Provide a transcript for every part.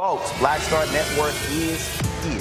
Folks, Black Star Network is here.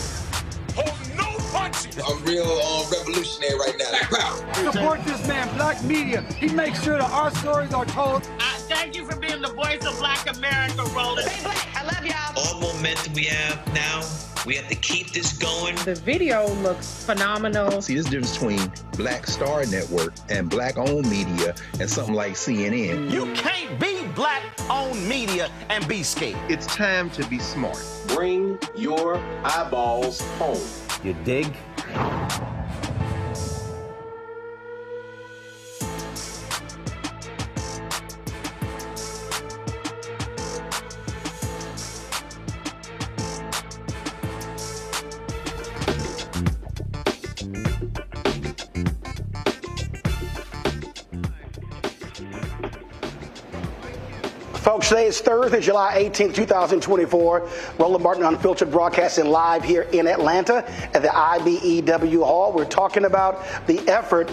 Hold no punches. I'm real revolutionary right now. Support this man, Black Media. He makes sure that our stories are told. Thank you for being the voice of Black America, Roland. Stay black. I love y'all. All momentum we have now, we have to keep this going. The video looks phenomenal. See, there's a difference between Black Star Network and Black-owned media and something like CNN. You can't be Black-owned media and be scared. It's time to be smart. Bring your eyeballs home. You dig? Folks, today is Thursday, July 18th, 2024. Roland Martin Unfiltered broadcasting live here in Atlanta at the IBEW Hall. We're talking about the effort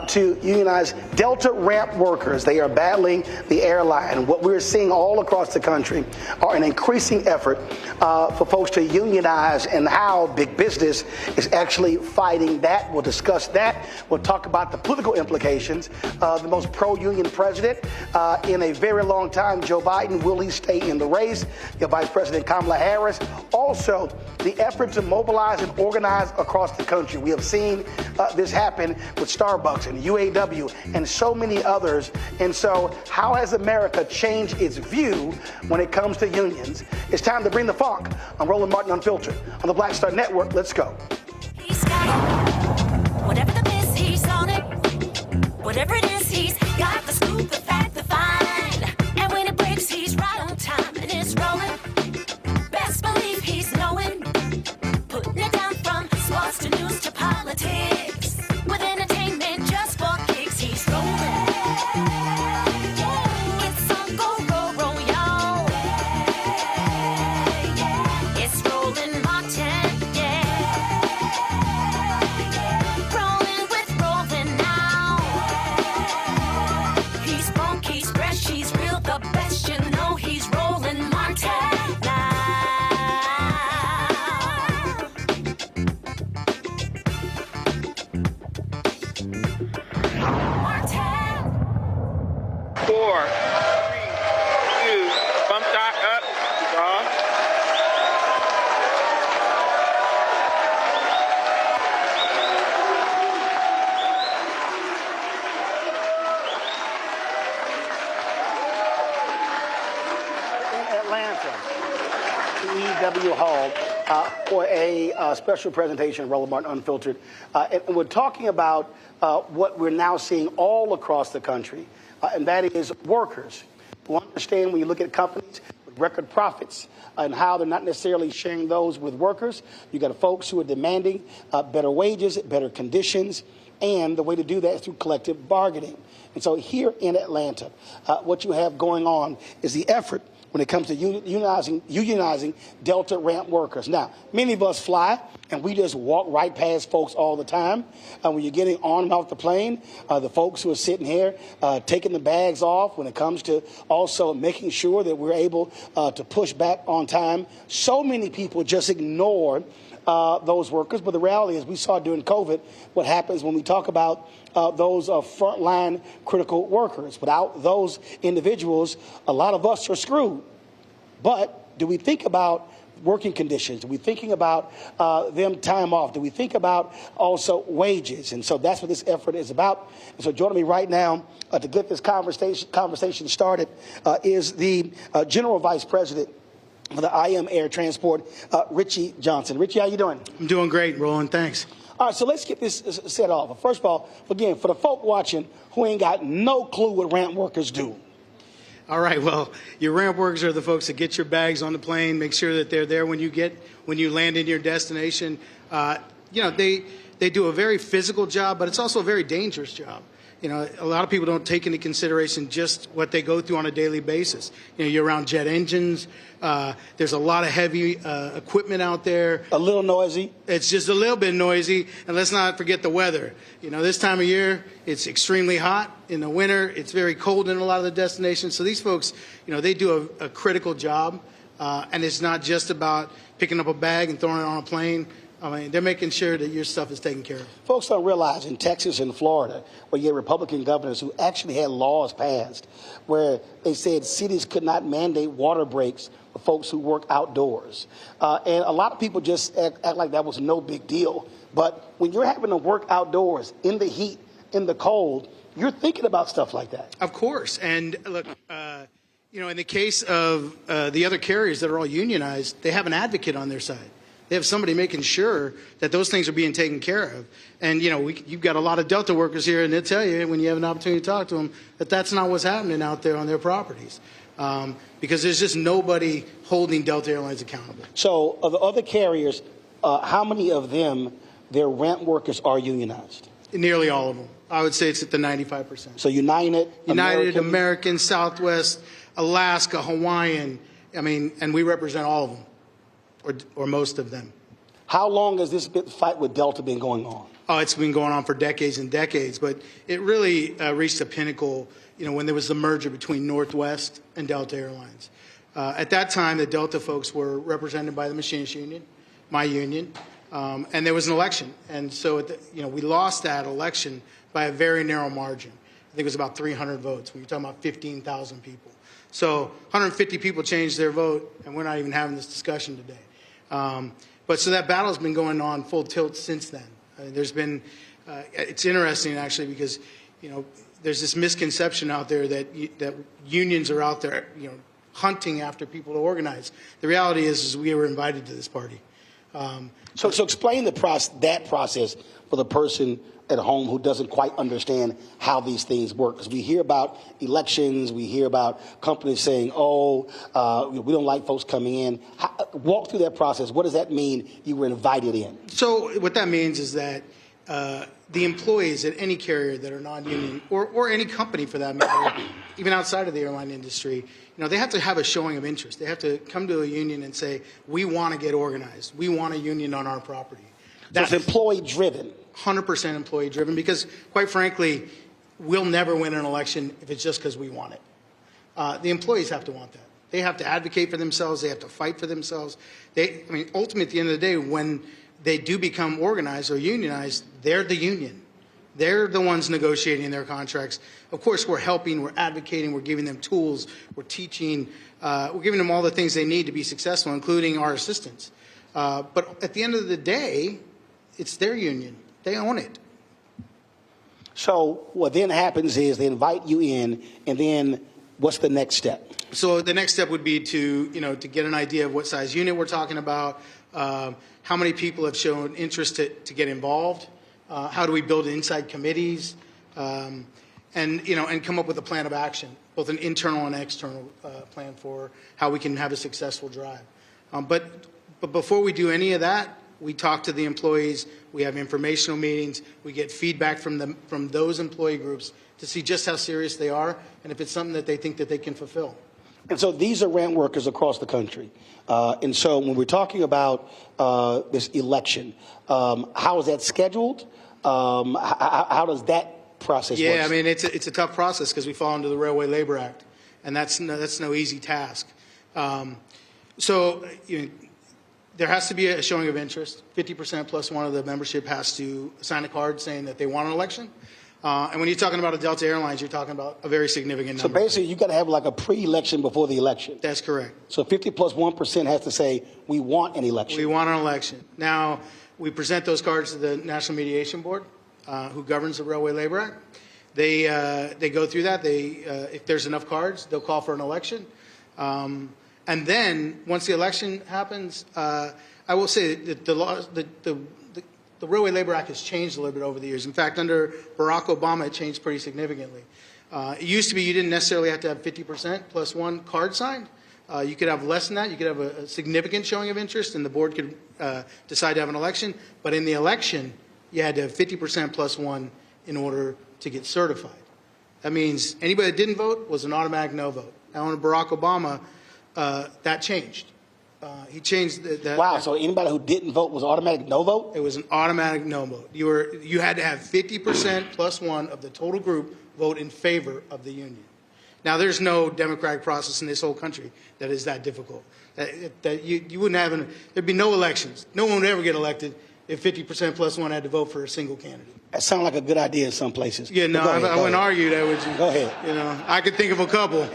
to unionize Delta ramp workers. They are battling the airline. What we're seeing all across the country are an increasing effort for folks to unionize and how big business is actually fighting that. We'll discuss that. We'll talk about the political implications of the most pro-union president in a very long time, Joe Biden. Will he stay in the race? Your Vice President Kamala Harris. Also, the effort to mobilize and organize across the country. We have seen this happen with Starbucks and UAW and so many others. And so how has America changed its view when it comes to unions? It's time to bring the funk on Roland Martin Unfiltered on the Black Star Network. Let's go. He's got it. Whatever the miss, he's on it. Whatever it is, he's got the scoop, the fact, the find. And when it breaks, he's right on time and it's rolling. Best believe he's knowing. Putting it down from sports to news to politics. With entertainment just for kicks, he's rolling. It's on go, roll, roll, y'all. It's Roland Martin, rolling with Roland now. He's funky, he's fresh, he's real, the best, you know he's Roland Martin now. Martin. 4, 3, 2, bump stock up, draw. In Atlanta, the EW Hall, for a special presentation of Roland Martin Unfiltered. And we're talking about what we're now seeing all across the country, and that is workers who understand when you look at companies with record profits and how they're not necessarily sharing those with workers. You got folks who are demanding better wages, better conditions, and the way to do that is through collective bargaining. And so here in Atlanta, what you have going on is the effort when it comes to unionizing Delta ramp workers. Now, many of us fly, and we just walk right past folks all the time. When you're getting on and off the plane, the folks who are sitting here taking the bags off, when it comes to also making sure that we're able to push back on time, so many people just ignore those workers. But the reality is we saw during COVID what happens when we talk about those frontline critical workers. Without those individuals, a lot of us are screwed. But do we think about working conditions? Do we thinking about them time off? Do we think about also wages? And so that's what this effort is about. And so joining me right now to get this conversation started is the General Vice President for the IAM Air Transport, Richie Johnson. Richie, how you doing? I'm doing great, Roland. Thanks. All right, so let's get this set off. First of all, again, for the folk watching who ain't got no clue what ramp workers do. All right, well, your ramp workers are the folks that get your bags on the plane, make sure that they're there when you land in your destination. They do a very physical job, but it's also a very dangerous job. You know, a lot of people don't take into consideration just what they go through on a daily basis. You know, you're around jet engines. There's a lot of heavy equipment out there. A little noisy. It's just a little bit noisy. And let's not forget the weather. You know, this time of year, it's extremely hot. In the winter, it's very cold in a lot of the destinations. So these folks, you know, they do a critical job. And it's not just about picking up a bag and throwing it on a plane. I mean, they're making sure that your stuff is taken care of. Folks don't realize in Texas and Florida, where you had Republican governors who actually had laws passed where they said cities could not mandate water breaks for folks who work outdoors. And a lot of people just act like that was no big deal. But when you're having to work outdoors in the heat, in the cold, you're thinking about stuff like that. Of course. And look, you know, in the case of the other carriers that are all unionized, they have an advocate on their side. They have somebody making sure that those things are being taken care of. And, you know, you've got a lot of Delta workers here, and they'll tell you when you have an opportunity to talk to them that that's not what's happening out there on their properties. Because there's just nobody holding Delta Airlines accountable. So of the other carriers, how many of them, their ramp workers are unionized? Nearly all of them. I would say it's at the 95%. So United, American, Southwest, Alaska, Hawaiian. I mean, and we represent all of them, or most of them. How long has this fight with Delta been going on? Oh, it's been going on for decades and decades, but it really reached a pinnacle, when there was the merger between Northwest and Delta Airlines. At that time, the Delta folks were represented by the Machinists Union, my union, and there was an election. And so, we lost that election by a very narrow margin. I think it was about 300 votes. When you're talking about 15,000 people. So 150 people changed their vote, and we're not even having this discussion today. But so that battle's been going on full tilt since then. There's been, it's interesting actually because, there's this misconception out there that unions are out there, hunting after people to organize. The reality is we were invited to this party. So explain that process for the person at home who doesn't quite understand how these things work. Because we hear about elections, we hear about companies saying, we don't like folks coming in. Walk through that process. What does that mean you were invited in? So what that means is that the employees at any carrier that are non-union, or any company for that matter, even outside of the airline industry, they have to have a showing of interest. They have to come to a union and say, we want to get organized. We want a union on our property. That's employee-driven. 100% employee-driven, because, quite frankly, we'll never win an election if it's just because we want it. The employees have to want that. They have to advocate for themselves. They have to fight for themselves. Ultimately, at the end of the day, when they do become organized or unionized, they're the union. They're the ones negotiating their contracts. Of course, we're helping, we're advocating, we're giving them tools, we're teaching, we're giving them all the things they need to be successful, including our assistance. But at the end of the day, it's their union. They own it. So what then happens is they invite you in, and then what's the next step? So the next step would be to get an idea of what size unit we're talking about, how many people have shown interest to get involved, how do we build inside committees, and come up with a plan of action, both an internal and external plan for how we can have a successful drive. But before we do any of that, we talk to the employees, we have informational meetings, we get feedback from those employee groups to see just how serious they are and if it's something that they think that they can fulfill. And so these are ramp workers across the country. And so when we're talking about this election, how is that scheduled? How does that process work? Yeah, I mean, it's a tough process because we fall under the Railway Labor Act, and that's no easy task. There has to be a showing of interest. 50% plus one of the membership has to sign a card saying that they want an election. And when you're talking about a Delta Airlines, you're talking about a very significant number. So basically, you got to have like a pre-election before the election. That's correct. So 50 plus 1% has to say, we want an election. We want an election. Now, we present those cards to the National Mediation Board, who governs the Railway Labor Act. They go through that. If there's enough cards, they'll call for an election. And then, once the election happens, I will say that the Railway Labor Act has changed a little bit over the years. In fact, under Barack Obama, it changed pretty significantly. It used to be you didn't necessarily have to have 50% plus one card signed. You could have less than that. You could have a significant showing of interest, and the board could decide to have an election. But in the election, you had to have 50% plus one in order to get certified. That means anybody that didn't vote was an automatic no vote. Now, under Barack Obama, that changed. He changed that. Wow, so anybody who didn't vote was automatic no vote? It was an automatic no vote. You had to have 50% plus one of the total group vote in favor of the union. Now, there's no democratic process in this whole country that is that difficult. That you wouldn't have there'd be no elections. No one would ever get elected if 50% plus one had to vote for a single candidate. That sounds like a good idea in some places. Yeah, no, I wouldn't argue that with you. Go ahead. I could think of a couple.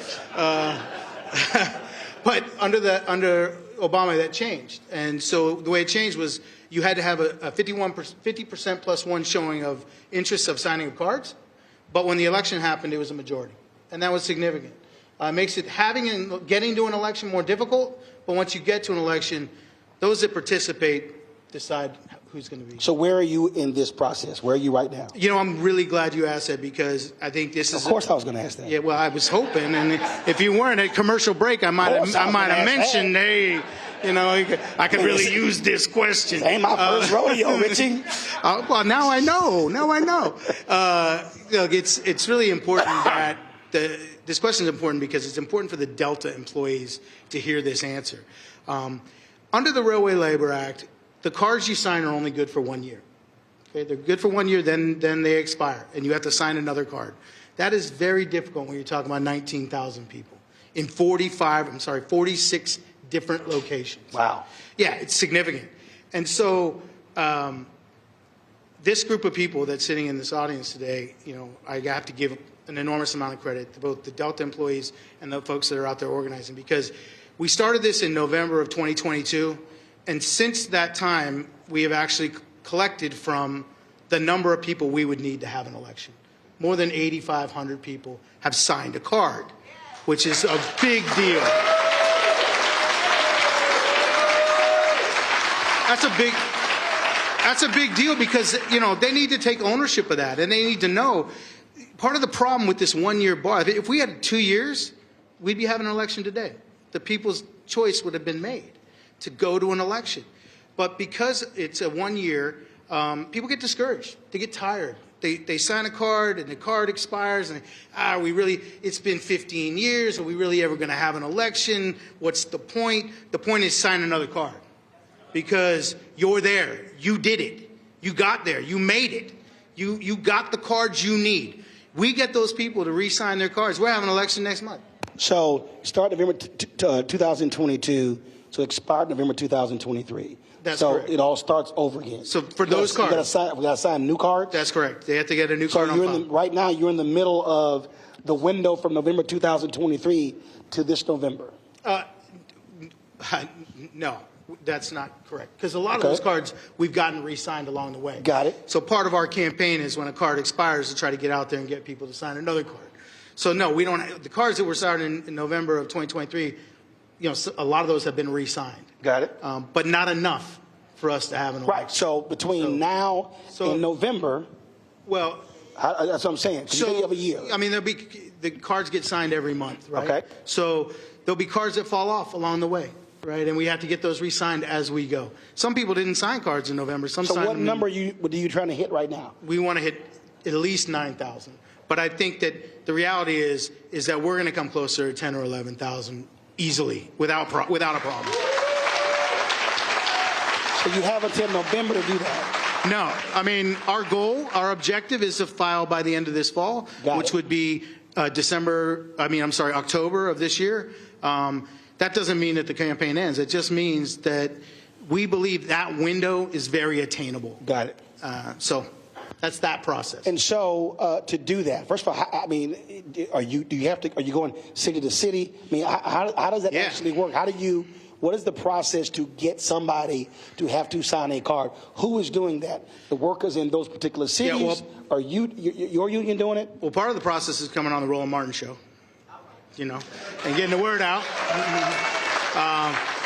But under Obama, that changed. And so the way it changed was you had to have a 50% plus one showing of interest of signing of cards. But when the election happened, it was a majority. And that was significant. It makes it getting to an election more difficult. But once you get to an election, those that participate decide who's going to be. So where are you in this process? Where are you right now? I'm really glad you asked that because I think this is. Of course I was going to ask that. Yeah, well, I was hoping. And if you weren't at commercial break, I might have mentioned, hey, I could really use this question. This ain't my first rodeo, Richie. Well, now I know. Look, it's really important that this question is important because it's important for the Delta employees to hear this answer. Under the Railway Labor Act, the cards you sign are only good for 1 year. Okay, they're good for 1 year, then they expire, and you have to sign another card. That is very difficult when you're talking about 19,000 people in 46 different locations. Wow. Yeah, it's significant. And so this group of people that's sitting in this audience today, I have to give an enormous amount of credit to both the Delta employees and the folks that are out there organizing, because we started this in November of 2022, and since that time, we have actually collected from the number of people we would need to have an election. More than 8,500 people have signed a card, which is a big deal. That's a big deal because, they need to take ownership of that, and they need to know. Part of the problem with this 1 year bar, if we had 2 years, we'd be having an election today. The people's choice would have been made to go to an election. But because it's a 1 year, people get discouraged. They get tired. They sign a card, and the card expires, and it's been 15 years. Are we really ever going to have an election? What's the point? The point is sign another card, because you're there. You did it. You got there. You made it. You got the cards you need. We get those people to re-sign their cards. We're having an election next month. So start November 2022, so expired November 2023. That's so correct. It all starts over again. So for those cards, we got to sign new cards. That's correct. They have to get a new card on file. Right now, you're in the middle of the window from November 2023 to this November. No, that's not correct. Because a lot of those cards we've gotten re-signed along the way. Got it. So part of our campaign is when a card expires to try to get out there and get people to sign another card. So no, we don't. The cards that were started in November of 2023, a lot of those have been re-signed. Got it. But not enough for us to have an election. Right. So between now and November, well, that's what I'm saying. So you have a year. I mean, the cards get signed every month, right? Okay. So there'll be cards that fall off along the way, right? And we have to get those re-signed as we go. Some people didn't sign cards in November. So what number are you trying to hit right now? We want to hit at least 9,000. But I think that the reality is that we're going to come closer to 10 or 11,000 easily, without a problem. So you have until November to do that? No. I mean, our objective is to file by the end of this fall, which would be October of this year. That doesn't mean that the campaign ends. It just means that we believe that window is very attainable. Got it. So that's that process. And so to do that, first of all, I mean, are you going city to city? I mean, how does that actually work? What is the process to get somebody to have to sign a card? Who is doing that? The workers in those particular cities? Are your union doing it? Well, part of the process is coming on the Roland Martin show, and getting the word out.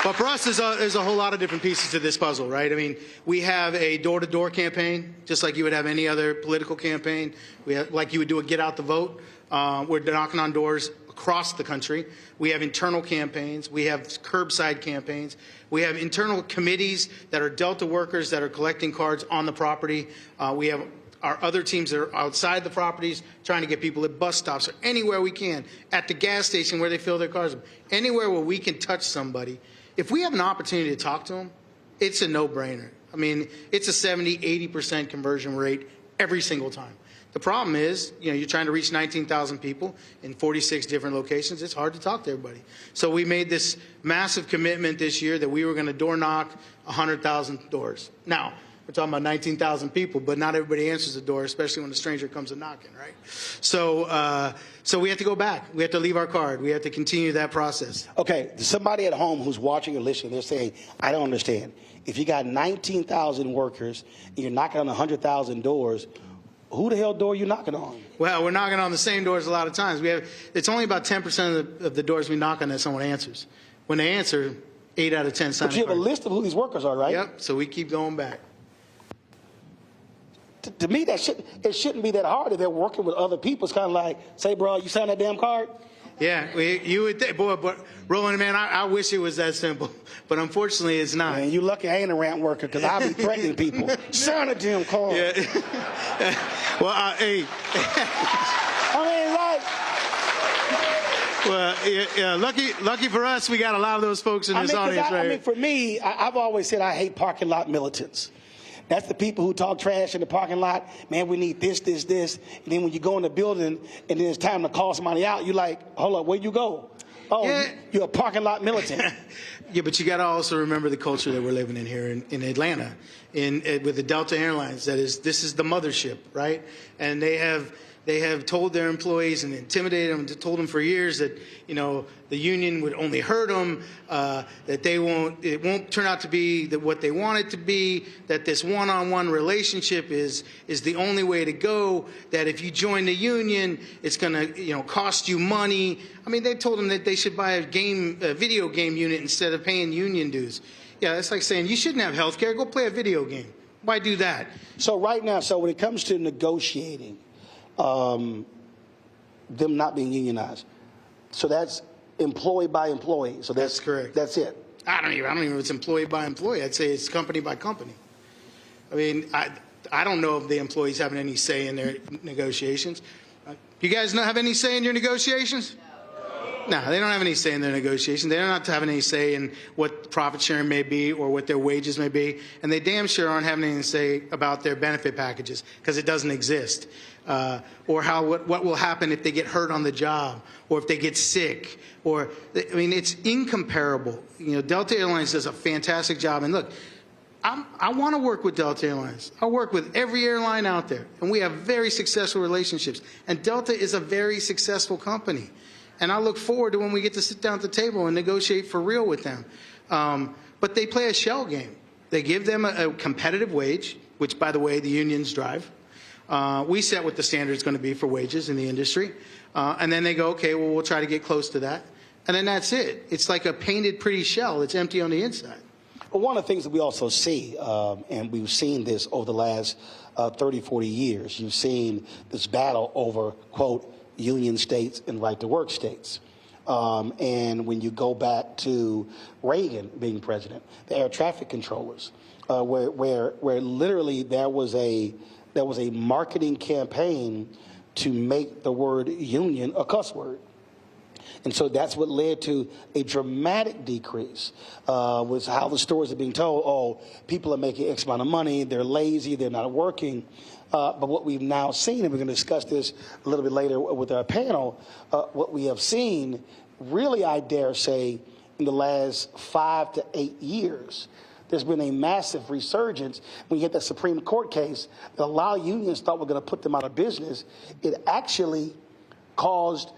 But for us, there's a whole lot of different pieces to this puzzle, right? I mean, we have a door-to-door campaign, just like you would have any other political campaign. Like you would do a get out the vote. We're knocking on doors across the country. We have internal campaigns. We have curbside campaigns. We have internal committees that are Delta workers that are collecting cards on the property. We have our other teams that are outside the properties trying to get people at bus stops or anywhere we can, at the gas station where they fill their cars up, anywhere where we can touch somebody. If we have an opportunity to talk to them, it's a no-brainer. I mean, it's a 70, 80% conversion rate every single time. The problem is, you're trying to reach 19,000 people in 46 different locations. It's hard to talk to everybody. So we made this massive commitment this year that we were going to door knock 100,000 doors. Now, we're talking about 19,000 people, but not everybody answers the door, especially when a stranger comes a knocking, right? So we have to go back. We have to leave our card. We have to continue that process. Okay, somebody at home who's watching or listening, they're saying, I don't understand. If you got 19,000 workers and you're knocking on 100,000 doors, who the hell door are you knocking on? Well, we're knocking on the same doors a lot of times. It's only about 10% of the doors we knock on that someone answers. When they answer, 8 out of 10 sign. But you have a list of who these workers are, right? Yep, so we keep going back. To me, it shouldn't be that hard if they're working with other people. It's kind of like, say, bro, you signed that damn card? Yeah, you would think, boy, but Roland, man, I wish it was that simple, but unfortunately it's not. Man, you lucky I ain't a ramp worker, because I be threatening people. Sign a damn card. Yeah. Well, hey. I mean, like, Well, yeah, lucky for us, we got a lot of those folks in this audience, right? I mean, for me, I've always said I hate parking lot militants. That's the people who talk trash in the parking lot. Man, we need this. And then when you go in the building and then it's time to call somebody out, you're like, hold up, where'd you go? Oh, yeah. You're a parking lot militant. Yeah, but you got to also remember the culture that we're living in here in Atlanta, with the Delta Airlines. This is the mothership, right? And they have told their employees and intimidated them, and told them for years that the union would only hurt them, that it won't turn out to be what they want it to be, that this one-on-one relationship is the only way to go, that if you join the union, it's going to cost you money. I mean, they told them that they should buy a video game unit instead of paying union dues. Yeah, it's like saying you shouldn't have health care. Go play a video game. Why do that? So right now, when it comes to negotiating, them not being unionized, so that's employee by employee. So that's correct. That's it. I don't even know if it's employee by employee. I'd say it's company by company. I mean, I don't know if the employees have any say in their negotiations. You guys not have any say in your negotiations? No, they don't have any say in their negotiations. They don't have any say in what profit sharing may be or what their wages may be. And they damn sure aren't having anything to say about their benefit packages because it doesn't exist. Or what will happen if they get hurt on the job or if they get sick. It's incomparable. Delta Airlines does a fantastic job. And look, I want to work with Delta Airlines. I work with every airline out there. And we have very successful relationships. And Delta is a very successful company. And I look forward to when we get to sit down at the table and negotiate for real with them. But they play a shell game. They give them a competitive wage, which, by the way, the unions drive. We set what the standard is going to be for wages in the industry. And then they go, okay, well, we'll try to get close to that. And then that's it. It's like a painted pretty shell. It's empty on the inside. Well, one of the things that we also see, and we've seen this over the last 30, 40 years, you've seen this battle over, quote, union states and right-to-work states. And when you go back to Reagan being president, the air traffic controllers, where literally there was a marketing campaign to make the word union a cuss word. And so that's what led to a dramatic decrease, was how the stories are being told. Oh, people are making X amount of money, they're lazy, they're not working. But what we've now seen, and we're going to discuss this a little bit later with our panel, what we have seen, really, I dare say, in the last 5 to 8 years, there's been a massive resurgence. When you get that Supreme Court case that a lot of unions thought were going to put them out of business, it actually caused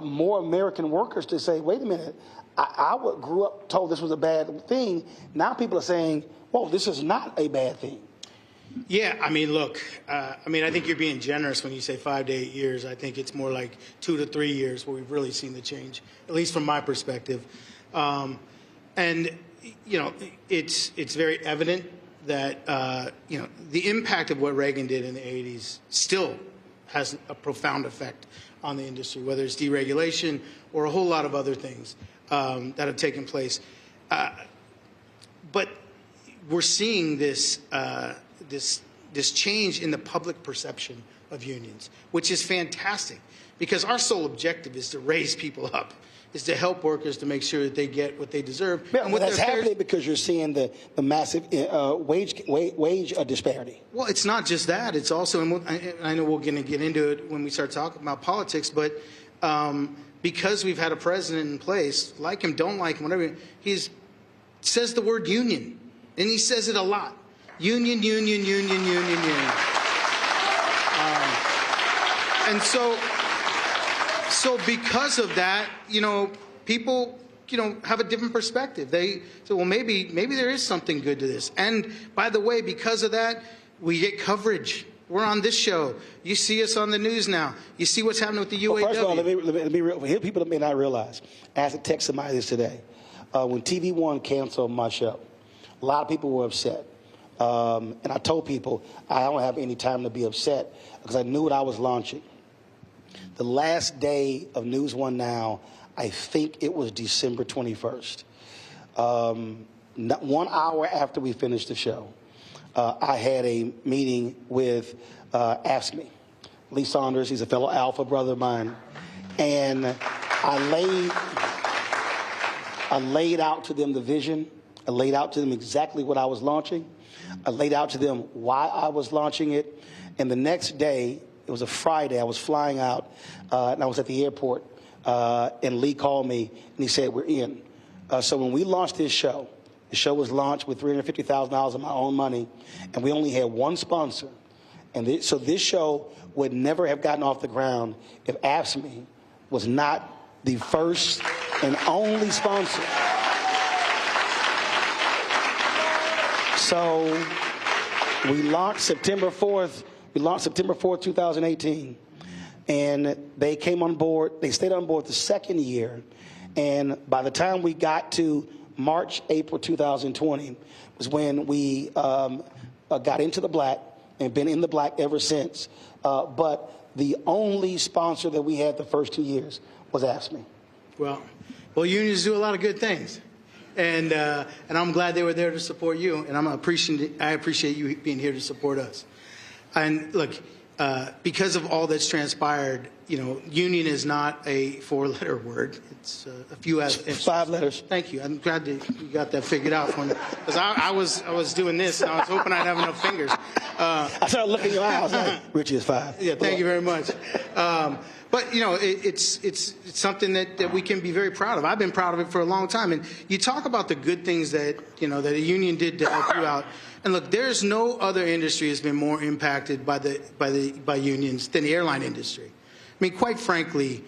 more American workers to say, wait a minute, I grew up told this was a bad thing. Now people are saying, whoa, this is not a bad thing. Yeah, I mean, look, I think you're being generous when you say 5 to 8 years. I think it's more like 2 to 3 years where we've really seen the change, at least from my perspective. And it's very evident that, the impact of what Reagan did in the 80s still has a profound effect on the industry, whether it's deregulation or a whole lot of other things that have taken place. But we're seeing this change in the public perception of unions, which is fantastic because our sole objective is to raise people up, is to help workers to make sure that they get what they deserve. Yeah, and that's happening because you're seeing the massive wage disparity. Well, it's not just that. It's also, and I know we're going to get into it when we start talking about politics, but because we've had a president in place, like him, don't like him, whatever, he says the word union, and he says it a lot. Union, union, union, union, union. And so because of that, people, have a different perspective. They say, well, maybe there is something good to this. And by the way, because of that, we get coverage. We're on this show. You see us on the news now. You see what's happening with the UAW. Well, first of all, let me real. Here, people that may not realize. I had to text somebody this today. When TV One canceled my show, a lot of people were upset. And I told people I don't have any time to be upset because I knew what I was launching. The last day of News One Now, I think it was December 21st. 1 hour after we finished the show, I had a meeting with Ask Me. Lee Saunders, he's a fellow Alpha brother of mine. And I laid out to them the vision. I laid out to them exactly what I was launching. I laid out to them why I was launching it. And the next day, it was a Friday, I was flying out, and I was at the airport, and Lee called me, and he said, we're in. So when we launched this show, the show was launched with $350,000 of my own money, and we only had one sponsor. And so this show would never have gotten off the ground if AFSCME was not the first and only sponsor. So we launched September 4th. We launched September 4th, 2018. And they came on board. They stayed on board the second year. And by the time we got to March, April 2020 was when we got into the black and been in the black ever since. But the only sponsor that we had the first 2 years was AFSCME. Well, unions do a lot of good things. And I'm glad they were there to support you, and I appreciate you being here to support us. And look, because of all that's transpired, union is not a 4-letter word. It's a few. It's 5 letters. Thank you. I'm glad that you got that figured out for me, because I was doing this, and I was hoping I'd have enough fingers. I started looking in your eyes. Like, Richie is 5. Yeah, thank you very much. But it's something that we can be very proud of. I've been proud of it for a long time. And you talk about the good things that that a union did to help you out. And look, there's no other industry that's been more impacted by unions than the airline industry. I mean, quite frankly,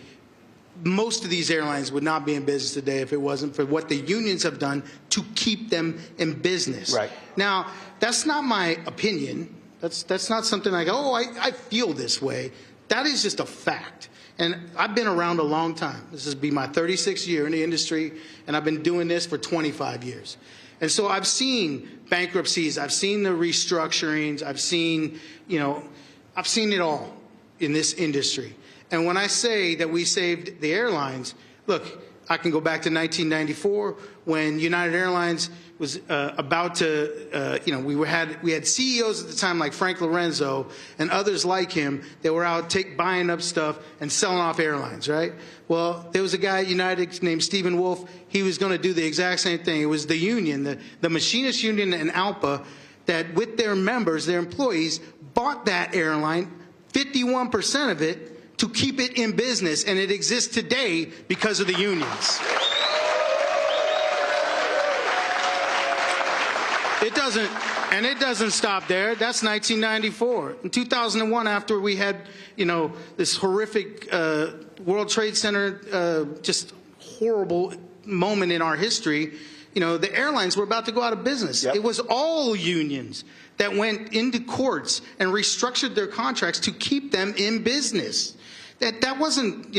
most of these airlines would not be in business today if it wasn't for what the unions have done to keep them in business. Right. Now, that's not my opinion. That's not something I go, oh, I feel this way. That is just a fact. And I've been around a long time. This will be my 36th year in the industry, and I've been doing this for 25 years. And so I've seen bankruptcies, I've seen the restructurings, I've seen it all in this industry. And when I say that we saved the airlines, look, I can go back to 1994 when United Airlines was about to, we had CEOs at the time like Frank Lorenzo and others like him that were out buying up stuff and selling off airlines, right? Well, there was a guy at United named Stephen Wolf. He was going to do the exact same thing. It was the union, the Machinists Union and ALPA, that with their members, their employees, bought that airline, 51% of it, to keep it in business, and it exists today because of the unions. It doesn't stop there. That's 1994. In 2001, after we had, this horrific World Trade Center, just horrible moment in our history, the airlines were about to go out of business. Yep. It was all unions that went into courts and restructured their contracts to keep them in business. That wasn't,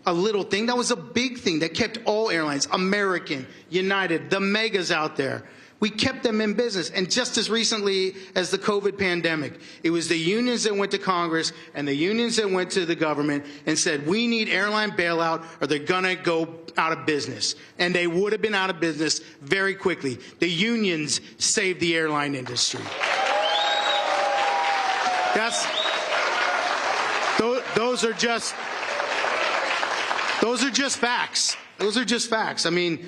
a little thing. That was a big thing that kept all airlines, American, United, the megas out there. We kept them in business. And just as recently as the COVID pandemic, it was the unions that went to Congress and the unions that went to the government and said, we need airline bailout or they're going to go out of business. And they would have been out of business very quickly. The unions saved the airline industry. Those are just facts. Those are just facts. I mean,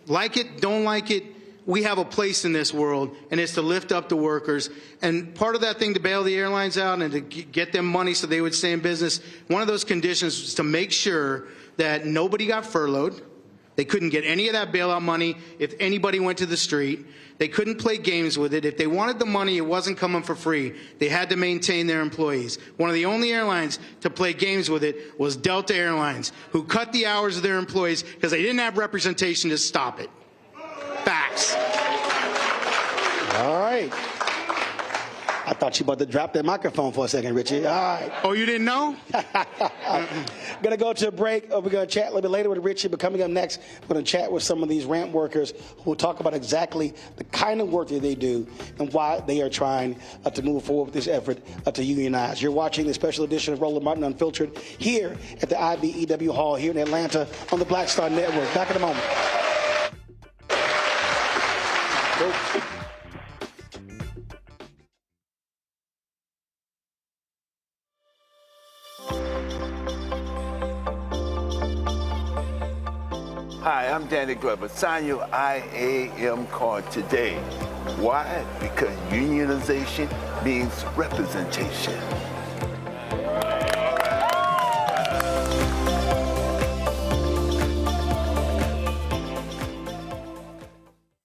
like it, don't like it, we have a place in this world, and it's to lift up the workers. And part of that thing to bail the airlines out and to get them money so they would stay in business, one of those conditions was to make sure that nobody got furloughed. They couldn't get any of that bailout money if anybody went to the street. They couldn't play games with it. If they wanted the money, it wasn't coming for free. They had to maintain their employees. One of the only airlines to play games with it was Delta Airlines, who cut the hours of their employees because they didn't have representation to stop it. Facts. All right. I thought you were about to drop that microphone for a second, Richie. All right. Oh, you didn't know? Going to go to a break. We're going to chat a little bit later with Richie, but coming up next, we're going to chat with some of these ramp workers who will talk about exactly the kind of work that they do and why they are trying to move forward with this effort to unionize. You're watching the special edition of Roland Martin Unfiltered here at the IBEW Hall here in Atlanta on the Black Star Network. Back in a moment. Hi, I'm Danny Glover. Sign your IAM card today. Why? Because unionization means representation.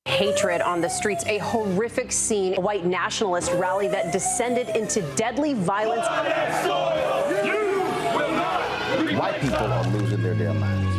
Hatred on the streets, a horrific scene, a white nationalist rally that descended into deadly violence. White people are losing their damn minds.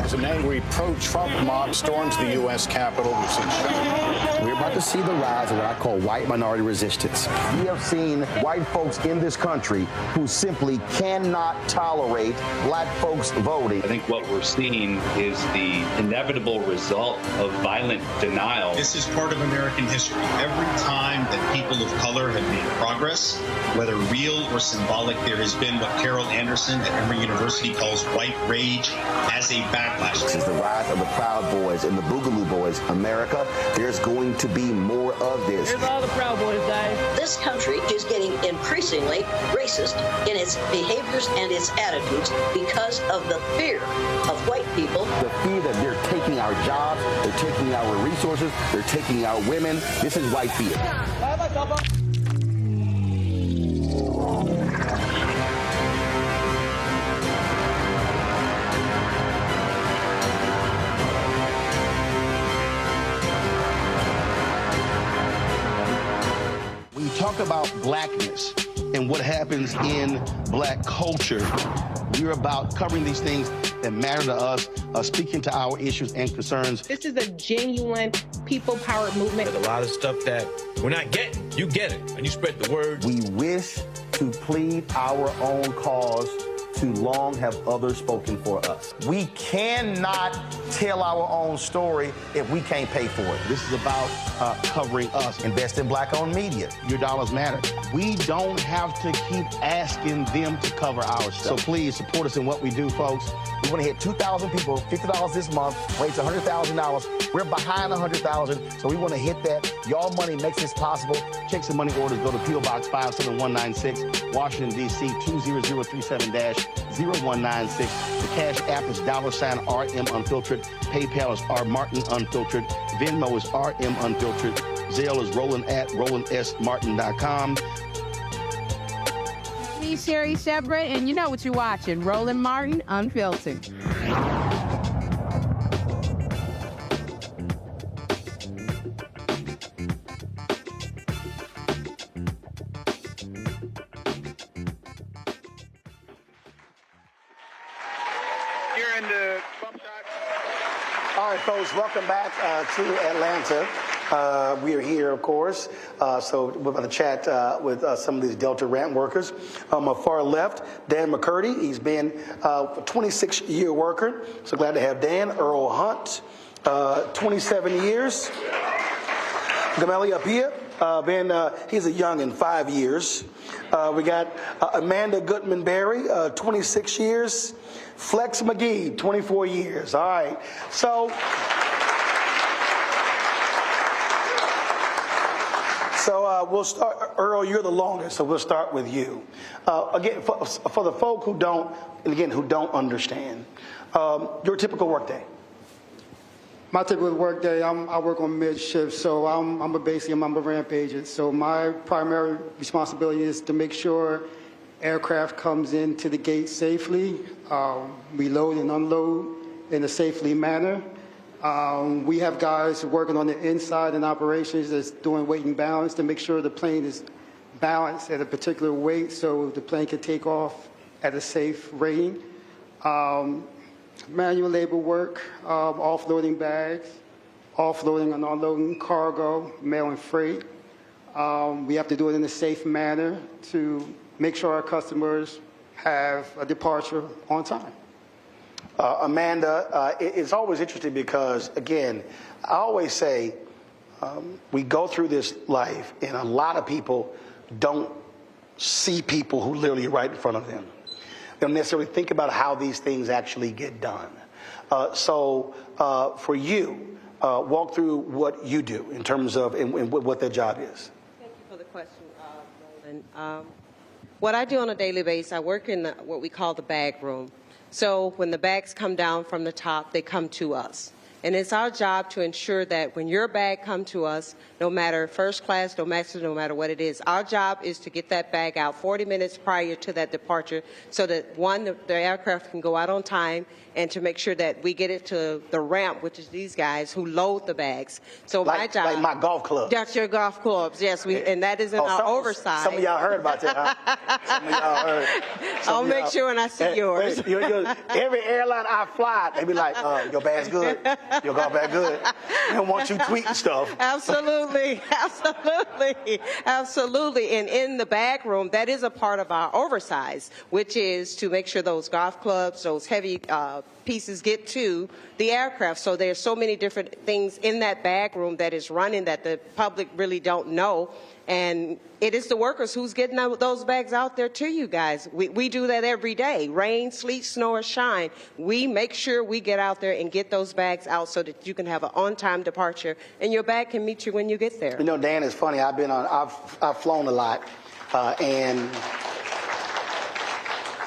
As an angry pro-Trump mob storms the U.S. Capitol, we've seen shooting. We're about to see the rise of what I call white minority resistance. We have seen white folks in this country who simply cannot tolerate black folks voting. I think what we're seeing is the inevitable result of violent denial. This is part of American history. Every time that people of color have made progress, whether real or symbolic, there has been what Carol Anderson at Emory University calls white rage as a backlash. This is the rise of the Proud Boys and the Boogaloo Boys. America, there's going to be more of this. Here's all the Proud Boys, guys. This country is getting increasingly racist in its behaviors and its attitudes because of the fear of white people. The fear that they're taking our jobs, they're taking our resources, they're taking our women. This is white fear. When you talk about blackness and what happens in black culture, we're about covering these things that matter to us, speaking to our issues and concerns. This is a genuine people-powered movement. There's a lot of stuff that we're not getting. You get it, and you spread the word. We wish to plead our own cause. Too long have others spoken for us. We cannot tell our own story if we can't pay for it. This is about covering us. Invest in black-owned media. Your dollars matter. We don't have to keep asking them to cover our stuff. So please support us in what we do, folks. We want to hit 2,000 people, $50 this month, raise $100,000. We're behind 100,000, so we want to hit that. Y'all money makes this possible. Checks and money orders go to P.O. Box 57196, Washington, D.C. 20037-0196. The Cash App is $RM Unfiltered. PayPal is R Martin Unfiltered. Venmo is RM Unfiltered. Zelle is Roland at RolandSMartin.com. Me, Sherry Shepard, and you know what you're watching, Roland Martin Unfiltered. All right, folks, welcome back to Atlanta. We are here, of course, so we're about to chat with some of these Delta ramp workers. On my far left, Dan McCurdy. He's been a 26-year worker. So glad to have Dan. Earl Hunt, 27 years. Gamali up here, he's a young in 5 years. We got Amanda Goodman-Berry, 26 years. Flex McGee, 24 years. All right. So we'll start. Earl, you're the longest, so we'll start with you. Again, for the folk who don't understand, your typical workday. My typical work day, I work on mid shift, so I'm a ramp agent. So my primary responsibility is to make sure aircraft comes into the gate safely. We load and unload in a safely manner. We have guys working on the inside in operations that's doing weight and balance to make sure the plane is balanced at a particular weight so the plane can take off at a safe rating. Manual labor work, offloading bags, offloading and unloading cargo, mail and freight. We have to do it in a safe manner to make sure our customers have a departure on time. Amanda, it's always interesting because, again, I always say we go through this life and a lot of people don't see people who literally right in front of them. They don't necessarily think about how these things actually get done. So for you, walk through what you do in terms of and what that job is. Thank you for the question, Roland. What I do on a daily basis, I work in what we call the bag room. So when the bags come down from the top, they come to us. And it's our job to ensure that when your bag comes to us, no matter first class, domestic, no matter what it is, our job is to get that bag out 40 minutes prior to that departure so that, one, the aircraft can go out on time, and to make sure that we get it to the ramp, which is these guys who load the bags. So my job... Like my golf club. That's your golf clubs, yes. And that is in our oversight. Some of y'all heard about that, huh? Some of y'all heard. I'll make sure when I see yours. Every airline I fly, they be like, your bag's good. Your golf bag good. They don't want you tweeting stuff. Absolutely. Absolutely. Absolutely. And in the bag room, that is a part of our oversize, which is to make sure those golf clubs, those heavy pieces get to the aircraft. So there's so many different things in that bag room that is running that the public really don't know. And it is the workers who's getting those bags out there to you guys. We do that every day. Rain, sleet, snow, or shine. We make sure we get out there and get those bags out so that you can have an on-time departure and your bag can meet you when you get there. You know, Dan, it's funny. I've flown a lot, and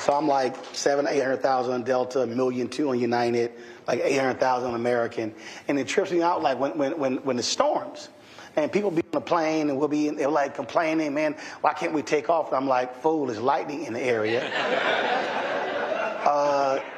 so I'm like 800,000 on Delta, 1.2 million on United, like 800,000 on American, and it trips me out like when the storms. And people be on the plane and they're like complaining, man, why can't we take off? And I'm like, fool, there's lightning in the area.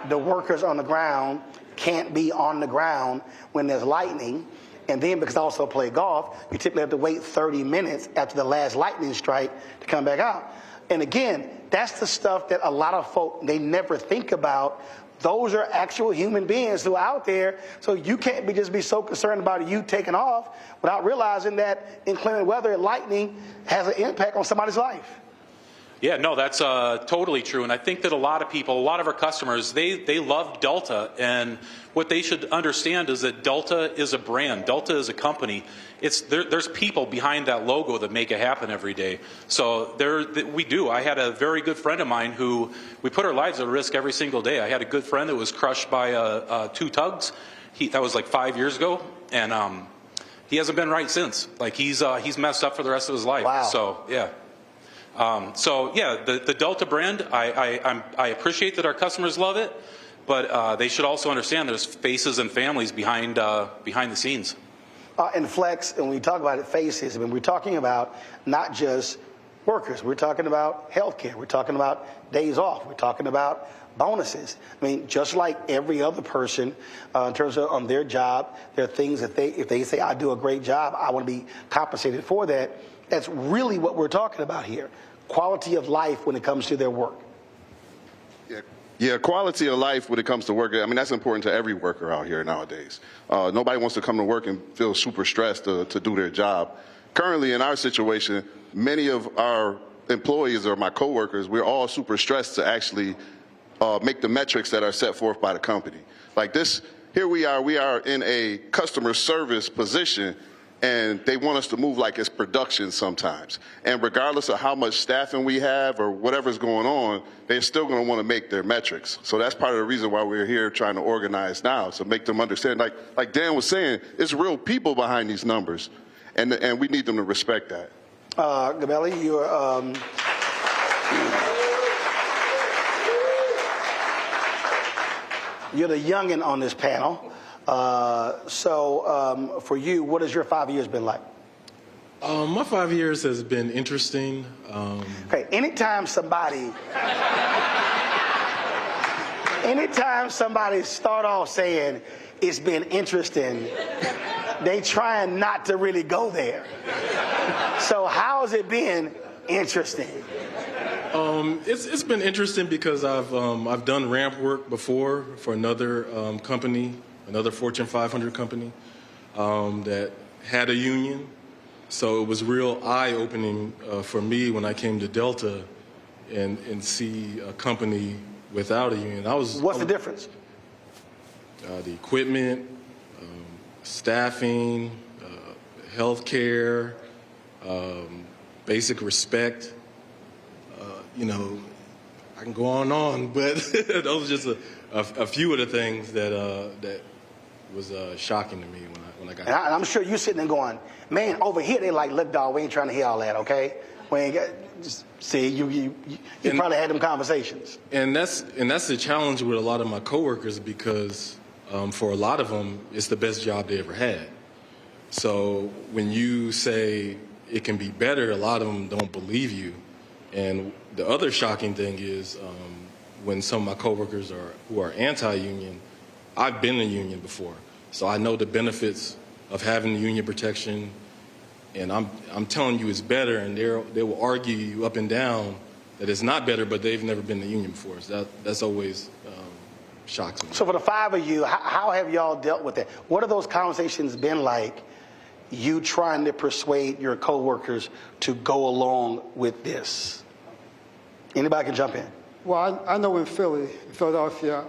The workers on the ground can't be on the ground when there's lightning. And then because I also play golf, you typically have to wait 30 minutes after the last lightning strike to come back out. And again, that's the stuff that a lot of folk, they never think about. Those are actual human beings who are out there. So you can't just be so concerned about you taking off without realizing that inclement weather and lightning has an impact on somebody's life. Yeah, no, that's totally true. And I think that a lot of people, a lot of our customers, they love Delta. And what they should understand is that Delta is a brand. Delta is a company. There's people behind that logo that make it happen every day. So we do. I had a very good friend of mine who, we put our lives at risk every single day. I had a good friend that was crushed by 2 tugs. That was like 5 years ago. And he hasn't been right since. Like he's messed up for the rest of his life. Wow. So, yeah. The Delta brand, I appreciate that our customers love it, but they should also understand there's faces and families behind the scenes. And Flex, and when we talk about it, faces, I mean, we're talking about not just workers. We're talking about health care. We're talking about days off. We're talking about bonuses. I mean, just like every other person in terms of on their job, there are things that if they say, I do a great job, I want to be compensated for that. That's really what we're talking about here. Quality of life when it comes to their work. Yeah, quality of life when it comes to work. I mean, that's important to every worker out here nowadays. Nobody wants to come to work and feel super stressed to do their job. Currently, in our situation, many of our employees or my coworkers, we're all super stressed to actually make the metrics that are set forth by the company. Like this, here we are in a customer service position, and they want us to move like it's production sometimes. And regardless of how much staffing we have or whatever's going on, they're still going to want to make their metrics. So that's part of the reason why we're here trying to organize now, so make them understand. Like Dan was saying, it's real people behind these numbers, and we need them to respect that. Gabelli, you're the youngin' on this panel. For you, what has your 5 years been like? My 5 years has been interesting. Okay, anytime somebody start off saying it's been interesting, they trying not to really go there. So how has it been interesting? It's been interesting because I've done ramp work before for another company, another Fortune 500 company that had a union. So it was real eye-opening for me when I came to Delta and see a company without a union. What's the difference? The equipment, staffing, health care, basic respect. I can go on, but those are just a few of the things that was shocking to me when I got and I'm sure you're sitting there going, man, over here they like, look, dog, we ain't trying to hear all that, okay? We ain't got, just, see, you probably had them conversations. And that's the challenge with a lot of my coworkers because for a lot of them, it's the best job they ever had. So when you say it can be better, a lot of them don't believe you. And the other shocking thing is when some of my coworkers who are anti-union, I've been in a union before, so I know the benefits of having the union protection. And I'm telling you it's better, and they will argue you up and down that it's not better, but they've never been in the union before. So that's always shocks me. So for the five of you, how have y'all dealt with that? What have those conversations been like, you trying to persuade your coworkers to go along with this? Anybody can jump in. Well, I know in Philadelphia,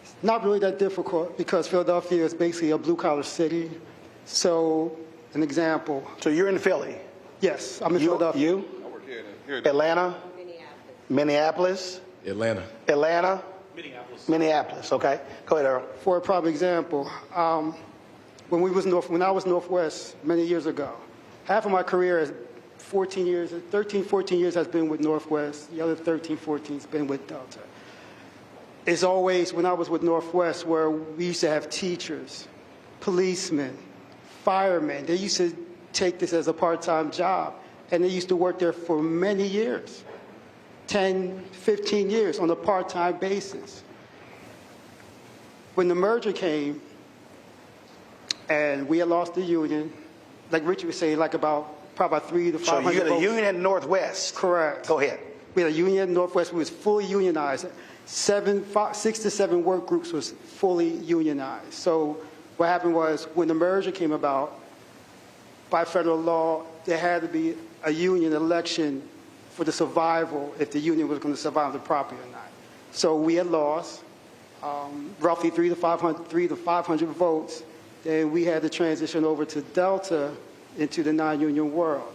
it's not really that difficult because Philadelphia is basically a blue-collar city. So, an example. So you're in Philly? Yes, I'm in Philadelphia. You? I work here. Atlanta? Minneapolis? Atlanta. Minneapolis, okay. Go ahead, Earl. For a prime example, when I was Northwest many years ago, half of my career is 14 years has been with Northwest. The other 13, 14 has been with Delta. It's always, when I was with Northwest, where we used to have teachers, policemen, firemen. They used to take this as a part-time job, and they used to work there for many years, 10, 15 years on a part-time basis. When the merger came, and we had lost the union, like Richard was saying, probably about 300 to 500 So you had a votes. union at Northwest? Correct. Go ahead. We had a union at Northwest. We was fully unionized. 6 to 7 work groups was fully unionized. So what happened was when the merger came about, by federal law, there had to be a union election for the survival if the union was going to survive the property or not. So we had lost roughly 300 to 500 votes. Then we had to transition over to Delta into the non-union world.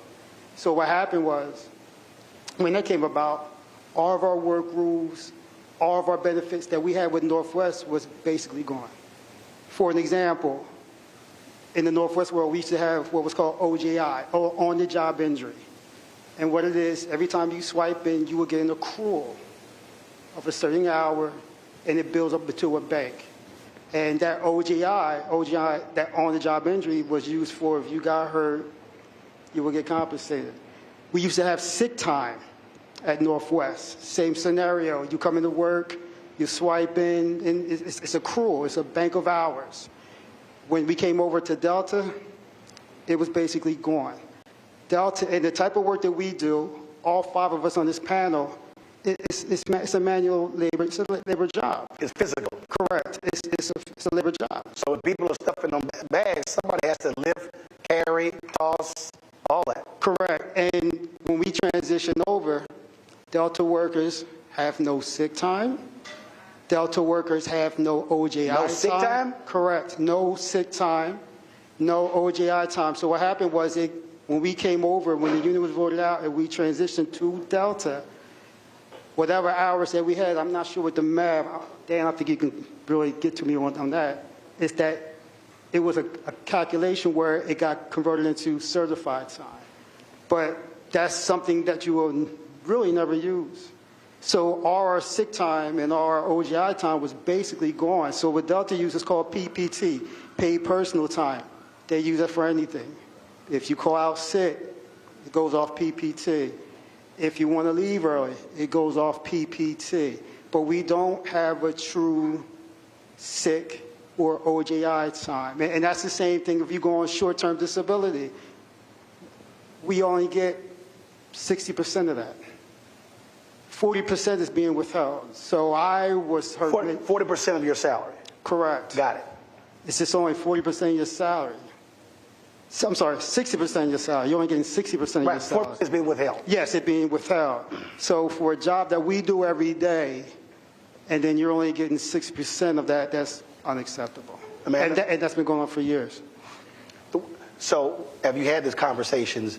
So what happened was, when that came about, all of our work rules, all of our benefits that we had with Northwest was basically gone. For an example, in the Northwest world, we used to have what was called OJI, or on-the-job injury. And what it is, every time you swipe in, you will get an accrual of a certain hour, and it builds up into a bank. And that OJI, that on-the-job injury, was used for if you got hurt, you would get compensated. We used to have sick time at Northwest. Same scenario. You come into work, you swipe in, and it's accrual. It's a bank of hours. When we came over to Delta, it was basically gone. Delta, and the type of work that we do, all 5 of us on this panel, it's a manual labor. It's a labor job. It's physical. Correct. It's a labor job. So when people are stuffing them bags, somebody has to lift, carry, toss, all that. Correct. And when we transition over, Delta workers have no sick time. Delta workers have no OJI time. No sick time? Correct. No sick time. No OJI time. So what happened was when we came over, when the union was voted out and we transitioned to Delta, whatever hours that we had, I'm not sure what the math, Dan, I think you can really get to me on that, is that it was a calculation where it got converted into certified time. But that's something that you will really never use. So our sick time and our OJI time was basically gone. So what Delta uses is called PPT, paid personal time. They use that for anything. If you call out sick, it goes off PPT. If you want to leave early, it goes off PPT. But we don't have a true sick or OJI time. And that's the same thing if you go on short-term disability. We only get 60% of that. 40% is being withheld. So I was hurt. 40% of your salary? Correct. Got it. It's just only 40% of your salary. So, I'm sorry, 60% of your salary. You're only getting 60% of your salary. 40% is being withheld. Yes, it's being withheld. So for a job that we do every day, and then you're only getting 60% of that, that's unacceptable. And that's been going on for years. So have you had these conversations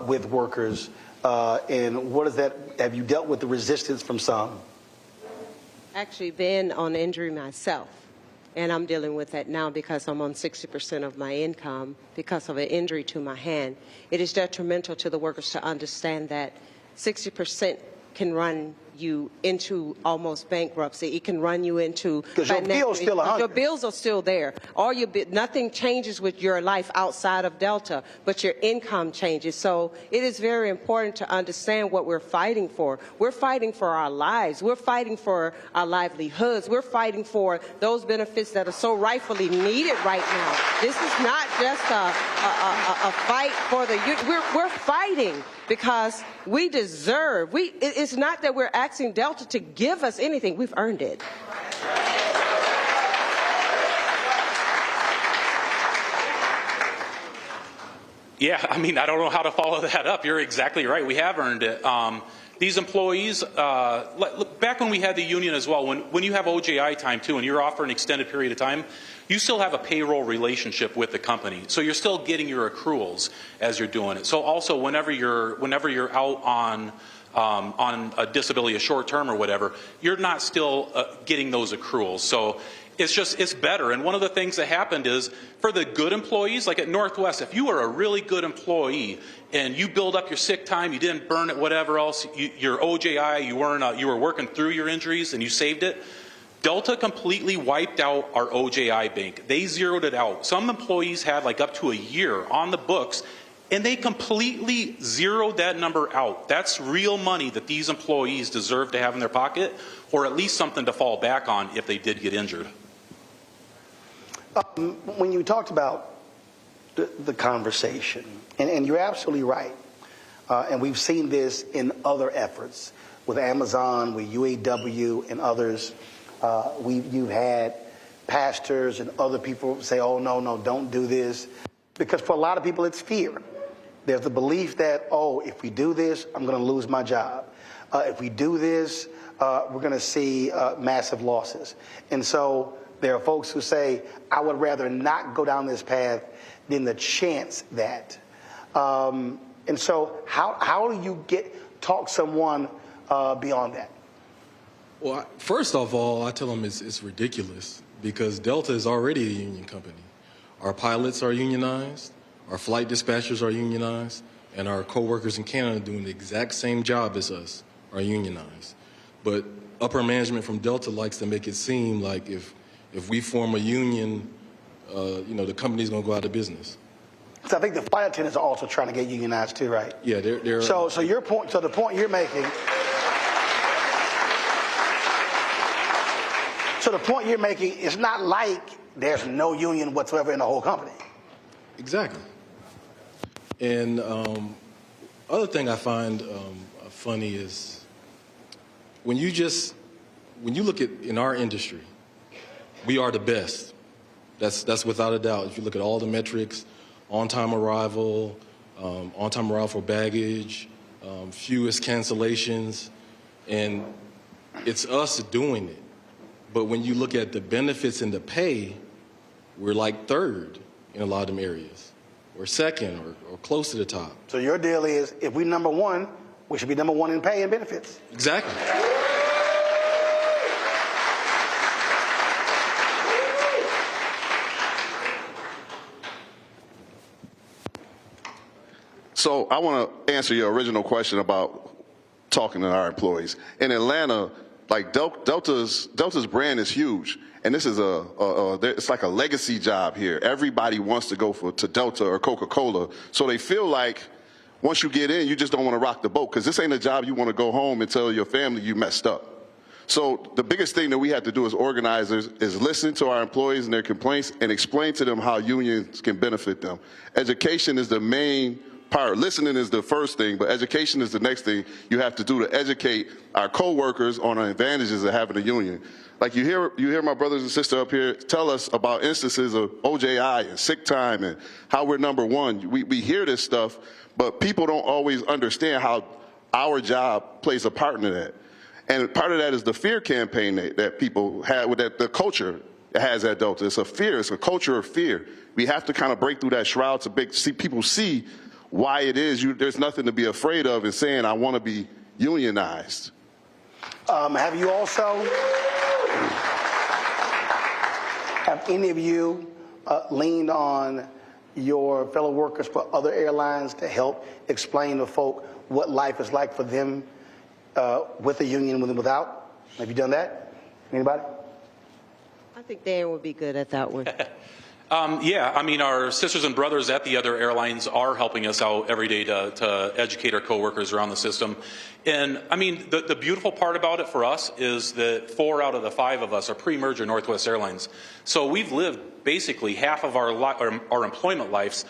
with workers, and what is that? Have you dealt with the resistance from some? Actually been on injury myself. and I'm dealing with that now because I'm on 60% of my income because of an injury to my hand. It is detrimental to the workers to understand that 60% can run you into almost bankruptcy. It can run you into because your bills still 100. Your bills are still there. Nothing changes with your life outside of Delta, but your income changes. So it is very important to understand what we're fighting for. We're fighting for our lives. We're fighting for our livelihoods. We're fighting for those benefits that are so rightfully needed right now. This is not just a fight for the youth. We're fighting because we deserve. It's not that we're asking Delta to give us anything. We've earned it. Yeah, I mean, I don't know how to follow that up. You're exactly right. We have earned it. These employees, back when we had the union as well, when you have OJI time too, and you're off for an extended period of time, you still have a payroll relationship with the company. So you're still getting your accruals as you're doing it. So also whenever you're out on a disability, a short term or whatever, you're not still getting those accruals. So it's better. And one of the things that happened is for the good employees, like at Northwest, if you were a really good employee and you build up your sick time, you didn't burn it, whatever else, your OJI, you were working through your injuries and you saved it, Delta completely wiped out our OJI bank. They zeroed it out. Some employees had like up to a year on the books, and they completely zeroed that number out. That's real money that these employees deserve to have in their pocket, or at least something to fall back on if they did get injured. When you talked about the conversation, and you're absolutely right, and we've seen this in other efforts with Amazon, with UAW, and others. You've had pastors and other people say, oh, no, don't do this. Because for a lot of people, it's fear. There's the belief that, oh, if we do this, I'm going to lose my job. If we do this, we're going to see massive losses. And so there are folks who say, I would rather not go down this path than the chance that. And so how do you talk someone beyond that? Well, first of all, I tell them it's ridiculous because Delta is already a union company. Our pilots are unionized, our flight dispatchers are unionized, and our co-workers in Canada doing the exact same job as us are unionized. But upper management from Delta likes to make it seem like if we form a union, the company's going to go out of business. So I think the flight attendants are also trying to get unionized too, right? Yeah, they're. So your point. So the point you're making. So the point you're making is not like there's no union whatsoever in the whole company. Exactly. And other thing I find funny is when you look at in our industry, we are the best. That's without a doubt. If you look at all the metrics, on-time arrival for baggage, fewest cancellations, and it's us doing it. But when you look at the benefits and the pay, we're like third in a lot of them areas, or second, or close to the top. So your deal is, if we're number one, we should be number one in pay and benefits. Exactly. So I want to answer your original question about talking to our employees. In Atlanta, like Delta's brand is huge, and this is it's like a legacy job here. Everybody wants to go to Delta or Coca-Cola, so they feel like once you get in, you just don't want to rock the boat because this ain't a job you want to go home and tell your family you messed up. So the biggest thing that we have to do as organizers is listen to our employees and their complaints and explain to them how unions can benefit them. Education is the main part. Listening is the first thing, but education is the next thing you have to do to educate our co-workers on the advantages of having a union. Like you hear my brothers and sisters up here tell us about instances of OJI and sick time and how we're number one. We hear this stuff, but people don't always understand how our job plays a part in that. And part of that is the fear campaign that people have with the culture has at Delta. It's a fear. It's a culture of fear. We have to kind of break through that shroud to see people see why it is there's nothing to be afraid of in saying I want to be unionized. Have you also Have any of you leaned on your fellow workers for other airlines to help explain to folk what life is like for them with a union and without? Have you done that? Anybody? I think Dan would be good at that one. Yeah, I mean, our sisters and brothers at the other airlines are helping us out every day to educate our coworkers around the system. And I mean, the beautiful part about it for us is that 4 out of the 5 of us are pre-merger Northwest Airlines. So we've lived basically half of our employment lives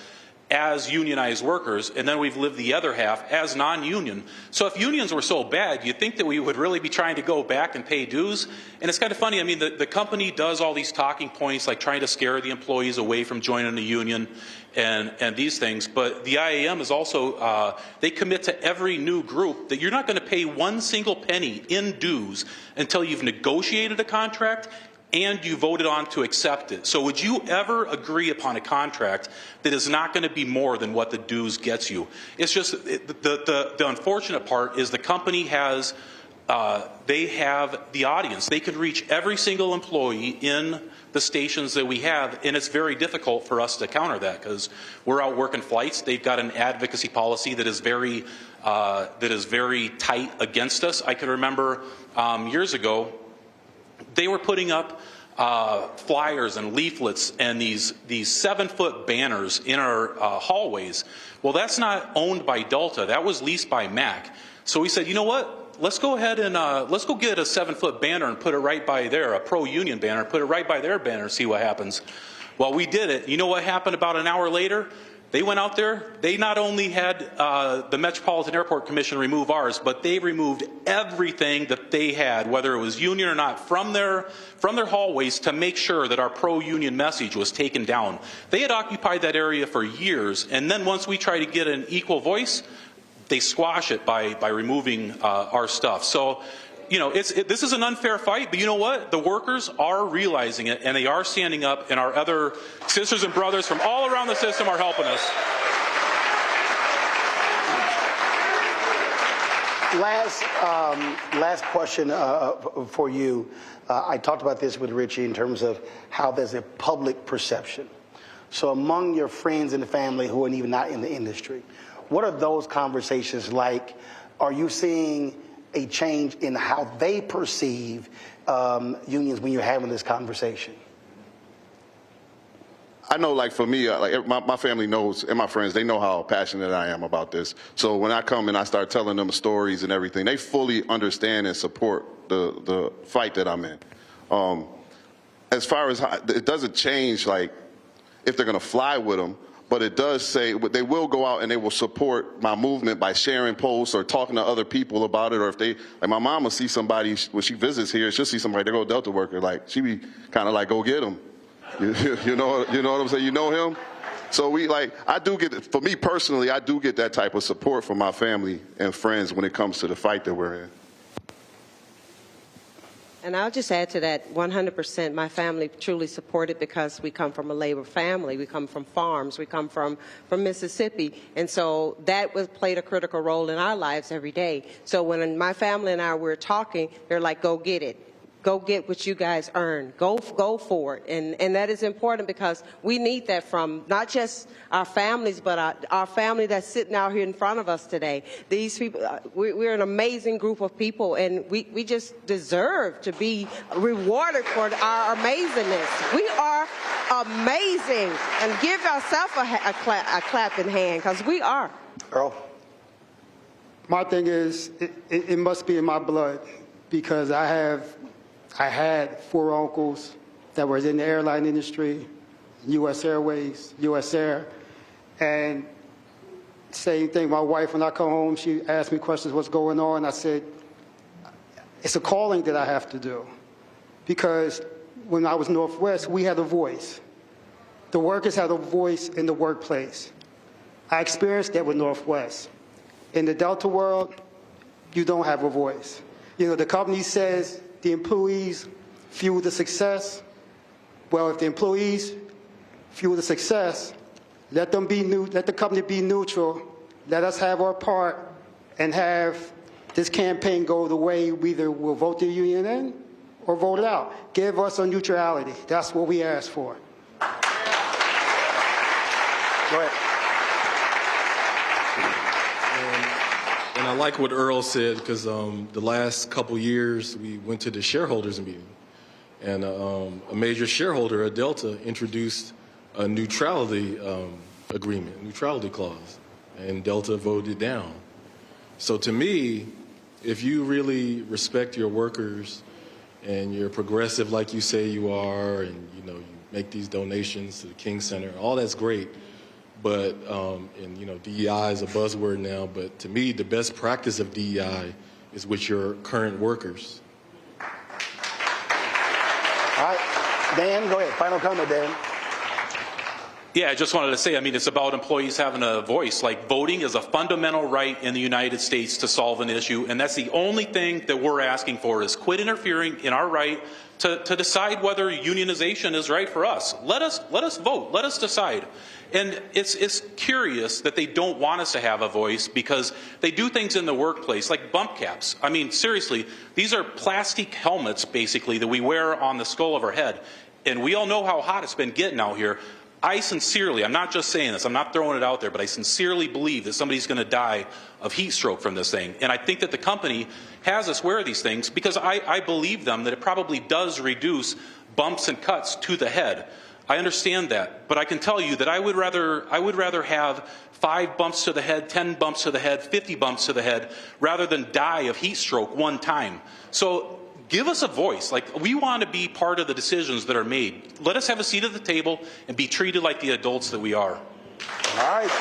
as unionized workers, and then we've lived the other half as non-union. So if unions were so bad, you'd think that we would really be trying to go back and pay dues. And it's kind of funny, I mean, the company does all these talking points, like trying to scare the employees away from joining the union and these things. But the IAM is also, they commit to every new group that you're not going to pay 1 single penny in dues until you've negotiated a contract and you voted on to accept it. So would you ever agree upon a contract that is not going to be more than what the dues gets you? It's just, the unfortunate part is the company has, they have the audience. They can reach every single employee in the stations that we have, and it's very difficult for us to counter that because we're out working flights. They've got an advocacy policy that is very tight against us. I can remember years ago, they were putting up flyers and leaflets and these 7-foot banners in our hallways. Well, that's not owned by Delta. That was leased by MAC. So we said, you know what? Let's go ahead and let's go get a 7-foot banner and put it right by there, a pro-union banner, put it right by their banner, see what happens. Well, we did it. You know what happened about an hour later? They went out there, they not only had the Metropolitan Airport Commission remove ours, but they removed everything that they had, whether it was union or not, from their hallways to make sure that our pro-union message was taken down. They had occupied that area for years, and then once we try to get an equal voice, they squash it by removing our stuff. So, you know, this is an unfair fight, but you know what? The workers are realizing it, and they are standing up, and our other sisters and brothers from all around the system are helping us. Last question for you. I talked about this with Richie in terms of how there's a public perception. So among your friends and family who are even not in the industry, what are those conversations like? Are you seeing a change in how they perceive unions when you're having this conversation? I know, like, for me, like my family knows, and my friends, they know how passionate I am about this. So when I come and I start telling them stories and everything, they fully understand and support the fight that I'm in. As far as how, it doesn't change, like, if they're going to fly with them, but it does say they will go out and they will support my movement by sharing posts or talking to other people about it. Or if they, like, my mom will see somebody when she visits here, she'll see somebody, they go Delta worker, like, she be kind of like, go get him. You know what I'm saying? You know him? So we, like, I do get, for me personally, I do get that type of support from my family and friends when it comes to the fight that we're in. And I'll just add to that 100%. My family truly support it because we come from a labor family. We come from farms. We come from Mississippi. And so that played a critical role in our lives every day. So when my family and I were talking, they're like, go get it. Go get what you guys earn. Go for it. And that is important because we need that from not just our families, but our family that's sitting out here in front of us today. These people, we're an amazing group of people, and we just deserve to be rewarded for our amazingness. We are amazing. And give yourself a clap in hand, because we are. Earl? My thing is, it must be in my blood, because I had 4 uncles that were in the airline industry, U.S. Airways, U.S. Air, and same thing. My wife, when I come home, she asked me questions, what's going on? I said, it's a calling that I have to do, because when I was Northwest, we had a voice. The workers had a voice in the workplace. I experienced that with Northwest. In the Delta world, you don't have a voice. You know, the company says the employees fuel the success. Well, if the employees fuel the success, let them be let the company be neutral. Let us have our part and have this campaign go the way we either will vote the union in or voted out. Give us a neutrality. That's what we asked for. Go ahead. And I like what Earl said, because the last couple years we went to the shareholders meeting, and a major shareholder at Delta introduced a neutrality agreement, neutrality clause, and Delta voted down. So to me, if you really respect your workers and you're progressive like you say you are, and you make these donations to the King Center, all that's great. But and DEI is a buzzword now, but to me the best practice of DEI is with your current workers. All right, Dan, go ahead. Final comment, Dan. Yeah, I just wanted to say, it's about employees having a voice. Like, voting is a fundamental right in the United States to solve an issue, and that's the only thing that we're asking for, is quit interfering in our right to decide whether unionization is right for us. Let us vote. Let us decide. And it's curious that they don't want us to have a voice, because they do things in the workplace, like bump caps. Seriously, these are plastic helmets, basically, that we wear on the skull of our head. And we all know how hot it's been getting out here. I sincerely, I'm not just saying this, I'm not throwing it out there, but I sincerely believe that somebody's going to die of heat stroke from this thing. And I think that the company has us wear these things because I believe them that it probably does reduce bumps and cuts to the head. I understand that, but I can tell you that I would rather have 5 bumps to the head, 10 bumps to the head, 50 bumps to the head, rather than die of heat stroke one time. So give us a voice. Like, we want to be part of the decisions that are made. Let us have a seat at the table and be treated like the adults that we are. All right.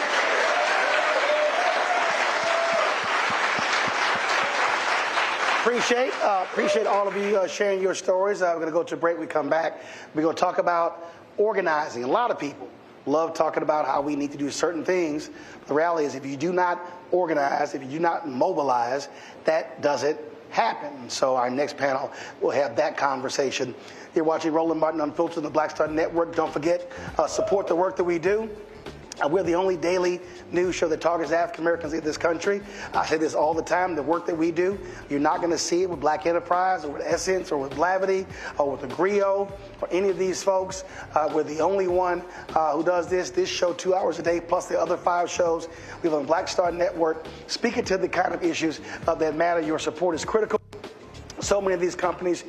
Appreciate all of you sharing your stories. We're going to go to a break. We come back. We're going to talk about organizing. A lot of people love talking about how we need to do certain things. The reality is, if you do not organize, if you do not mobilize, that doesn't happen. So our next panel will have that conversation. You're watching Roland Martin Unfiltered on the Black Star Network. Don't forget, support the work that we do. We're the only daily news show that targets African Americans in this country. I say this all the time, the work that we do, you're not going to see it with Black Enterprise or with Essence or with Blavity or with Agrio or any of these folks. We're the only one who does this show 2 hours a day, plus the other 5 shows. We have on Black Star Network, speaking to the kind of issues that matter. Your support is critical. So many of these companies,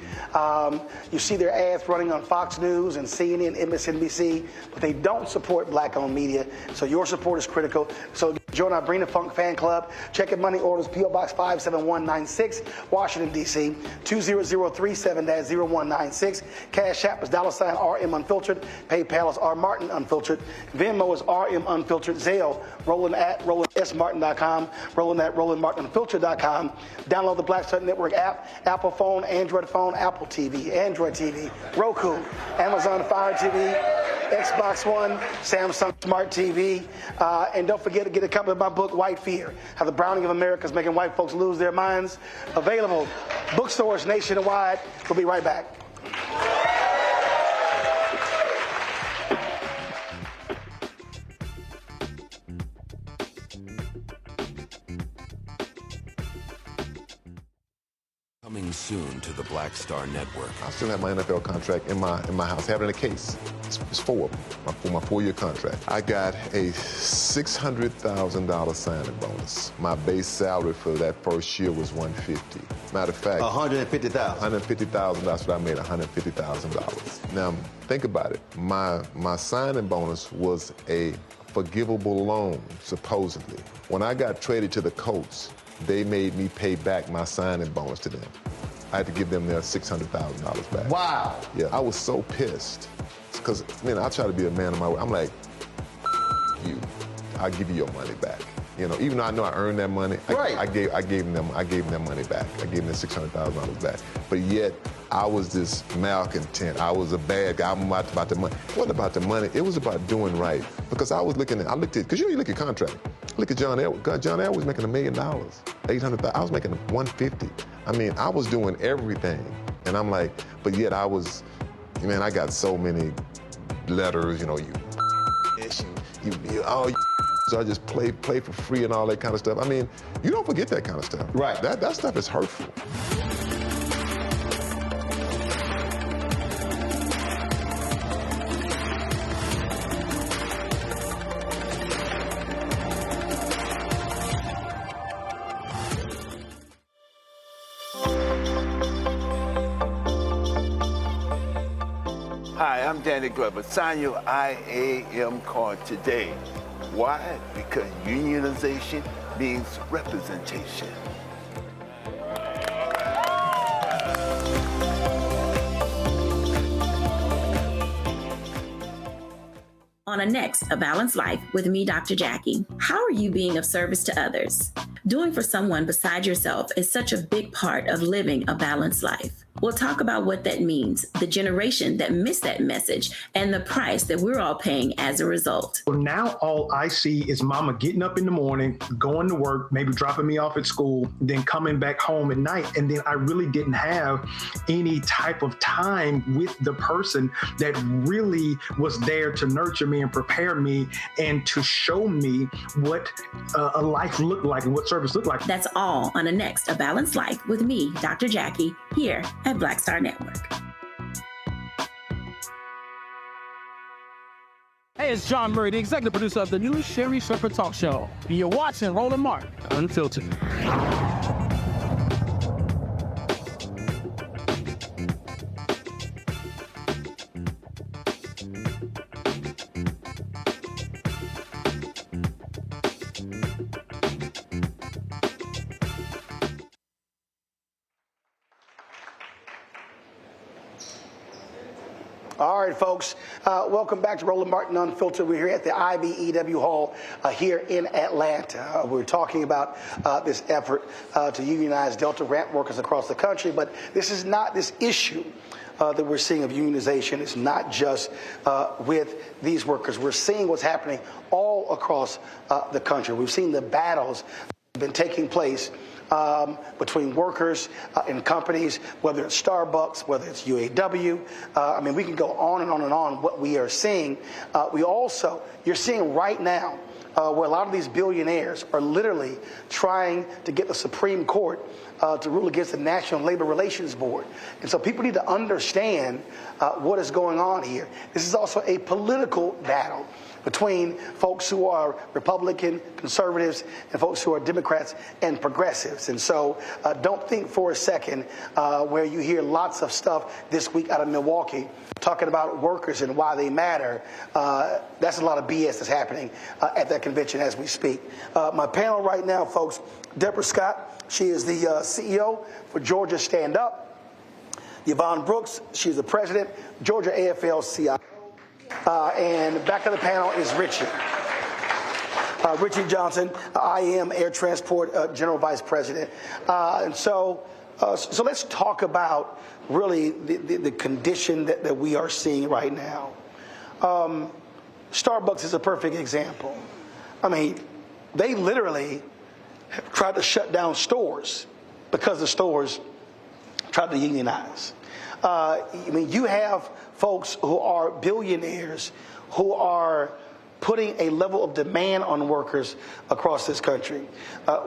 you see their ads running on Fox News and CNN, MSNBC, but they don't support Black-owned media. So your support is critical. So join our Bring the Funk fan club. Check your money orders, P.O. Box 57196, Washington, D.C., 20037-0196. Cash App is $RM Unfiltered. PayPal is R Martin Unfiltered. Venmo is RM Unfiltered. Zelle, Roland at RolandSMartin.com. Roland at RolandMartinUnfiltered.com. Download the Black Star Network app. Apple phone, Android phone, Apple TV, Android TV, Roku, Amazon Fire TV, Xbox One, Samsung Smart TV. And don't forget to get a copy of my book, White Fear, How the Browning of America is Making White Folks Lose Their Minds. Available bookstores nationwide. We'll be right back. Coming soon to the Black Star Network. I still have my NFL contract in my house. I have it in a case. It's 4 of them for my 4-year contract. I got a $600,000 signing bonus. My base salary for that first year was $150,000. Matter of fact, $150,000. $150,000. That's what I made. $150,000. Now think about it. My signing bonus was a forgivable loan, supposedly. When I got traded to the Colts, they made me pay back my signing bonus to them. I had to give them their $600,000 back. Wow. Yeah, I was so pissed. Because, I try to be a man of my word. I'm like, you, I'll give you your money back. Even though I know I earned that money, right. I gave them their money back. I gave them $600,000 back. But yet, I was this malcontent. I was a bad guy. I'm about the money. It wasn't about the money. It was about doing right. Because I looked at, because you look at contract. Look at John Elway. John Elway was making $1 million, $800,000. I was making $150,000. I was doing everything. And I'm like, but yet I got so many letters, so I just play for free and all that kind of stuff. You don't forget that kind of stuff. Right. That stuff is hurtful. Hi, I'm Danny Glover. Sign your IAM card today. Why? Because unionization means representation. On a next, A Balanced Life with me, Dr. Jackie. How are you being of service to others? Doing for someone beside yourself is such a big part of living a balanced life. We'll talk about what that means, the generation that missed that message, and the price that we're all paying as a result. Well, now all I see is mama getting up in the morning, going to work, maybe dropping me off at school, then coming back home at night. And then I really didn't have any type of time with the person that really was there to nurture me and prepare me and to show me what a life looked like and what service looked like. That's all on a next, A Balanced Life with me, Dr. Jackie, here at Black Star Network. Hey, it's John Murray, the executive producer of the new Sherry Shepherd Talk Show. You're watching Roland Martin, Unfiltered. All right, folks, welcome back to Roland Martin Unfiltered. We're here at the IBEW Hall here in Atlanta. We're talking about this effort to unionize Delta ramp workers across the country, but this is not this issue that we're seeing of unionization. It's not just with these workers. We're seeing what's happening all across the country. We've seen the battles that have been taking place between workers and companies, whether it's Starbucks, whether it's UAW. I mean, we can go on and on and on what we are seeing. You're seeing right now where a lot of these billionaires are literally trying to get the Supreme Court to rule against the National Labor Relations Board. And so people need to understand what is going on here. This is also a political battle between folks who are Republican, conservatives, and folks who are Democrats and progressives. And so don't think for a second where you hear lots of stuff this week out of Milwaukee talking about workers and why they matter. That's a lot of BS that's happening at that convention as we speak. My panel right now, folks, Deborah Scott, she is the CEO for Georgia Stand Up. Yvonne Brooks, she's the president, Georgia AFL-CIO. And back of the panel is Richie Johnson, IAM Air Transport General Vice President. So let's talk about really the condition that we are seeing right now. Starbucks is a perfect example. I mean, they literally tried to shut down stores because the stores tried to unionize. I mean, you have folks who are billionaires who are putting a level of demand on workers across this country.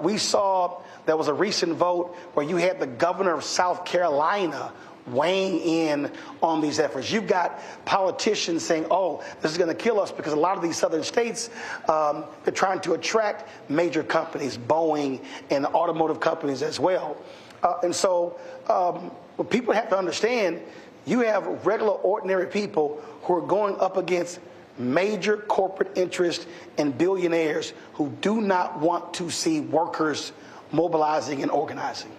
We saw there was a recent vote where you had the governor of South Carolina weighing in on these efforts. You've got politicians saying, oh, this is going to kill us because a lot of these southern states, they're trying to attract major companies, Boeing and automotive companies as well. And so what people have to understand, you have regular, ordinary people who are going up against major corporate interests and billionaires who do not want to see workers mobilizing and organizing.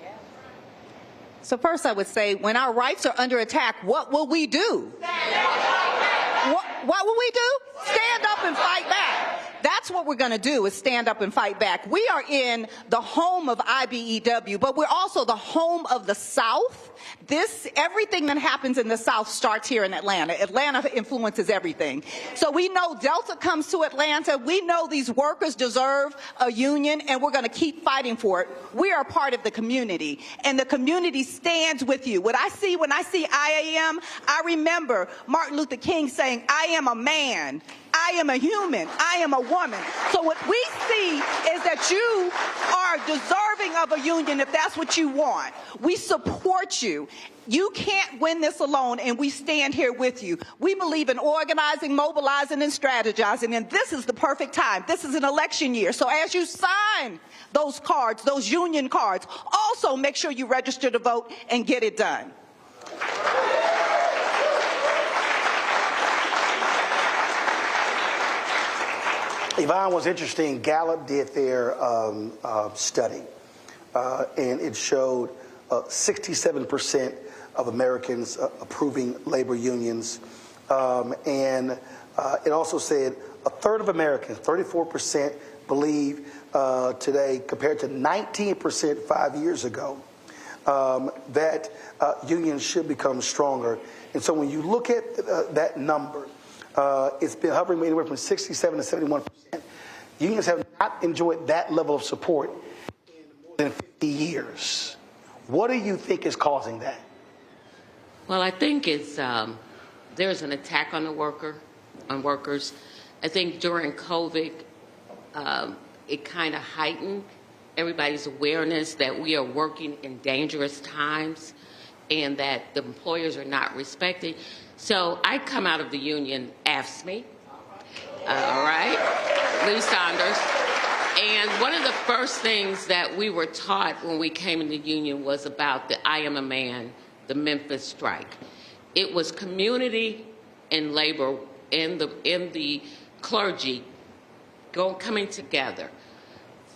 So first I would say, when our rights are under attack, what will we do? What will we do? Stand up and fight back. That's what we're going to do, is stand up and fight back. We are in the home of IBEW, but we're also the home of the South. Everything that happens in the South starts here in Atlanta. Atlanta influences everything. So we know Delta comes to Atlanta. We know these workers deserve a union, and we're going to keep fighting for it. We are part of the community, and the community stands with you. What I see when I see IAM, I remember Martin Luther King saying, I am a man. I am a human. I am a woman. So what we see is that you are deserving of a union if that's what you want. We support you. You can't win this alone, and we stand here with you. We believe in organizing, mobilizing, and strategizing, and this is the perfect time. This is an election year. So as you sign those cards, those union cards, also make sure you register to vote and get it done. Yvonne, was interesting. Gallup did their study, and it showed 67% of Americans approving labor unions. And it also said a third of Americans, 34%, believe today, compared to 19% 5 years ago, that unions should become stronger. And so when you look at that number, it's been hovering anywhere from 67 to 71%. Unions have not enjoyed that level of support in more than 50 years. What do you think is causing that? Well, I think it's there's an attack on workers. I think during COVID, it kind of heightened everybody's awareness that we are working in dangerous times and that the employers are not respected. So I come out of the union AFSCME, all right, Lee Saunders. And one of the first things that we were taught when we came in the union was about the I Am a Man, the Memphis strike. It was community and labor and the clergy coming together.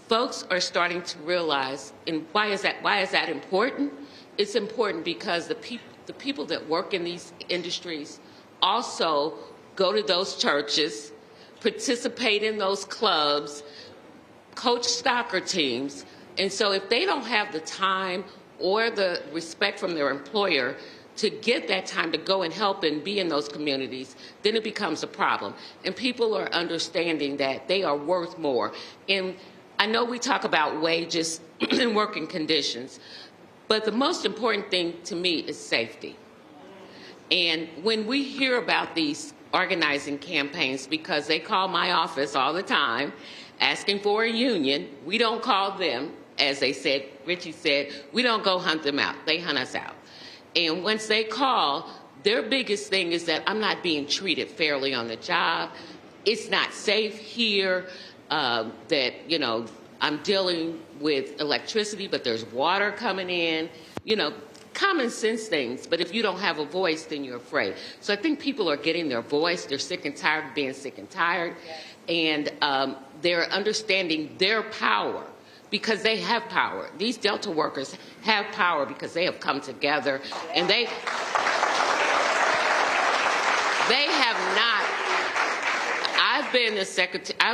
Folks are starting to realize, and why is that important? It's important because the people that work in these industries also go to those churches, participate in those clubs, coach soccer teams. And so if they don't have the time or the respect from their employer to get that time to go and help and be in those communities, then it becomes a problem. And people are understanding that they are worth more. And I know we talk about wages and working conditions, but the most important thing to me is safety. And when we hear about these organizing campaigns, because they call my office all the time asking for a union, we don't call them, as they said, Richie said, we don't go hunt them out, they hunt us out. And once they call, their biggest thing is that I'm not being treated fairly on the job, it's not safe here, that, you know, I'm dealing with electricity, but there's water coming in, you know, common sense things. But if you don't have a voice, then you're afraid. So I think people are getting their voice. They're sick and tired of being sick and tired. And they're understanding their power because they have power. These Delta workers have power because they have come together and they have not. I've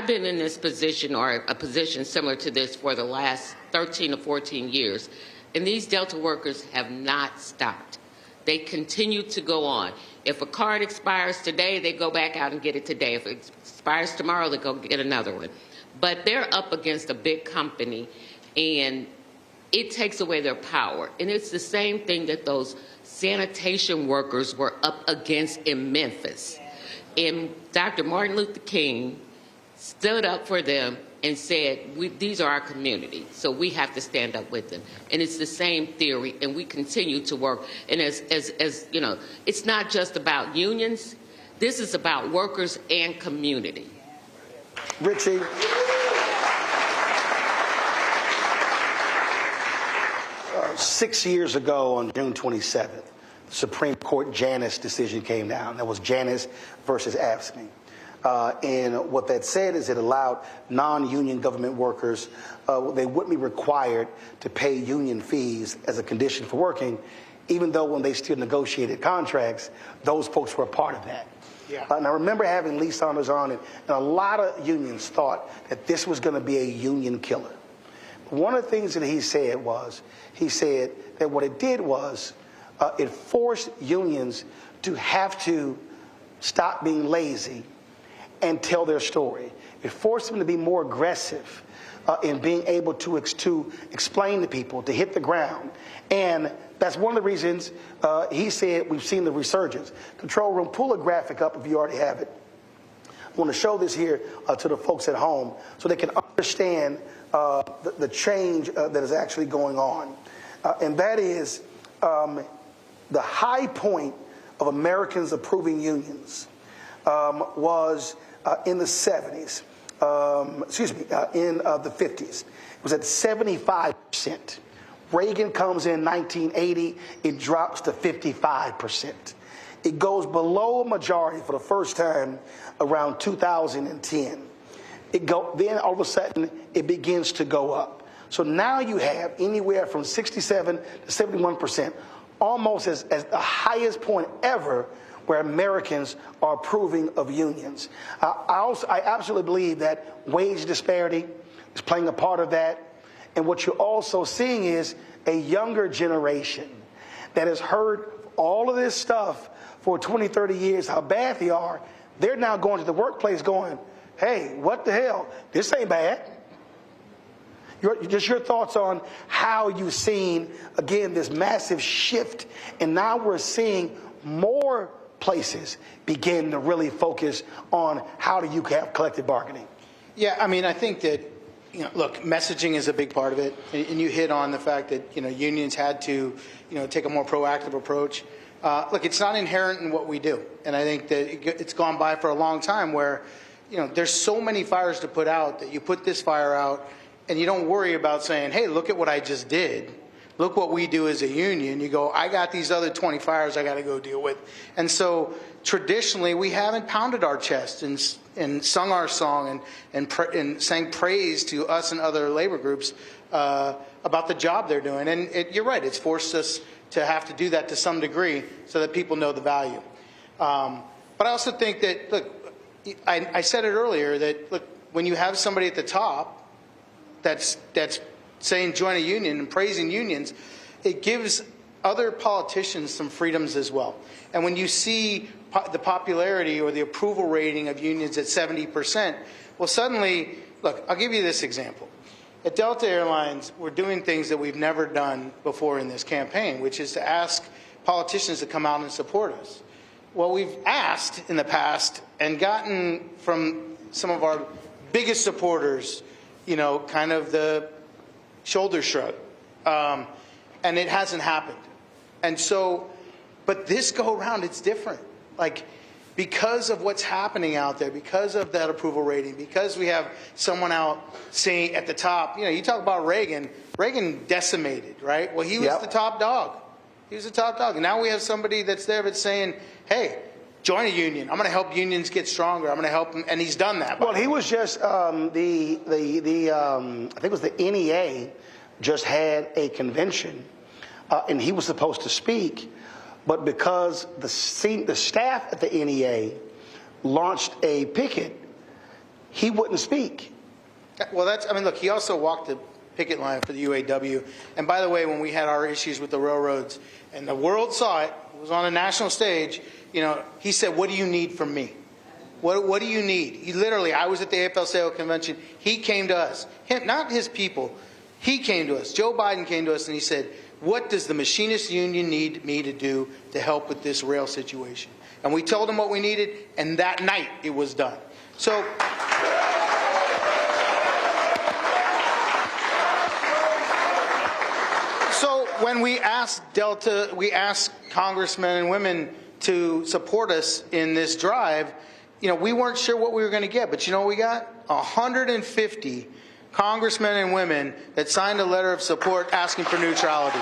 been in this position or a position similar to this for the last 13 or 14 years, and these Delta workers have not stopped. They continue to go on. If a card expires today, they go back out and get it today. If it expires tomorrow, they go get another one. But they're up against a big company, and it takes away their power. And it's the same thing that those sanitation workers were up against in Memphis. And Dr. Martin Luther King stood up for them and said, these are our community, so we have to stand up with them. And it's the same theory, and we continue to work. And as you know, it's not just about unions. This is about workers and community. Richie. 6 years ago on June 27th, the Supreme Court Janus decision came down. That was Janus versus AFSCME. And what that said is it allowed non-union government workers, they wouldn't be required to pay union fees as a condition for working, even though when they still negotiated contracts, those folks were a part of that. Yeah. And I remember having Lee Saunders on, and a lot of unions thought that this was going to be a union killer. One of the things that he said that what it did was it forced unions to have to stop being lazy and tell their story. It forced them to be more aggressive in being able to explain to people, to hit the ground. And that's one of the reasons he said we've seen the resurgence. Control room, pull a graphic up if you already have it. I want to show this here to the folks at home so they can understand the change that is actually going on. And that is the high point of Americans approving unions was in the 70s, in the 50s. It was at 75%. Reagan comes in 1980, it drops to 55%. It goes below a majority for the first time around 2010. then all of a sudden it begins to go up. So now you have anywhere from 67 to 71%, almost as the highest point ever where Americans are approving of unions. I absolutely believe that wage disparity is playing a part of that. And what you're also seeing is a younger generation that has heard all of this stuff for 20, 30 years, how bad they are. They're now going to the workplace going, hey, what the hell? This ain't bad. Just your thoughts on how you've seen, again, this massive shift. And now we're seeing more places begin to really focus on how do you have collective bargaining. Yeah, I mean, I think that, look, messaging is a big part of it. And you hit on the fact that, unions had to, take a more proactive approach. Look, it's not inherent in what we do. And I think that it's gone by for a long time where, there's so many fires to put out that you put this fire out and you don't worry about saying, hey, look at what I just did. Look what we do as a union. You go, I got these other 20 fires I got to go deal with. And so traditionally, we haven't pounded our chest and sung our song and sang praise to us and other labor groups about the job they're doing. And you're right, it's forced us to have to do that to some degree so that people know the value. But I also think that, look, I said it earlier that, look, when you have somebody at the top that's saying join a union and praising unions, it gives other politicians some freedoms as well. And when you see the popularity or the approval rating of unions at 70%, well, suddenly, look, I'll give you this example. At Delta Airlines, we're doing things that we've never done before in this campaign, which is to ask politicians to come out and support us. Well, we've asked in the past and gotten from some of our biggest supporters, kind of the shoulder shrug. And it hasn't happened. And so, but this go around, it's different. Like, because of what's happening out there, because of that approval rating, because we have someone out saying at the top, you talk about Reagan decimated, right? Well, he was the top dog. He was the top dog. And now we have somebody that's there that's saying, hey, join a union. I'm going to help unions get stronger. I'm going to help them. And he's done that. Well, he was just, I think it was the NEA just had a convention, and he was supposed to speak. But because the staff at the NEA launched a picket, he wouldn't speak. Well, look, he also walked the picket line for the UAW. And by the way, when we had our issues with the railroads and the world saw it, it was on a national stage, he said, what do you need from me? What do you need? He literally, I was at the AFL-CIO convention. He came to us, not his people. He came to us. Joe Biden came to us and he said, what does the Machinists Union need me to do to help with this rail situation? And we told him what we needed, and that night it was done. So, when we asked Delta, we asked congressmen and women to support us in this drive, we weren't sure what we were going to get. But you know what we got? 150 congressmen and women that signed a letter of support asking for neutrality.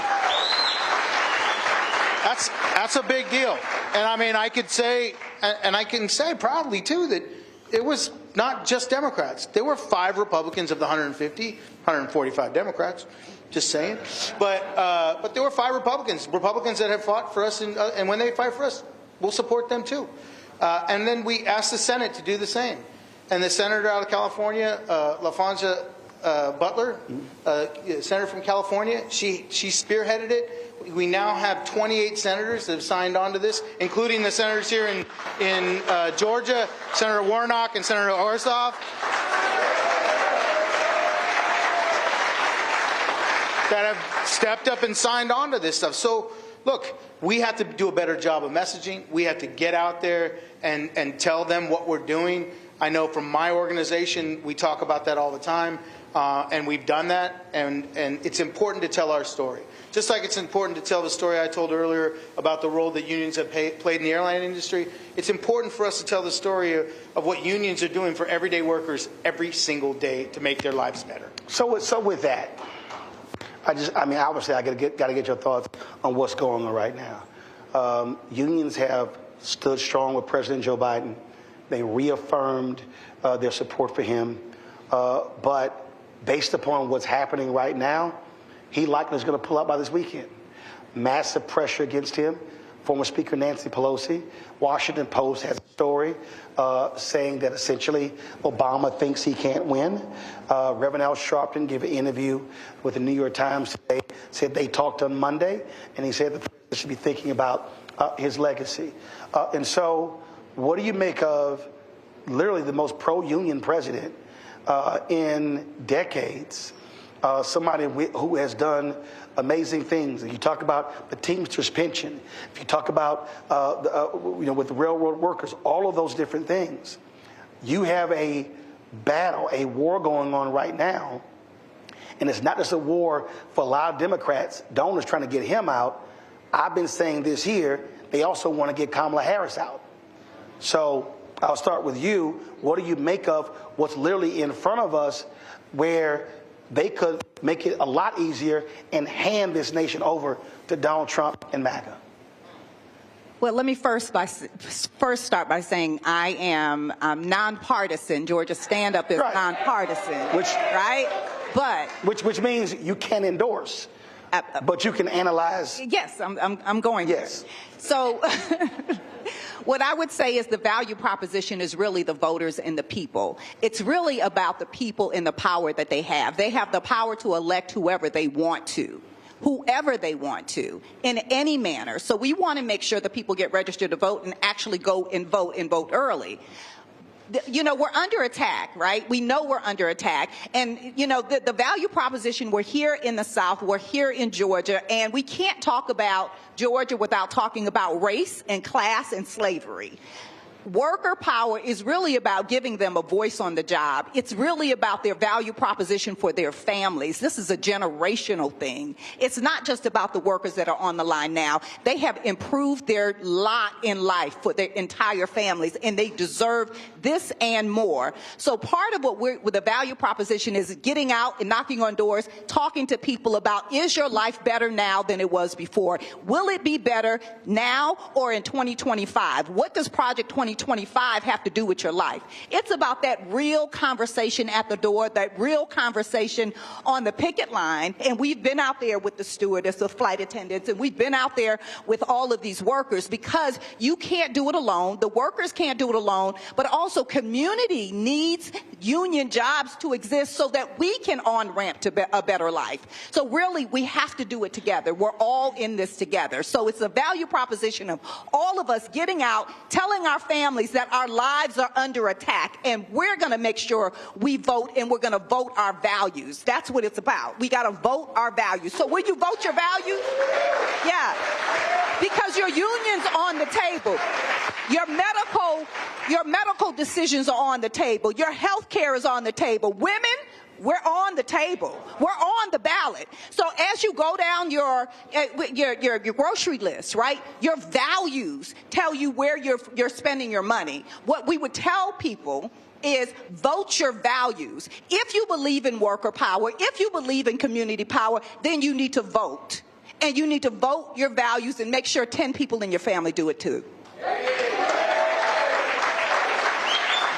That's a big deal. And I mean, I could say, and I can say proudly too, that it was not just Democrats. There were 5 Republicans of the 150, 145 Democrats. Just saying. But there were 5 Republicans that have fought for us, and when they fight for us, we'll support them too. And then we asked the Senate to do the same. And the senator out of California, LaFonza Butler, senator from California, she spearheaded it. We now have 28 senators that have signed on to this, including the senators here in Georgia, Senator Warnock and Senator Ossoff, that have stepped up and signed on to this stuff. So, look, we have to do a better job of messaging. We have to get out there and tell them what we're doing. I know from my organization, we talk about that all the time, and we've done that, and it's important to tell our story. Just like it's important to tell the story I told earlier about the role that unions have played in the airline industry, it's important for us to tell the story of what unions are doing for everyday workers every single day to make their lives better. So with that, obviously I got to get your thoughts on what's going on right now. Unions have stood strong with President Joe Biden. They reaffirmed their support for him. But based upon what's happening right now, he likely is going to pull out by this weekend. Massive pressure against him. Former Speaker Nancy Pelosi. Washington Post has a story saying that essentially Obama thinks he can't win. Reverend Al Sharpton gave an interview with the New York Times today, said they talked on Monday, and he said the president should be thinking about his legacy. And so what do you make of literally the most pro-union president in decades, somebody who has done amazing things? You talk about the Teamsters pension, if you talk about with the railroad workers, all of those different things. You have a battle, a war going on right now, and it's not just a war for a lot of Democrats, donors trying to get him out. I've been saying this here, they also want to get Kamala Harris out. So I'll start with you. What do you make of what's literally in front of us, where they could make it a lot easier and hand this nation over to Donald Trump and MAGA? Well, let me first start by saying I am nonpartisan. Georgia Stand Up is nonpartisan, right? But which means you can endorse, but you can analyze. Yes, I'm going there. Yes. So what I would say is the value proposition is really the voters and the people. It's really about the people and the power that they have. They have the power to elect whoever they want to, in any manner. So we want to make sure that people get registered to vote and actually go and vote early. You know, we're under attack, right? We know we're under attack. And, you know, the value proposition, we're here in the South, we're here in Georgia, and we can't talk about Georgia without talking about race and class and slavery. Worker power is really about giving them a voice on the job. It's really about their value proposition for their families. This is a generational thing. It's not just about the workers that are on the line now. They have improved their lot in life for their entire families, and they deserve this and more. So part of what the value proposition is getting out and knocking on doors, talking to people about, is your life better now than it was before? Will it be better now or in 2025? What does Project 2025 have to do with your life? It's about that real conversation at the door, that real conversation on the picket line. And we've been out there with the stewardess, the flight attendants, and we've been out there with all of these workers, because you can't do it alone. The workers can't do it alone, but also community needs union jobs to exist so that we can on-ramp to a better life. So really, we have to do it together. We're all in this together. So it's a value proposition of all of us getting out, telling our families that our lives are under attack, and we're going to make sure we vote, and we're going to vote our values. That's what it's about. We got to vote our values. So will you vote your values? Yeah. Because your union's on the table. Your medical decisions are on the table. Your health care is on the table. Women, we're on the table. We're on the ballot. So as you go down your grocery list, right, your values tell you where you're spending your money. What we would tell people is vote your values. If you believe in worker power, if you believe in community power, then you need to vote. And you need to vote your values and make sure 10 people in your family do it too.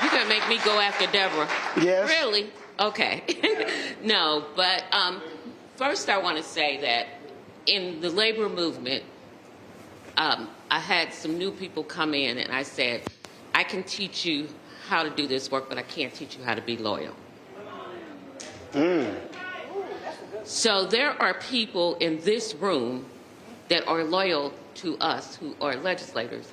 You're going to make me go after Deborah. Yes. Really? Okay. No, but first I want to say that in the labor movement, I had some new people come in and I said, I can teach you how to do this work, but I can't teach you how to be loyal. So there are people in this room that are loyal to us, who are legislators.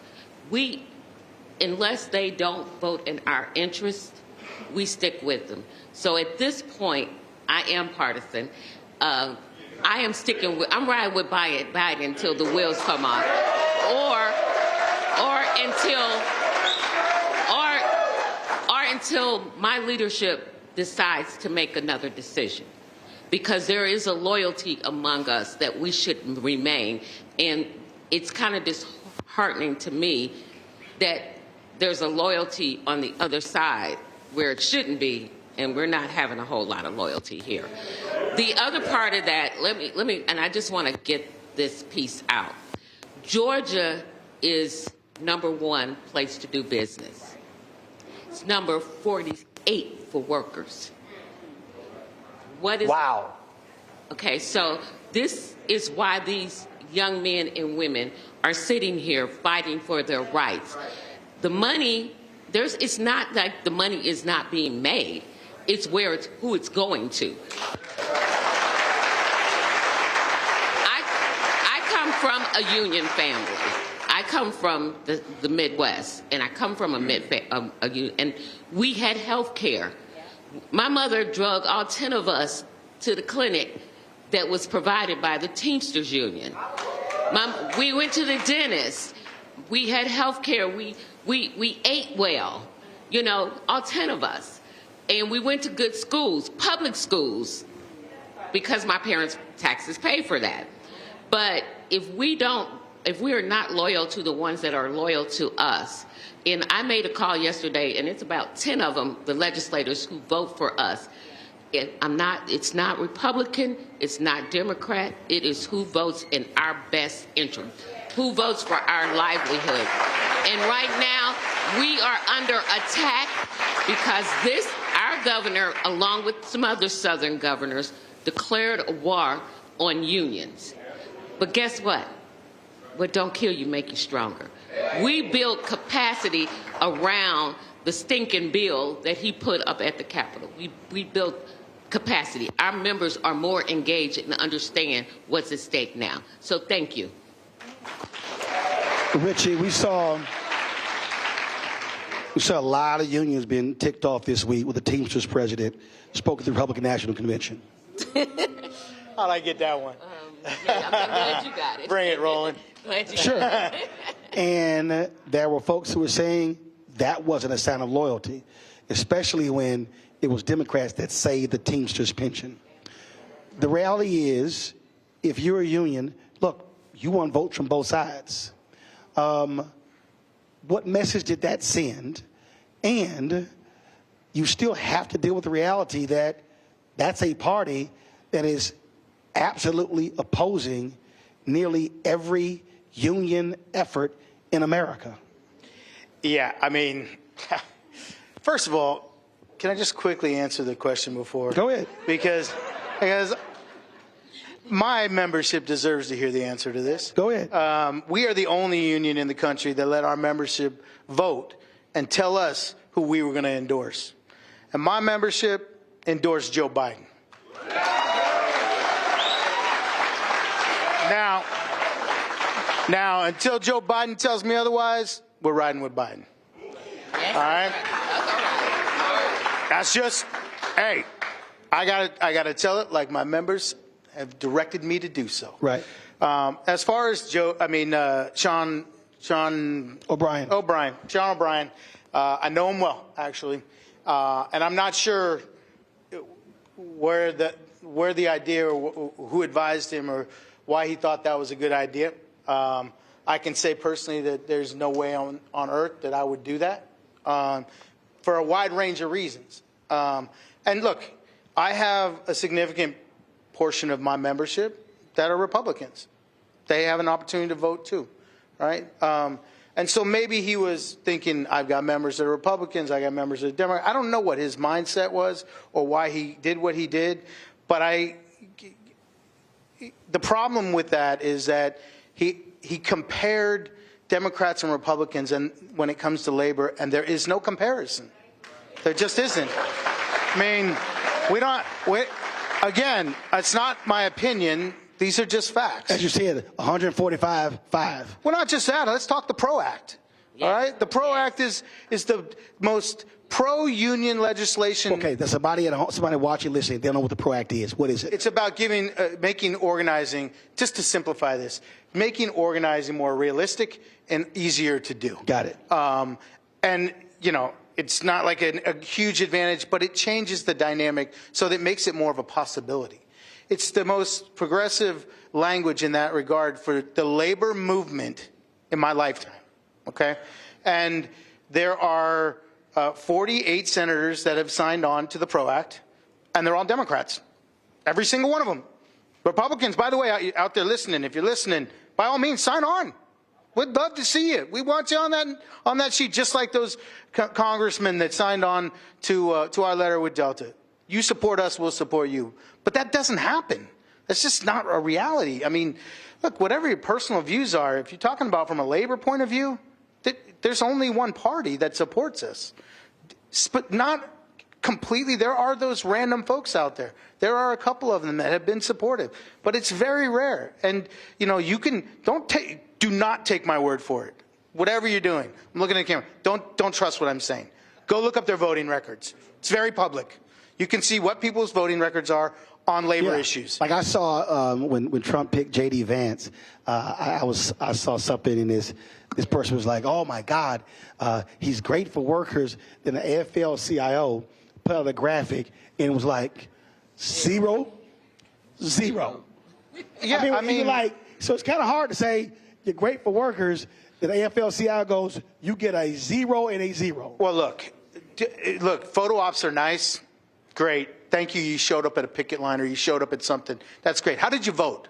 Unless they don't vote in our interest, we stick with them. So at this point, I am partisan. I'm riding with Biden until the wheels come off, or until my leadership decides to make another decision. Because there is a loyalty among us that we should remain. And it's kind of disheartening to me that there's a loyalty on the other side where it shouldn't be, and we're not having a whole lot of loyalty here. The other part of that, let me, and I just want to get this piece out. Georgia is #1 place to do business. It's number 48 for workers. what is... Wow. Okay, so this is why these young men and women are sitting here fighting for their rights. The money, it's not like the money is not being made. It's who it's going to. I come from a union family. I come from the Midwest, and I come from a union, and we had health care. My mother drug all 10 of us to the clinic that was provided by the Teamsters Union. We went to the dentist. We had health care. We ate well, you know, all 10 of us. And we went to good schools, public schools, because my parents' taxes pay for that. But if we are not loyal to the ones that are loyal to us, and I made a call yesterday, and it's about 10 of them, the legislators who vote for us. It's not Republican, it's not Democrat, it is who votes in our best interest, who votes for our livelihood. And right now, we are under attack because our governor, along with some other Southern governors, declared a war on unions. But guess what? What don't kill you make you stronger. We built capacity around the stinking bill that he put up at the Capitol. We built capacity. Our members are more engaged and understand what's at stake now. So thank you. Richie, we saw a lot of unions being ticked off this week with the Teamsters president spoke at the Republican National Convention. How'd I get that one? Yeah, I'm glad you got it. Bring it, Roland. Sure. And there were folks who were saying that wasn't a sign of loyalty, especially when it was Democrats that saved the Teamsters pension. The reality is, if you're a union, look, you want votes from both sides. What message did that send? And you still have to deal with the reality that that's a party that is absolutely opposing nearly every union effort in America. Yeah, I mean, first of all, can I just quickly answer the question before? Go ahead. Because my membership deserves to hear the answer to this. Go ahead. We are the only union in the country that let our membership vote and tell us who we were going to endorse. And my membership endorsed Joe Biden. Now, until Joe Biden tells me otherwise, we're riding with Biden. All right? That's just, hey, I gotta tell it like my members have directed me to do so. Right. As far as Sean O'Brien. Sean O'Brien, I know him well, actually. And I'm not sure where the idea or who advised him or why he thought that was a good idea. I can say personally that there's no way on earth that I would do that for a wide range of reasons. And look, I have a significant portion of my membership that are Republicans. They have an opportunity to vote too, right? And so maybe he was thinking, I've got members that are Republicans, I got members that are Democrats. I don't know what his mindset was or why he did what he did, but the problem with that is that he compared Democrats and Republicans and when it comes to labor, and there is no comparison. There just isn't. I mean, again, it's not my opinion. These are just facts. As you said, 145-5. Well, not just that. Let's talk the PRO Act. Yeah. All right? The PRO Act is the most pro-union legislation. Okay, there's somebody watching, listening. They don't know what the PRO Act is. What is it? It's about making organizing, just to simplify this, making organizing more realistic and easier to do. Got it. And, you know, it's not like a huge advantage, but it changes the dynamic so that it makes it more of a possibility. It's the most progressive language in that regard for the labor movement in my lifetime, okay? And there are 48 senators that have signed on to the PRO Act, and they're all Democrats, every single one of them. Republicans, by the way, out there listening, if you're listening, by all means, sign on. We'd love to see you. We want you on that sheet, just like those congressmen that signed on to our letter with Delta. You support us, we'll support you. But that doesn't happen. That's just not a reality. I mean, look, whatever your personal views are, if you're talking about from a labor point of view, there's only one party that supports us. But not completely. There are those random folks out there. There are a couple of them that have been supportive, but it's very rare. And you know, you can do not take my word for it. Whatever you're doing, I'm looking at the camera. Don't trust what I'm saying. Go look up their voting records. It's very public. You can see what people's voting records are on labor issues. Like I saw when Trump picked J.D. Vance, I saw something in this. This person was like, "Oh my God, he's great for workers." Then the AFL-CIO put out a graphic and it was like 0, 0. Yeah, I mean, like, so it's kind of hard to say you're great for workers. Then the AFL-CIO goes, you get a 0 and a 0. Well, look, photo ops are nice, great. Thank you. You showed up at a picket line or you showed up at something. That's great. How did you vote?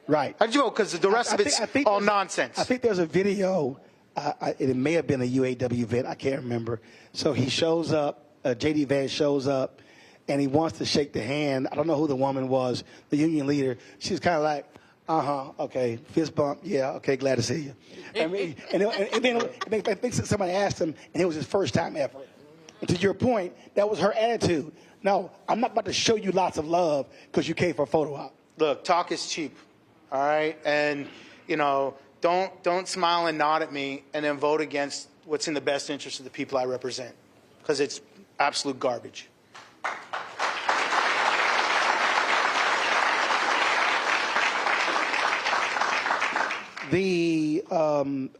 Right. How did you vote? Because the rest of it's all nonsense. I think there's a video. It may have been a UAW vet. I can't remember. So he shows up. J.D. Vance shows up, and he wants to shake the hand. I don't know who the woman was, the union leader. She's kind of like, okay, fist bump, yeah, okay, glad to see you. I mean, and then I think somebody asked him, and it was his first time ever. And to your point, that was her attitude. No, I'm not about to show you lots of love because you came for a photo op. Look, talk is cheap, all right? And, you know, don't smile and nod at me and then vote against what's in the best interest of the people I represent, because it's absolute garbage.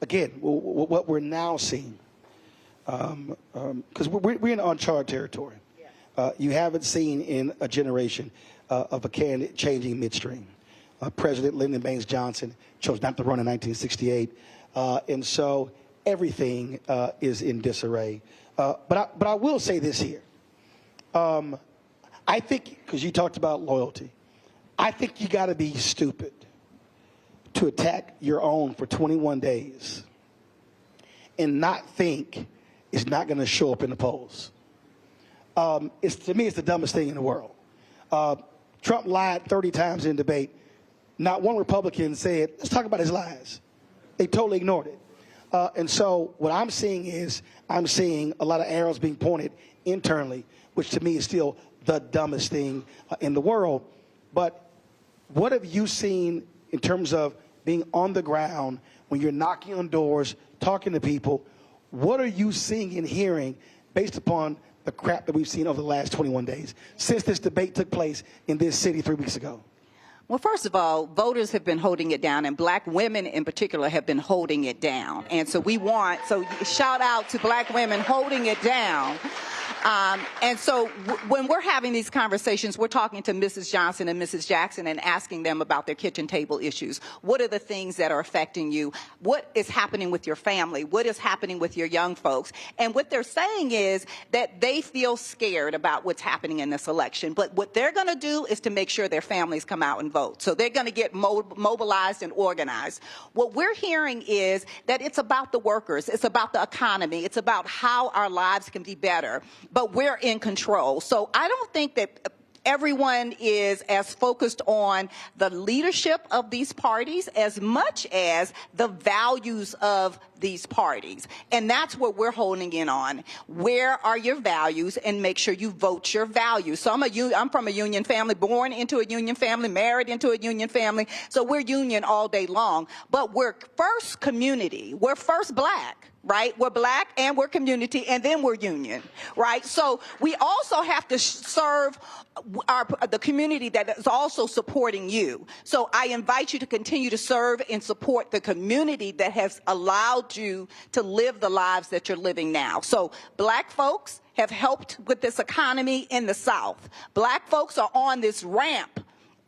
Again, what we're now seeing, because we're in uncharted territory. You haven't seen in a generation of a candidate changing midstream. President Lyndon Baines Johnson chose not to run in 1968, and so everything is in disarray. But I will say this here. I think, because you talked about loyalty, I think you got to be stupid to attack your own for 21 days and not think it's not going to show up in the polls. To me, it's the dumbest thing in the world. Trump lied 30 times in debate. Not one Republican said, let's talk about his lies. They totally ignored it. And so what I'm seeing is I'm seeing a lot of arrows being pointed internally, which to me is still the dumbest thing in the world. But what have you seen in terms of being on the ground when you're knocking on doors, talking to people? What are you seeing and hearing based upon the crap that we've seen over the last 21 days since this debate took place in this city 3 weeks ago? Well, first of all, voters have been holding it down, and black women in particular have been holding it down. And so shout out to black women holding it down. And so when we're having these conversations, we're talking to Mrs. Johnson and Mrs. Jackson and asking them about their kitchen table issues. What are the things that are affecting you? What is happening with your family? What is happening with your young folks? And what they're saying is that they feel scared about what's happening in this election. But what they're going to do is to make sure their families come out and vote. So they're going to get mobilized and organized. What we're hearing is that it's about the workers. It's about the economy. It's about how our lives can be better. But we're in control. So I don't think that everyone is as focused on the leadership of these parties as much as the values of these parties. And that's what we're honing in on. Where are your values? And make sure you vote your values. So I'm from a union family, born into a union family, married into a union family. So we're union all day long. But we're first community. We're first black. Right? We're black and we're community and then we're union, right? So we also have to serve the community that is also supporting you. So I invite you to continue to serve and support the community that has allowed you to live the lives that you're living now. So black folks have helped with this economy in the South. Black folks are on this ramp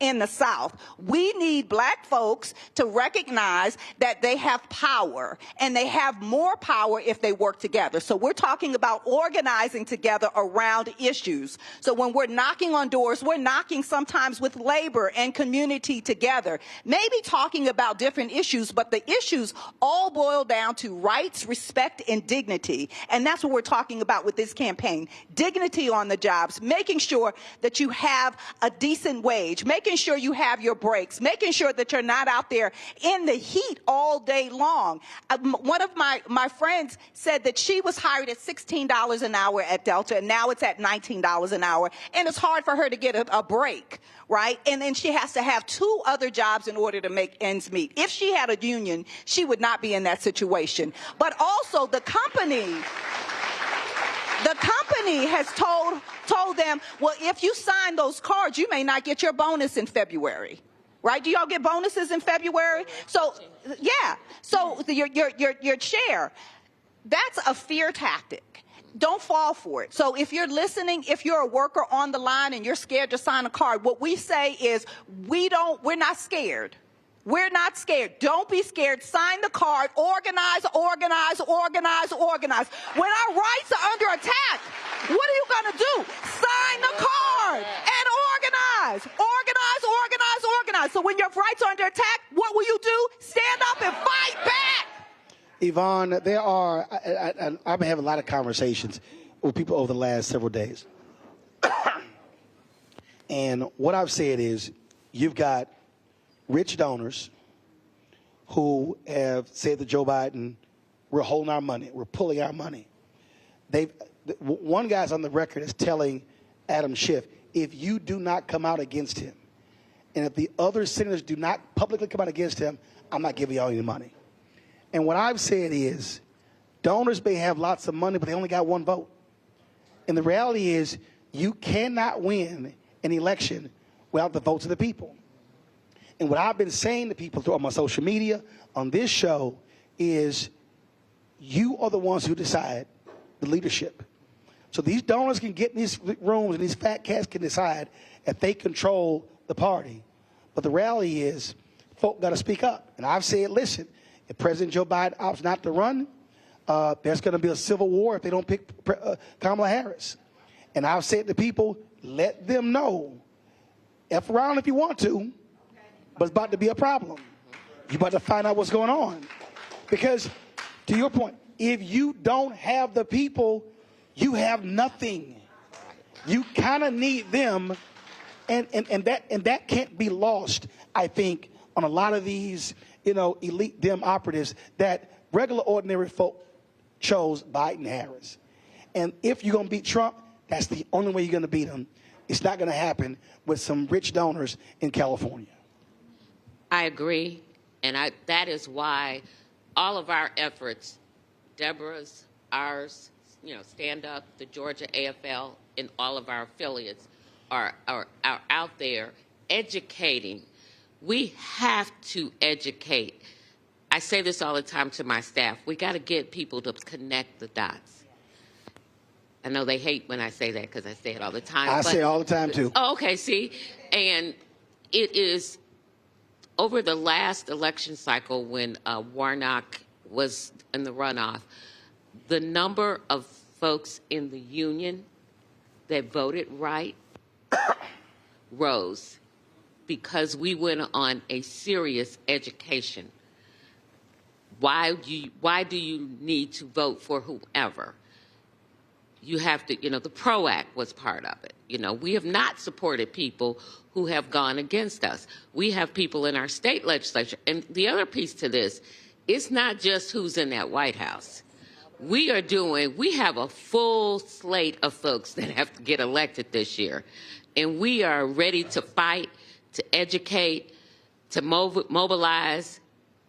in the South. We need black folks to recognize that they have power, and they have more power if they work together. So we're talking about organizing together around issues. So when we're knocking on doors, we're knocking sometimes with labor and community together, maybe talking about different issues, but the issues all boil down to rights, respect, and dignity. And that's what we're talking about with this campaign. Dignity on the jobs, making sure that you have a decent wage, making sure you have your breaks, making sure that you're not out there in the heat all day long. One of my friends said that she was hired at $16 an hour at Delta, and now it's at $19 an hour, and it's hard for her to get a break, right? And then she has to have 2 other jobs in order to make ends meet. If she had a union, she would not be in that situation. But also the company has told them, well, if you sign those cards, you may not get your bonus in February. Right? Do y'all get bonuses in February? So, yeah. So your chair, that's a fear tactic. Don't fall for it. So if you're listening, if you're a worker on the line and you're scared to sign a card, what we say is we're not scared. We're not scared. Don't be scared. Sign the card. Organize, organize, organize, organize. When our rights are under attack, what are you going to do? Sign the card and organize. Organize, organize, organize. So when your rights are under attack, what will you do? Stand up and fight back. Yvonne, I've been having a lot of conversations with people over the last several days. And what I've said is you've got rich donors who have said to Joe Biden, we're holding our money, we're pulling our money. One guy's on the record is telling Adam Schiff, if you do not come out against him, and if the other senators do not publicly come out against him, I'm not giving y'all any money. And what I've said is, donors may have lots of money, but they only got 1 vote. And the reality is, you cannot win an election without the votes of the people. And what I've been saying to people through my social media, on this show, is you are the ones who decide the leadership. So these donors can get in these rooms, and these fat cats can decide if they control the party. But the reality is, folk got to speak up. And I've said, listen, if President Joe Biden opts not to run, there's going to be a civil war if they don't pick Kamala Harris. And I've said to people, let them know, F around if you want to, but it's about to be a problem. You're about to find out what's going on. Because, to your point, if you don't have the people, you have nothing. You kind of need them, and that can't be lost, I think, on a lot of these, elite Dem operatives that regular, ordinary folk chose Biden Harris. And if you're going to beat Trump, that's the only way you're going to beat him. It's not going to happen with some rich donors in California. I agree, and that is why all of our efforts, Deborah's, ours, Stand Up, the Georgia AFL, and all of our affiliates are out there educating. We have to educate. I say this all the time to my staff. We got to get people to connect the dots. I know they hate when I say that because I say it all the time. I say it all the time, too. Oh, okay, see? And it is over the last election cycle when Warnock was in the runoff, the number of folks in the union that voted right rose because we went on a serious education. Why do you need to vote for whoever? You have to, the PRO Act was part of it. We have not supported people who have gone against us. We have people in our state legislature. And the other piece to this, it's not just who's in that White House. We have a full slate of folks that have to get elected this year. And we are ready to fight, to educate, to mobilize,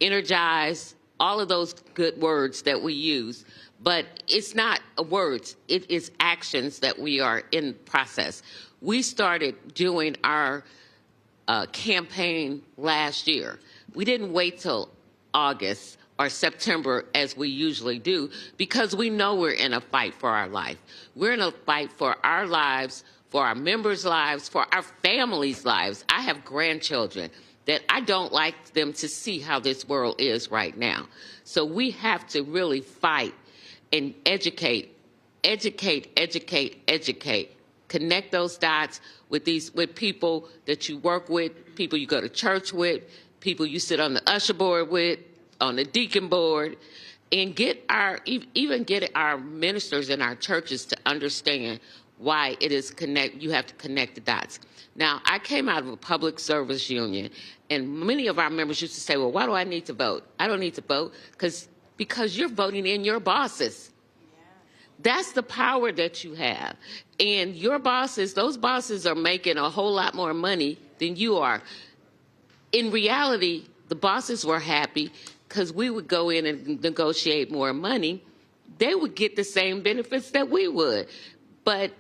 energize, all of those good words that we use. But it's not words, it is actions that we are in process. We started doing our campaign last year. We didn't wait till August or September as we usually do because we know we're in a fight for our life. We're in a fight for our lives, for our members' lives, for our families' lives. I have grandchildren that I don't like them to see how this world is right now. So we have to really fight and educate. Connect those dots with people that you work with, people you go to church with, people you sit on the usher board with, on the deacon board, and get our ministers in our churches to understand why it is you have to connect the dots. Now, I came out of a public service union, and many of our members used to say, well, why do I need to vote? I don't need to vote because you're voting in your bosses. That's the power that you have. And your bosses, those bosses are making a whole lot more money than you are. In reality, the bosses were happy because we would go in and negotiate more money. They would get the same benefits that we would. But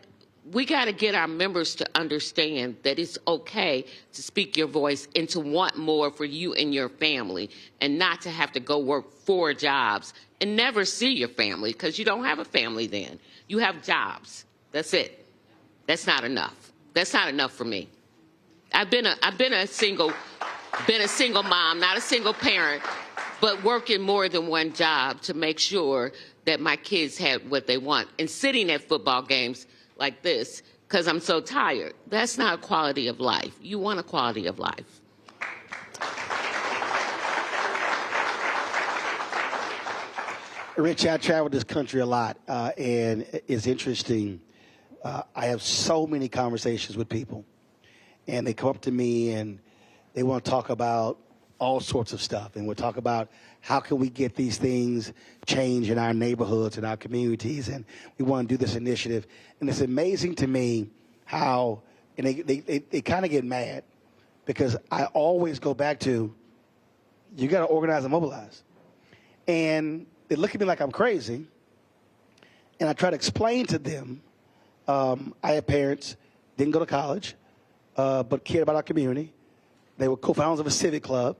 we got to get our members to understand that it's okay to speak your voice and to want more for you and your family, and not to have to go work 4 jobs and never see your family, because you don't have a family then. You have jobs. That's it. That's not enough. That's not enough for me. I've been a single mom, not a single parent, but working more than one job to make sure that my kids had what they want, and sitting at football games like this because I'm so tired. That's not a quality of life. You want a quality of life. Rich, I travel this country a lot, and it's interesting. I have so many conversations with people, and they come up to me and they want to talk about all sorts of stuff, and we'll talk about how can we get these things changed in our neighborhoods and our communities, and we want to do this initiative. And it's amazing to me how, and they kind of get mad because I always go back to, you got to organize and mobilize. And they look at me like I'm crazy, and I try to explain to them, I had parents, didn't go to college, but cared about our community. They were co-founders of a civic club,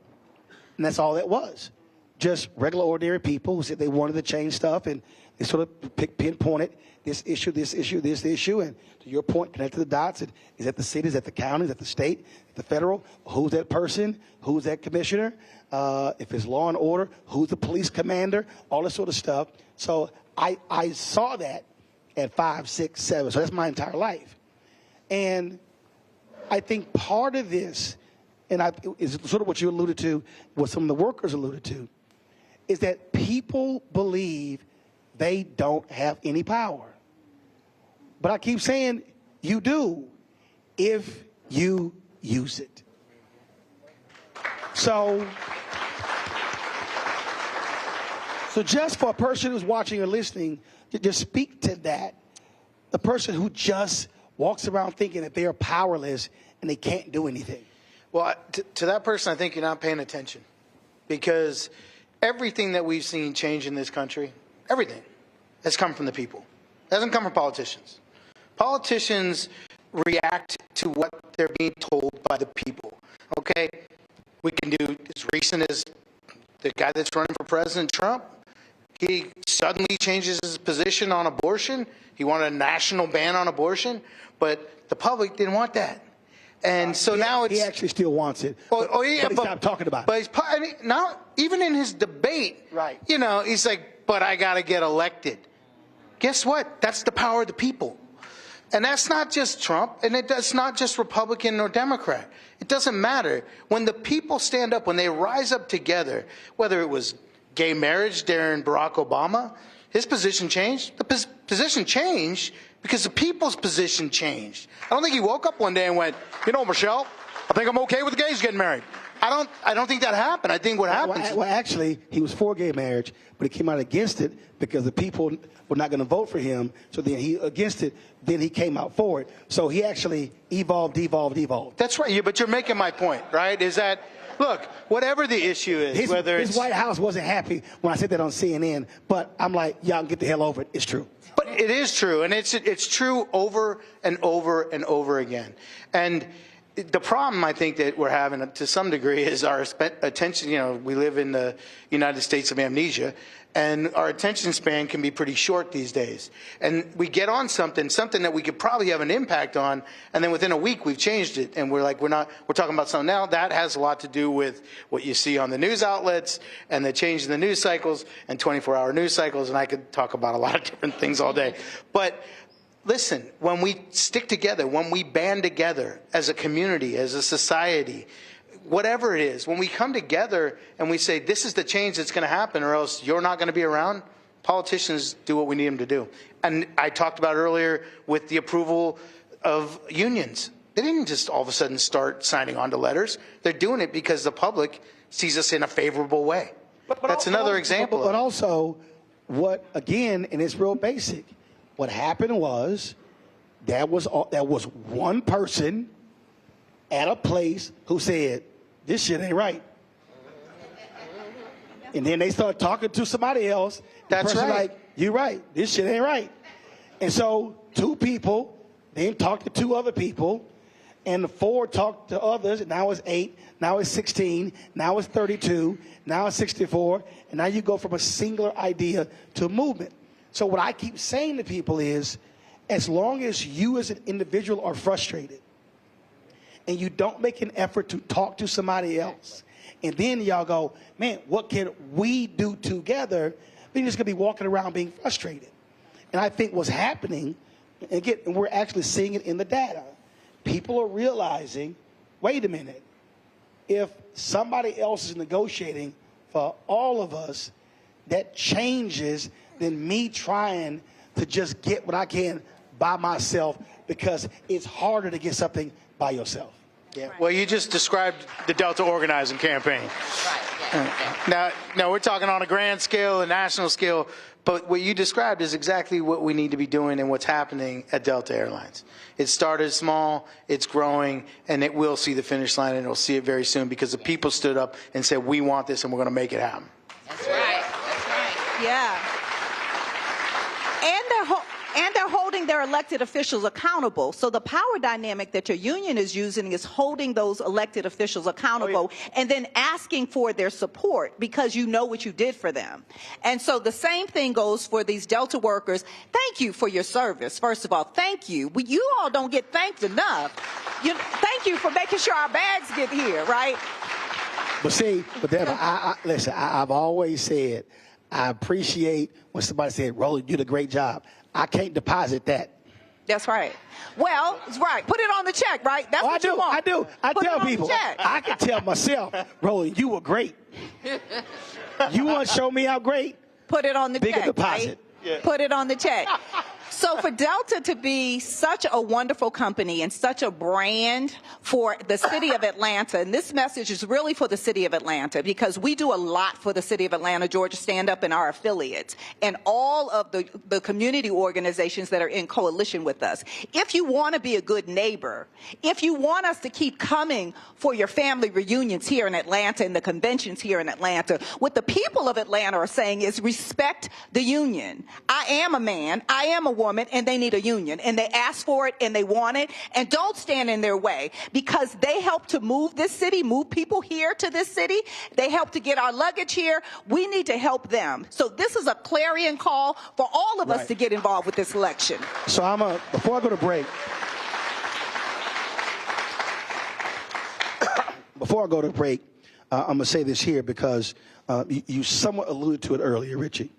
and that's all it was. Just regular, ordinary people who said they wanted to change stuff, and they sort of pinpointed this issue, this issue, this issue, and to your point, connect the dots. Is that the city, is that the county, is that the state, the federal? Who's that person? Who's that commissioner? If it's law and order, who's the police commander? All this sort of stuff. So I saw that at 5, 6, 7. So that's my entire life. And I think part of this, and is sort of what you alluded to, what some of the workers alluded to, is that people believe they don't have any power. But I keep saying you do if you use it. So just for a person who's watching or listening, just speak to that. The person who just walks around thinking that they are powerless and they can't do anything. Well, to that person, I think you're not paying attention, because everything that we've seen change in this country, everything, has come from the people. It hasn't come from politicians. Politicians react to what they're being told by the people. Okay? We can do as recent as the guy that's running for President Trump. He suddenly changes his position on abortion. He wanted a national ban on abortion, but the public didn't want that. And so now it's... He actually still wants it. But he stopped talking about it. But now, even in his debate, right? You know, he's like, but I got to get elected. Guess what? That's the power of the people. And that's not just Trump, and it's not just Republican or Democrat. It doesn't matter. When the people stand up, when they rise up together, whether it was gay marriage during Barack Obama, his position changed. The position changed because the people's position changed. I don't think he woke up one day and went, you know, Michelle, I think I'm okay with the gays getting married. I don't think that happened. I think what happened... Well, actually, he was for gay marriage, but he came out against it because the people were not going to vote for him. So then he against it. Then he came out for it. So he actually evolved. That's right. But you're making my point, right? Is that, look, whatever the issue is, his White House wasn't happy when I said that on CNN, but I'm like, y'all can get the hell over it. It's true. But it is true, and it's true over and over and over again. And the problem I think that we're having to some degree is our attention. You know, we live in the United States of amnesia, And our attention span can be pretty short these days. And we get on something that we could probably have an impact on, and then within a week we've changed it. And we're talking about something now. That has a lot to do with what you see on the news outlets and the change in the news cycles and 24-hour news cycles. And I could talk about a lot of different things all day. But listen, when we stick together, when we band together as a community, as a society, whatever it is, when we come together and we say, this is the change that's going to happen or else you're not going to be around, politicians do what we need them to do. And I talked about earlier with the approval of unions. They didn't just all of a sudden start signing on to letters. They're doing it because the public sees us in a favorable way. That's another example. But also, again, and it's real basic, what happened was there was one person at a place who said, this shit ain't right. And then they start talking to somebody else. That's right. Like, you're right. This shit ain't right. And so 2 people then talked to 2 other people, and the 4 talked to others, and now it's 8, now it's 16, now it's 32, now it's 64, and now you go from a singular idea to a movement. So what I keep saying to people is, as long as you as an individual are frustrated, and you don't make an effort to talk to somebody else, and then y'all go, man, what can we do together? Then you're just going to be walking around being frustrated. And I think what's happening, and we're actually seeing it in the data, people are realizing, wait a minute, if somebody else is negotiating for all of us, that changes than me trying to just get what I can by myself, because it's harder to get something by yourself. Yeah. Well, you just described the Delta organizing campaign. Right. Now we're talking on a grand scale, a national scale, but what you described is exactly what we need to be doing and what's happening at Delta Airlines. It started small, it's growing, and it will see the finish line, and it'll see it very soon because the people stood up and said, we want this, and we're going to make it happen. That's right. That's right. Yeah. And they're holding their elected officials accountable. So the power dynamic that your union is using is holding those elected officials accountable and then asking for their support because you know what you did for them. And so the same thing goes for these Delta workers. Thank you for your service, first of all. Thank you. You all don't get thanked enough. Thank you for making sure our bags get here, right? But Deborah, listen, I've always said, I appreciate when somebody said, Roland, you did a great job. I can't deposit that. That's right. Well, it's right. Put it on the check, right? That's what you want. I do. I tell people. I can tell myself, Roland, you were great. You want to show me how great? Put it on the check. Bigger deposit. Right? Yeah. Put it on the check. So for Delta to be such a wonderful company and such a brand for the city of Atlanta, and this message is really for the city of Atlanta because we do a lot for the city of Atlanta, Georgia Stand Up, and our affiliates, and all of the community organizations that are in coalition with us. If you want to be a good neighbor, if you want us to keep coming for your family reunions here in Atlanta and the conventions here in Atlanta, what the people of Atlanta are saying is respect the union. I am a man, I am a woman, and they need a union, and they ask for it and they want it, and don't stand in their way because they help to move this city, move people here to this city. They help to get our luggage here. We need to help them. So this is a clarion call for all of us to get involved with this election. So before I go to break, I'm going to say this here because you somewhat alluded to it earlier, Richie,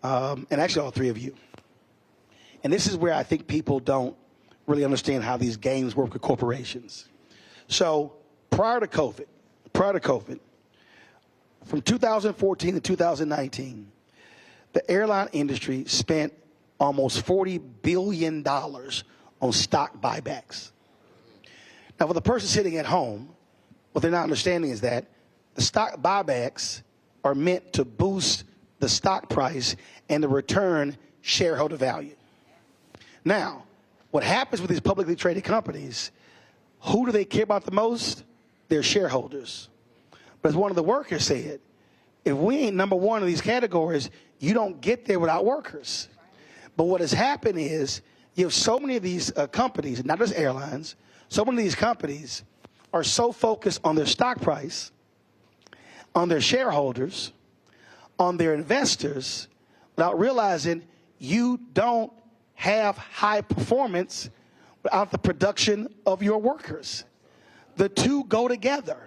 and actually all 3 of you. And this is where I think people don't really understand how these games work with corporations. So prior to COVID, from 2014 to 2019, the airline industry spent almost $40 billion on stock buybacks. Now, for the person sitting at home, what they're not understanding is that the stock buybacks are meant to boost the stock price and to return shareholder value. Now, what happens with these publicly traded companies, who do they care about the most? Their shareholders. But as one of the workers said, if we ain't number one in these categories, you don't get there without workers. But what has happened is you have so many of these companies, not just airlines, so many of these companies are so focused on their stock price, on their shareholders, on their investors without realizing you don't have high performance without the production of your workers. The two go together.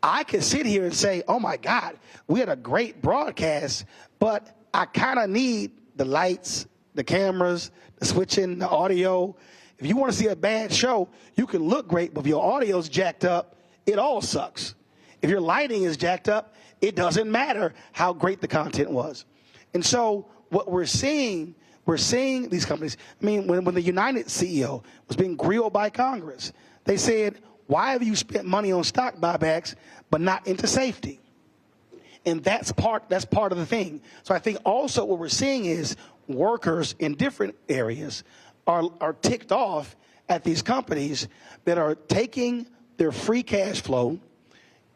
I can sit here and say, oh my God, we had a great broadcast, but I kind of need the lights, the cameras, the switching, the audio. If you want to see a bad show, you can look great, but if your audio's jacked up, it all sucks. If your lighting is jacked up, it doesn't matter how great the content was. And so what we're seeing these companies, I mean, when the United CEO was being grilled by Congress, they said, why have you spent money on stock buybacks but not into safety? And that's part of the thing. So I think also what we're seeing is workers in different areas are ticked off at these companies that are taking their free cash flow,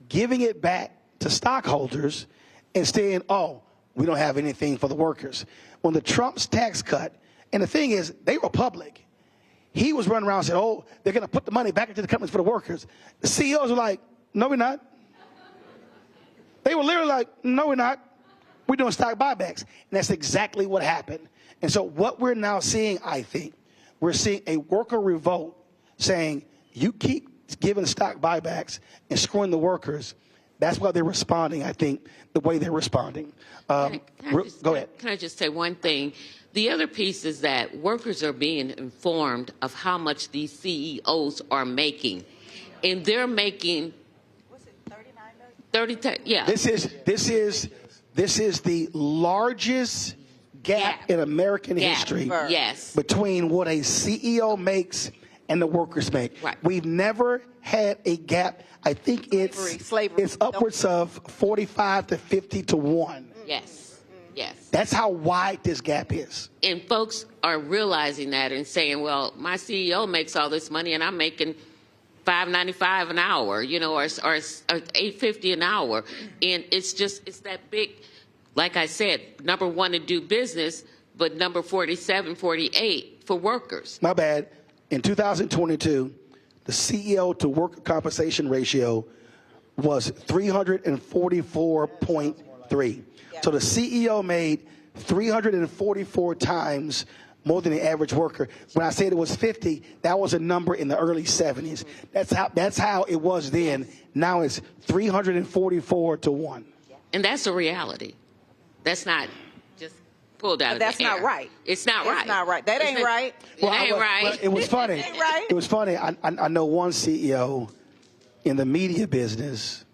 giving it back to stockholders, and saying, oh, we don't have anything for the workers. When the Trump's tax cut, and the thing is, they were public. He was running around and said, oh, they're going to put the money back into the companies for the workers. The CEOs were like, no, we're not. They were literally like, no, we're not. We're doing stock buybacks. And that's exactly what happened. And so what we're now seeing, I think, we're seeing a worker revolt saying, you keep giving stock buybacks and screwing the workers. That's why they're responding, I think, the way they're responding. Go ahead. Can I just say one thing? The other piece is that workers are being informed of how much these CEOs are making. And they're making... What's it, 39 million? Yeah. This is the largest gap in American history between what a CEO makes and the workers make. Right. We've never had a gap. I think it's upwards of 45 to 50 to 1. Yes. Yes. That's how wide this gap is. And folks are realizing that and saying, well, my CEO makes all this money and I'm making $5.95 an hour, you know, or $8.50 an hour. And it's that big, like I said, number one to do business, but number 47, 48 for workers. My bad. In 2022, the CEO to worker compensation ratio was 344.3. So the CEO made 344 times more than the average worker. When I said it was 50, that was a number in the early 70s. That's how it was then. Now it's 344 to 1. And that's a reality. That's not just pulled out of the air. That's not right. It's not right. It's not right. That ain't right. It ain't right. Well, it was funny. It ain't right. It was funny. I know one CEO in the media business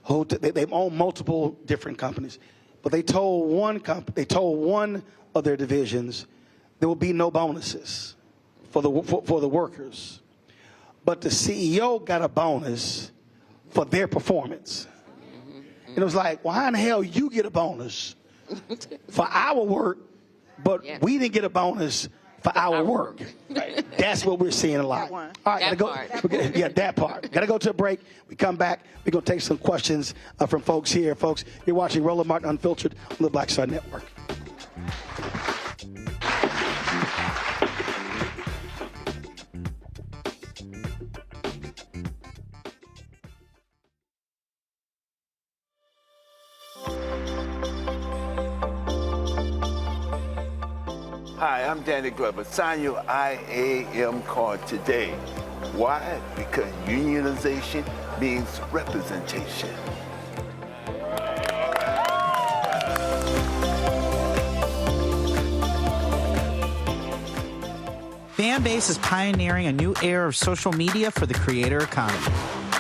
who they own multiple different companies, but they told one of their divisions there will be no bonuses for the workers, but the CEO got a bonus for their performance. And it was like, well, how in the hell you get a bonus for our work, but we didn't get a bonus for our work? Right. That's what we're seeing a lot. All right, that part. Got to go to a break. We come back. We're going to take some questions from folks here. Folks, you're watching Roland Martin Unfiltered on the Black Star Network. Hi, I'm Danny Glover. Sign your IAM card today. Why? Because unionization means representation. Fanbase is pioneering a new era of social media for the creator economy.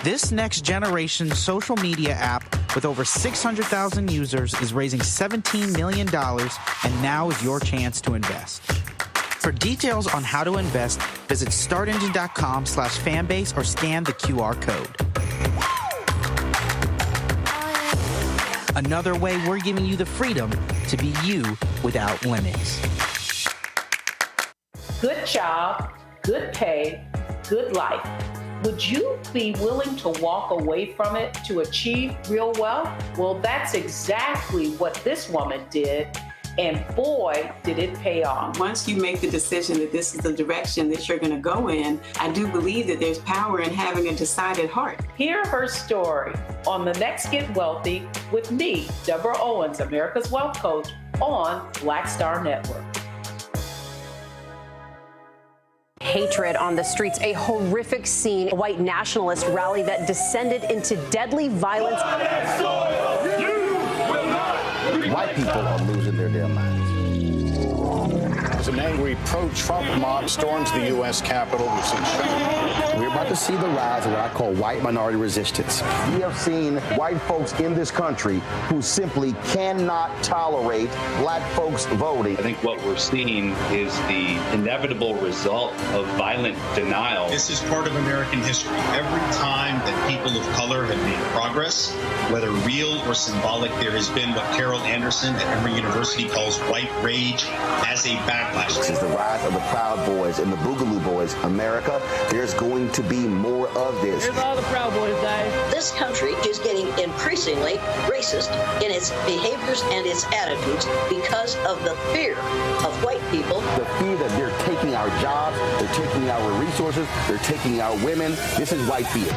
This next generation social media app with over 600,000 users is raising $17 million, and now is your chance to invest. For details on how to invest, visit startengine.com/fanbase or scan the QR code. Another way we're giving you the freedom to be you without limits. Good job, good pay, good life. Would you be willing to walk away from it to achieve real wealth? Well, that's exactly what this woman did, And boy, did it pay off. Once you make the decision that this is the direction that you're going to go in, I do believe that there's power in having a decided heart. Hear her story on The Next Get Wealthy with me, Deborah Owens, America's Wealth Coach, on Black Star Network. Hatred on the streets, a horrific scene, a white nationalist rally that descended into deadly violence. White people are losing their damn minds. An angry pro-Trump mob storms the U.S. Capitol. We're about to see the rise of what I call white minority resistance. We have seen white folks in this country who simply cannot tolerate black folks voting. I think what we're seeing is the inevitable result of violent denial. This is part of American history. Every time that people of color have made progress, whether real or symbolic, there has been what Carol Anderson at Emory University calls white rage as a backlash. This is the rise of the Proud Boys and the Boogaloo Boys. America, there's going to be more of this. Here's all the Proud Boys, Dave. This country is getting increasingly racist in its behaviors and its attitudes because of the fear of white people. The fear that they're taking our jobs, they're taking our resources, they're taking our women. This is white fear.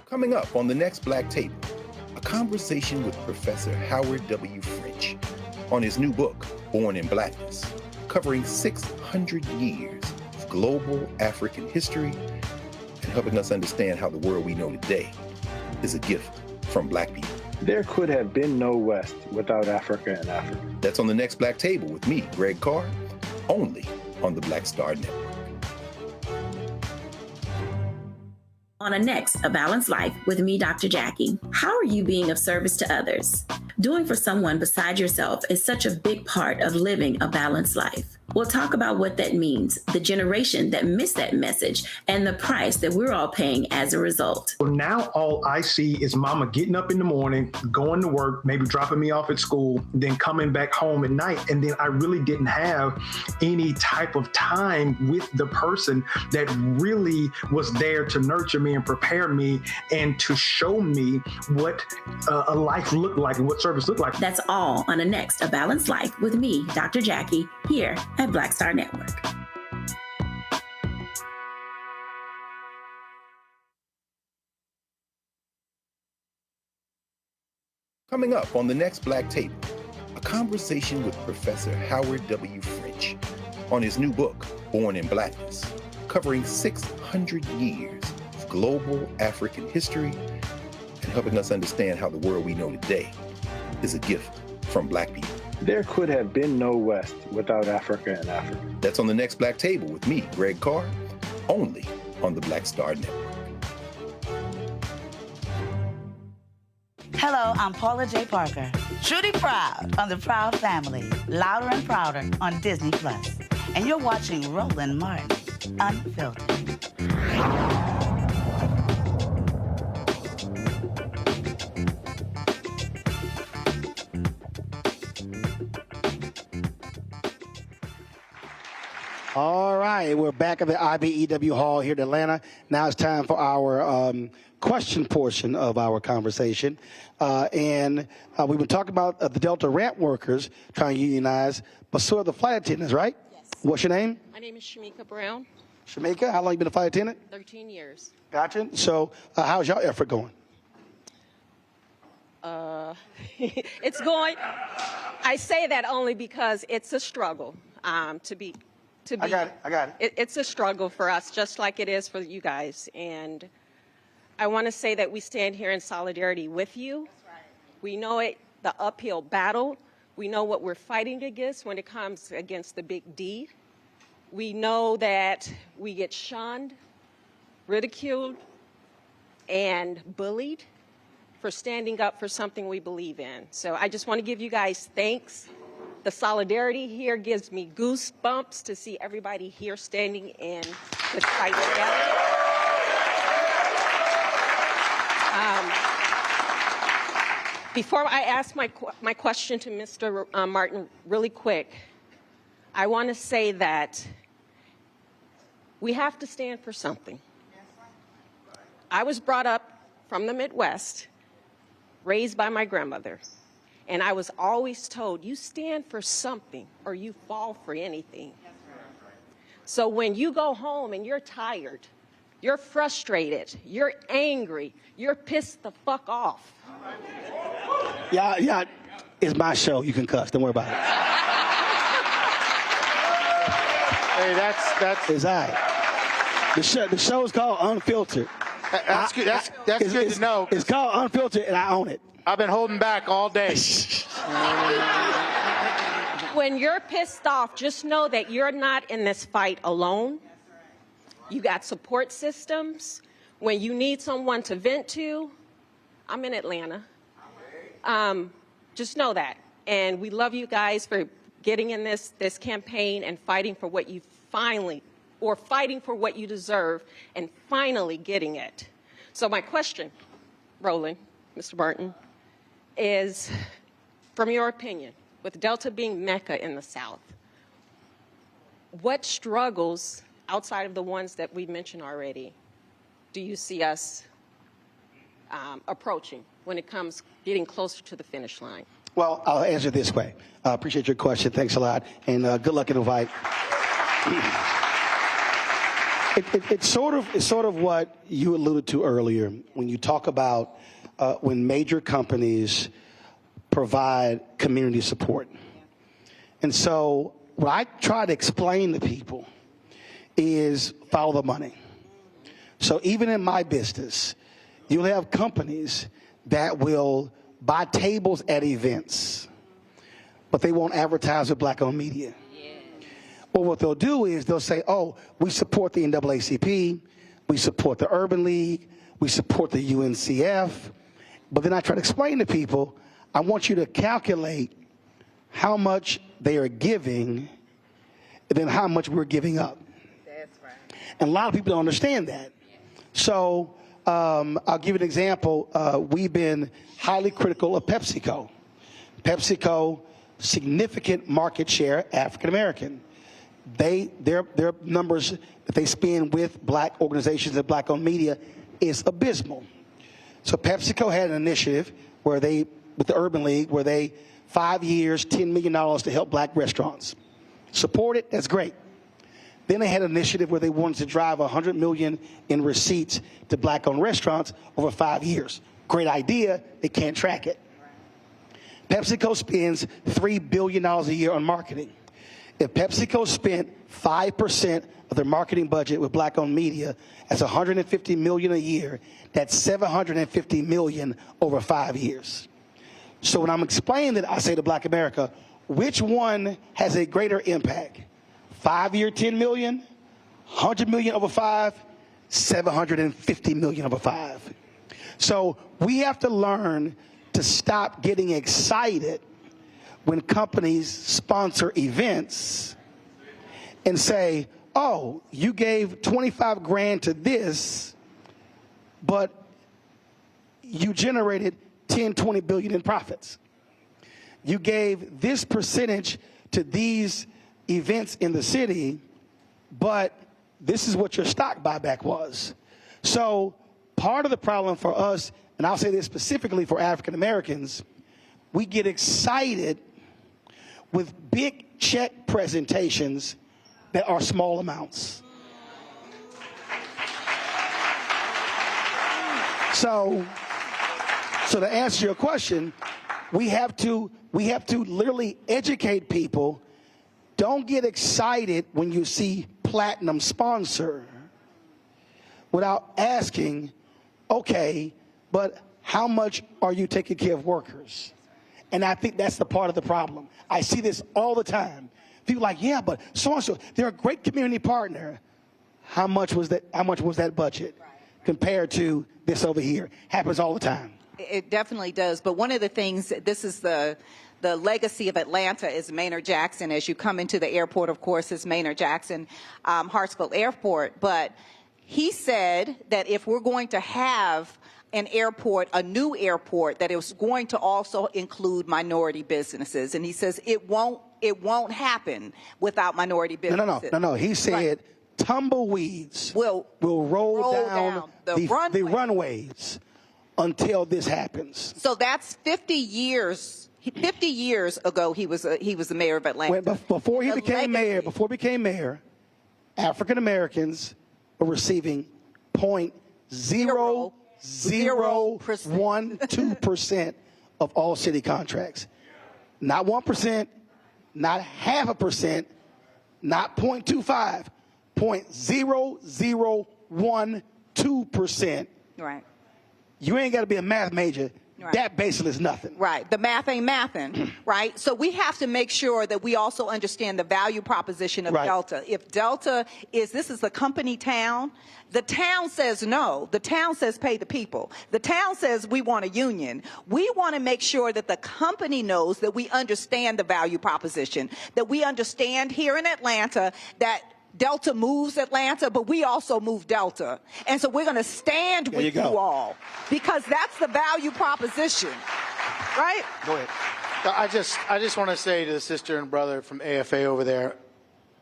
Coming up on the next Black Table, a conversation with Professor Howard W. French on his new book, Born in Blackness, covering 600 years of global African history and helping us understand how the world we know today is a gift from Black people. There could have been no West without Africa and Africa. That's on the next Black Table with me, Greg Carr, only on the Black Star Network. On a next, A Balanced Life with me, Dr. Jackie. How are you being of service to others? Doing for someone beside yourself is such a big part of living a balanced life. We'll talk about what that means, the generation that missed that message, and the price that we're all paying as a result. Well, now all I see is mama getting up in the morning, going to work, maybe dropping me off at school, then coming back home at night. And then I really didn't have any type of time with the person that really was there to nurture me and prepare me and to show me what a life looked like and what service looked like. That's all on a next, A Balanced Life with me, Dr. Jackie, here at Black Star Network. Coming up on the next Black Table, a conversation with Professor Howard W. French on his new book, Born in Blackness, covering 600 years of global African history and helping us understand how the world we know today is a gift from Black people. There could have been no West without Africa and Africa. That's on the next Black Table with me, Greg Carr, only on the Black Star Network. Hello, I'm Paula J. Parker. Truly proud on the Proud Family, Louder and Prouder on Disney+. And you're watching Roland Martin, Unfiltered. All right, we're back at the IBEW Hall here in Atlanta. Now it's time for our question portion of our conversation. We've been talking about the Delta ramp workers trying to unionize, but so are the flight attendants, right? Yes. What's your name? My name is Shamika Brown. Shamika, how long you been a flight attendant? 13 years. Gotcha. So how's your effort going? It's going, I say that only because it's a struggle to be. I got it. It's a struggle for us, just like it is for you guys. And I want to say that we stand here in solidarity with you. That's right. We know it, the uphill battle. We know what we're fighting against when it comes against the big D. We know that we get shunned, ridiculed, and bullied for standing up for something we believe in. So I just want to give you guys thanks. The solidarity here gives me goosebumps to see everybody here standing in this fight together. Before I ask my question to Mr. Martin really quick, I want to say that we have to stand for something. I was brought up from the Midwest, raised by my grandmother, and I was always told, you stand for something or you fall for anything. So when you go home and you're tired, you're frustrated, you're angry, you're pissed the fuck off. Yeah, it's my show. You can cuss. Don't worry about it. Hey, that's It's all right. The show is called Unfiltered. That's good. That's good to know. It's called Unfiltered, and I own it. I've been holding back all day. When you're pissed off, just know that you're not in this fight alone. You got support systems. When you need someone to vent to, I'm in Atlanta. Just know that. And we love you guys for getting in this campaign and fighting for what you fighting for what you deserve and finally getting it. So my question, Roland, Mr. Martin, is, from your opinion, with Delta being Mecca in the South, what struggles outside of the ones that we mentioned already do you see us approaching when it comes getting closer to the finish line? Well, I'll answer this way. I appreciate your question. Thanks a lot. And good luck in the fight. It's sort of what you alluded to earlier when you talk about when major companies provide community support. And so what I try to explain to people is follow the money. So even in my business, you'll have companies that will buy tables at events, but they won't advertise with black-owned media. Well, what they'll do is they'll say, oh, we support the NAACP, we support the Urban League, we support the UNCF. But then I try to explain to people, I want you to calculate how much they are giving and then how much we're giving up. That's right. And a lot of people don't understand that. So I'll give you an example. We've been highly critical of PepsiCo. PepsiCo, significant market share, African American. Their numbers that they spend with black organizations and black-owned media is abysmal. So PepsiCo had an initiative where they, with the Urban League, where they 5 years, $10 million to help black restaurants. Support it, that's great. Then they had an initiative where they wanted to drive $100 million in receipts to black-owned restaurants over 5 years. Great idea, they can't track it. PepsiCo spends $3 billion a year on marketing. If PepsiCo spent 5% of their marketing budget with black-owned media, that's $150 million a year. That's $750 million over 5 years. So when I'm explaining that, I say to Black America, which one has a greater impact? 5 year, 10 million, 100 million over 5, 750 million over 5. So we have to learn to stop getting excited when companies sponsor events and say, oh, you gave 25 grand to this, but you generated 10, 20 billion in profits. You gave this percentage to these events in the city, but this is what your stock buyback was. So part of the problem for us, and I'll say this specifically for African Americans, we get excited with big check presentations that are small amounts. So to answer your question, we have to literally educate people. Don't get excited when you see platinum sponsor without asking, okay, but how much are you taking care of workers? And I think that's the part of the problem. I see this all the time. People are like, yeah, but so-and-so, they're a great community partner. How much was that budget compared to this over here? Happens all the time. It definitely does. But one of the things, this is the legacy of Atlanta is Maynard Jackson. As you come into the airport, of course, is Maynard Jackson Hartsfield Airport. But he said that if we're going to have an airport, a new airport, that it was going to also include minority businesses. And he says it won't happen without minority businesses. No. He said tumbleweeds will roll down the runways until this happens. So that's 50 years. 50 years ago, he was the mayor of Atlanta. Before he became mayor, African Americans were receiving 0.0012% of all city contracts. Not 1%, not 0.5%, not 0.25, 0.0012%. Right. You ain't got to be a math major. Right. That basically is nothing. Right. The math ain't mathin', right? So we have to make sure that we also understand the value proposition of Delta. If Delta this is a company town, the town says no. The town says pay the people. The town says we want a union. We want to make sure that the company knows that we understand the value proposition, that we understand here in Atlanta that Delta moves Atlanta, but we also move Delta. And so we're going to stand with you all because that's the value proposition, right? Go ahead. I just want to say to the sister and brother from AFA over there,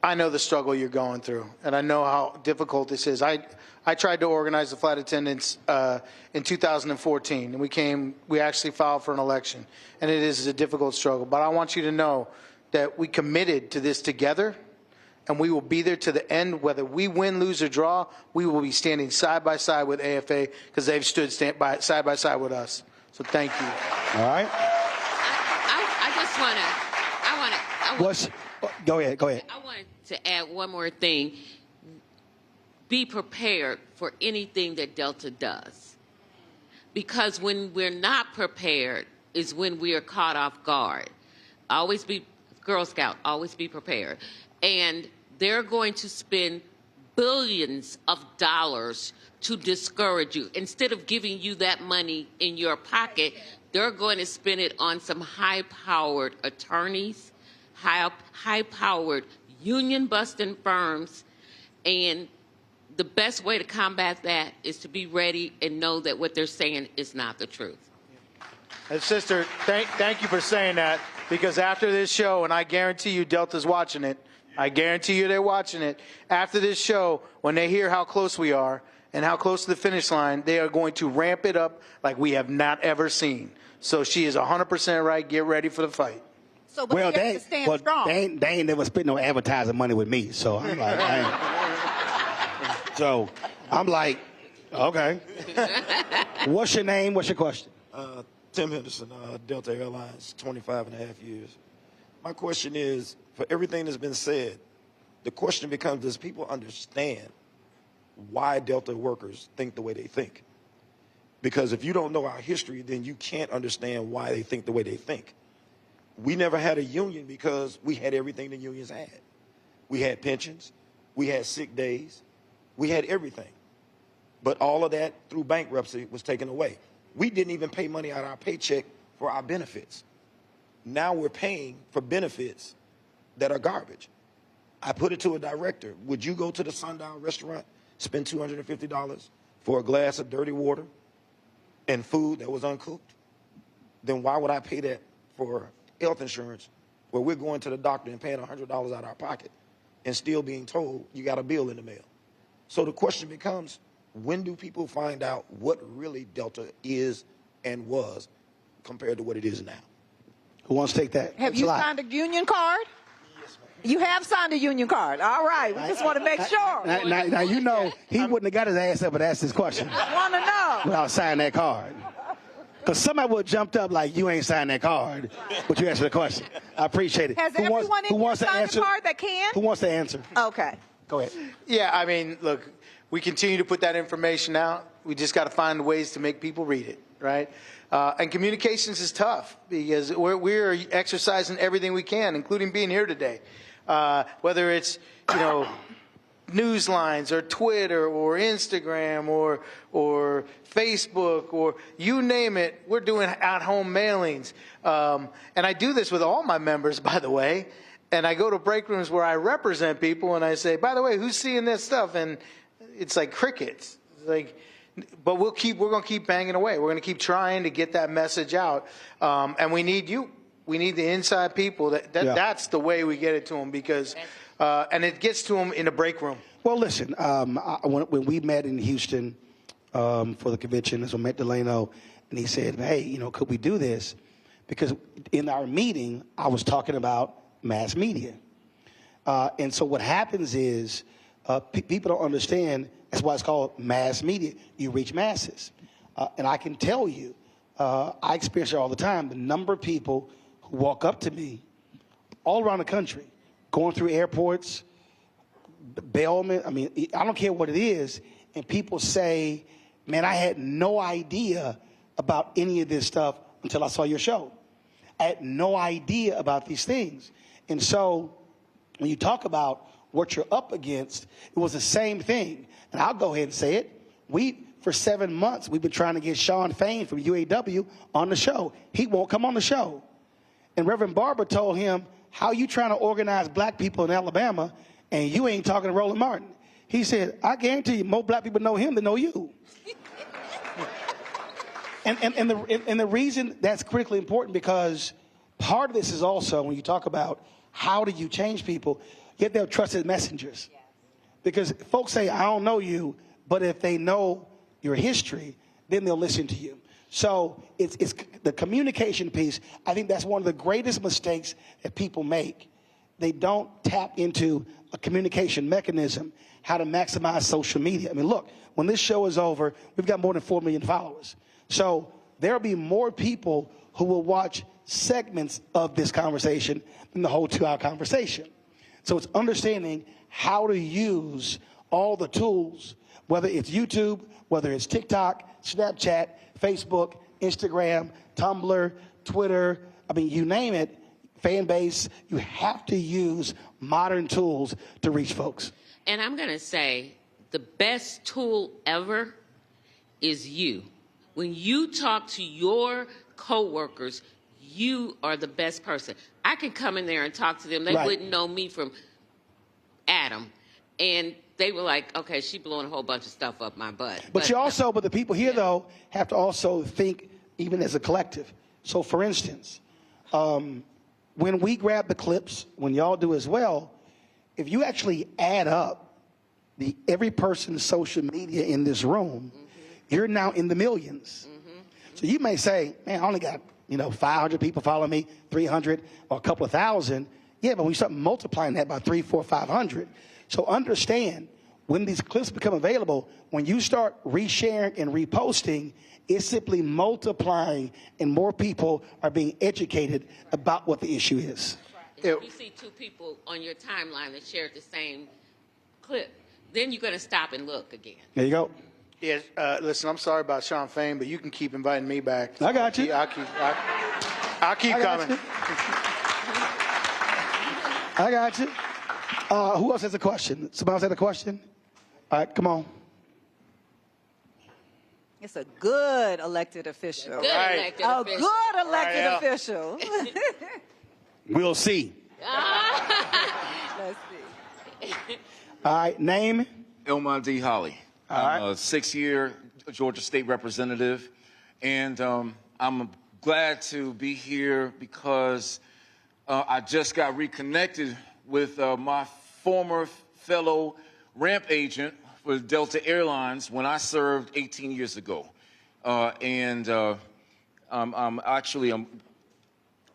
I know the struggle you're going through, and I know how difficult this is. I tried to organize the flight attendants in 2014, and we actually filed for an election, and it is a difficult struggle. But I want you to know that we committed to this together, and we will be there to the end. Whether we win, lose, or draw, we will be standing side by side with AFA because they've stood side by side with us. So thank you. All right. I just want to. Go ahead. I wanted to add one more thing. Be prepared for anything that Delta does, because when we're not prepared is when we are caught off guard. Always be Girl Scout. Always be prepared. And they're going to spend billions of dollars to discourage you. Instead of giving you that money in your pocket, they're going to spend it on some high-powered attorneys, high-powered union-busting firms. And the best way to combat that is to be ready and know that what they're saying is not the truth. And sister, thank you for saying that, because after this show, and I guarantee you Delta's watching it, I guarantee you they're watching it. After this show, when they hear how close we are and how close to the finish line, they are going to ramp it up like we have not ever seen. So she is 100% right. Get ready for the fight. So, but they have to stand strong. They ain't never spent no advertising money with me. So I'm like, okay. What's your name? What's your question? Tim Henderson, Delta Airlines, 25 and a half years. My question is, for everything that's been said, the question becomes, does people understand why Delta workers think the way they think? Because if you don't know our history, then you can't understand why they think the way they think. We never had a union because we had everything the unions had. We had pensions, we had sick days, we had everything. But all of that through bankruptcy was taken away. We didn't even pay money out of our paycheck for our benefits. Now we're paying for benefits that are garbage. I put it to a director. Would you go to the Sundown restaurant, spend $250 for a glass of dirty water and food that was uncooked? Then why would I pay that for health insurance where we're going to the doctor and paying $100 out of our pocket and still being told you got a bill in the mail? So the question becomes, when do people find out what really Delta is and was compared to what it is now? Who wants to take that? Have you signed a union card? Yes, ma'am. You have signed a union card. All right. We just want to make sure. Now you know he wouldn't have got his ass up and asked this question. Want to know. Without signing that card. Because somebody would have jumped up like, you ain't signed that card, but you answered the question. I appreciate it. Has everyone in here signed a card that can? Who wants to answer? Okay. Go ahead. Yeah, I mean, look, we continue to put that information out. We just got to find ways to make people read it, right? And communications is tough because we're exercising everything we can, including being here today. Whether it's, news lines or Twitter or Instagram or Facebook or you name it, we're doing at-home mailings. And I do this with all my members, by the way. And I go to break rooms where I represent people and I say, by the way, who's seeing this stuff? And it's like crickets. It's like, But we're going to keep banging away. We're going to keep trying to get that message out. And we need you. We need the inside people. That's the way we get it to them, because and it gets to them in the break room. Well, listen, when we met in Houston for the convention, so I met Delano, and he said, hey, could we do this? Because in our meeting, I was talking about mass media. And so what happens is people don't understand. That's why it's called mass media. You reach masses. And I can tell you, I experience it all the time, the number of people who walk up to me all around the country, going through airports, bailment. I mean, I don't care what it is. And people say, man, I had no idea about any of this stuff until I saw your show. I had no idea about these things. And so when you talk about what you're up against, it was the same thing. And I'll go ahead and say it. For 7 months, we've been trying to get Sean Fain from UAW on the show. He won't come on the show. And Reverend Barber told him, how you trying to organize black people in Alabama and you ain't talking to Roland Martin? He said, I guarantee you more black people know him than know you. and the reason that's critically important, because part of this is also when you talk about how do you change people, you have to have trusted messengers. Because folks say, I don't know you, but if they know your history, then they'll listen to you. So it's the communication piece. I think that's one of the greatest mistakes that people make. They don't tap into a communication mechanism, how to maximize social media. I mean, look, when this show is over, we've got more than 4 million followers. So there'll be more people who will watch segments of this conversation than the whole 2-hour conversation. So it's understanding how to use all the tools, whether it's YouTube, whether it's TikTok, Snapchat, Facebook, Instagram, Tumblr, Twitter, I mean, you name it, fan base, you have to use modern tools to reach folks. And I'm going to say the best tool ever is you. When you talk to your coworkers, you are the best person. I could come in there and talk to them. They wouldn't know me from Adam. And they were like, okay, she blowing a whole bunch of stuff up my butt. But the people here, though, have to also think even as a collective. So, for instance, when we grab the clips, when y'all do as well, if you actually add up every person's social media in this room, you're now in the millions. So you may say, man, I only got 500 people follow me, 300, or a couple of thousand. Yeah, but when you start multiplying that by 300, 400, 500, so understand, when these clips become available, when you start resharing and reposting, it's simply multiplying, and more people are being educated about what the issue is. If you see 2 people on your timeline that shared the same clip, then you're going to stop and look again. There you go. Yeah, listen, I'm sorry about Sean Fain, but you can keep inviting me back. I got you. I'll keep coming. I got you. Who else has a question? Somebody else has a question? All right, come on. It's a good elected official. Good elected official. We'll see. Let's see. All right, name? Elmon D. Holly. I'm a 6-year Georgia State Representative, and I'm glad to be here because I just got reconnected with my former fellow ramp agent for Delta Airlines when I served 18 years ago. I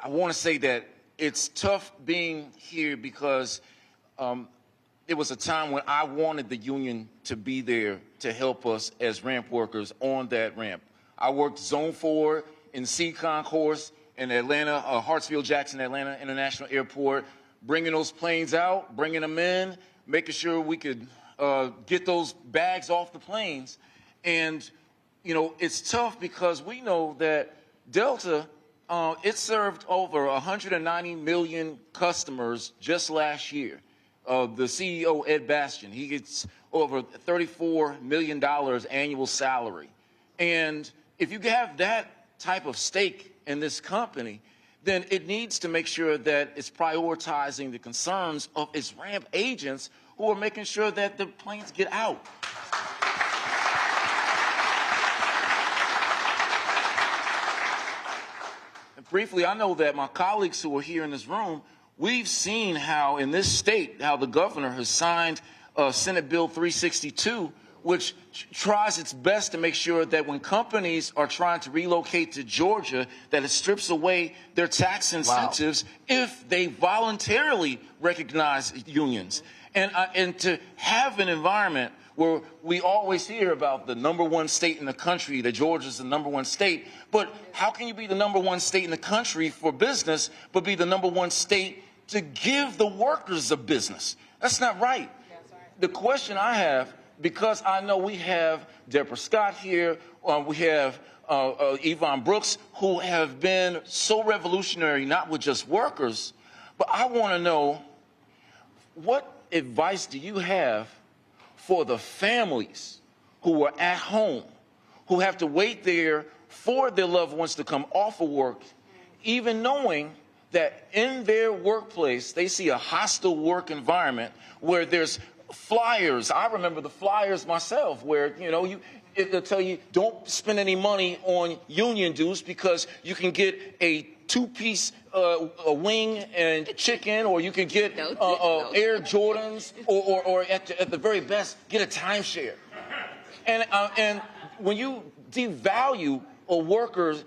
want to say that it's tough being here because it was a time when I wanted the union to be there to help us as ramp workers on that ramp. I worked Zone 4 in Sea Concourse in Atlanta, Hartsfield-Jackson, Atlanta International Airport, bringing those planes out, bringing them in, making sure we could get those bags off the planes. And, it's tough because we know that Delta, it served over 190 million customers just last year. The CEO, Ed Bastian, he gets over $34 million annual salary. And if you have that type of stake in this company, then it needs to make sure that it's prioritizing the concerns of its ramp agents who are making sure that the planes get out. briefly, I know that my colleagues who are here in this room, we've seen how in this state, how the governor has signed Senate Bill 362, which tries its best to make sure that when companies are trying to relocate to Georgia, that it strips away their tax incentives if they voluntarily recognize unions. And to have an environment where we always hear about the #1 state in the country, that Georgia's the #1 state, but how can you be the #1 state in the country for business, but be the #1 state to give the workers a business? That's not right. The question I have, because I know we have Deborah Scott here, we have Yvonne Brooks, who have been so revolutionary, not with just workers, but I want to know, what advice do you have for the families who are at home, who have to wait there for their loved ones to come off of work, even knowing that in their workplace they see a hostile work environment where there's flyers? I remember the flyers myself where, they'll tell you don't spend any money on union dues because you can get a 2-piece a wing and chicken, or you can get Air Jordans, or at the very best, get a timeshare. And when you devalue a worker,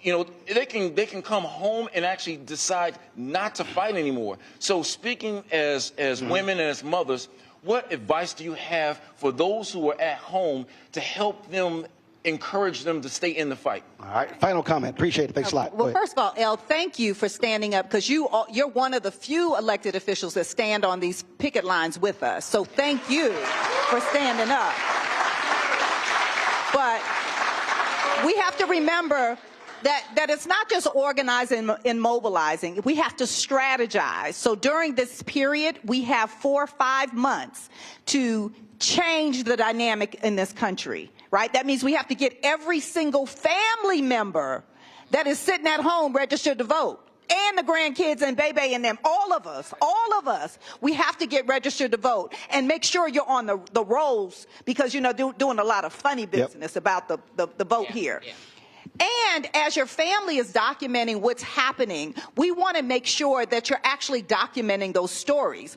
they can come home and actually decide not to fight anymore. So speaking as women and as mothers, what advice do you have for those who are at home to help them, encourage them to stay in the fight? All right, final comment. Appreciate it. Thanks a lot. Well, first of all, El, thank you for standing up, because you're one of the few elected officials that stand on these picket lines with us. So thank you for standing up. But we have to remember that it's not just organizing and mobilizing. We have to strategize. So during this period, we have 4 or 5 months to change the dynamic in this country, right? That means we have to get every single family member that is sitting at home registered to vote, and the grandkids and baby and them, all of us, we have to get registered to vote and make sure you're on the rolls, because doing a lot of funny business about the vote here. Yeah. And as your family is documenting what's happening, we want to make sure that you're actually documenting those stories.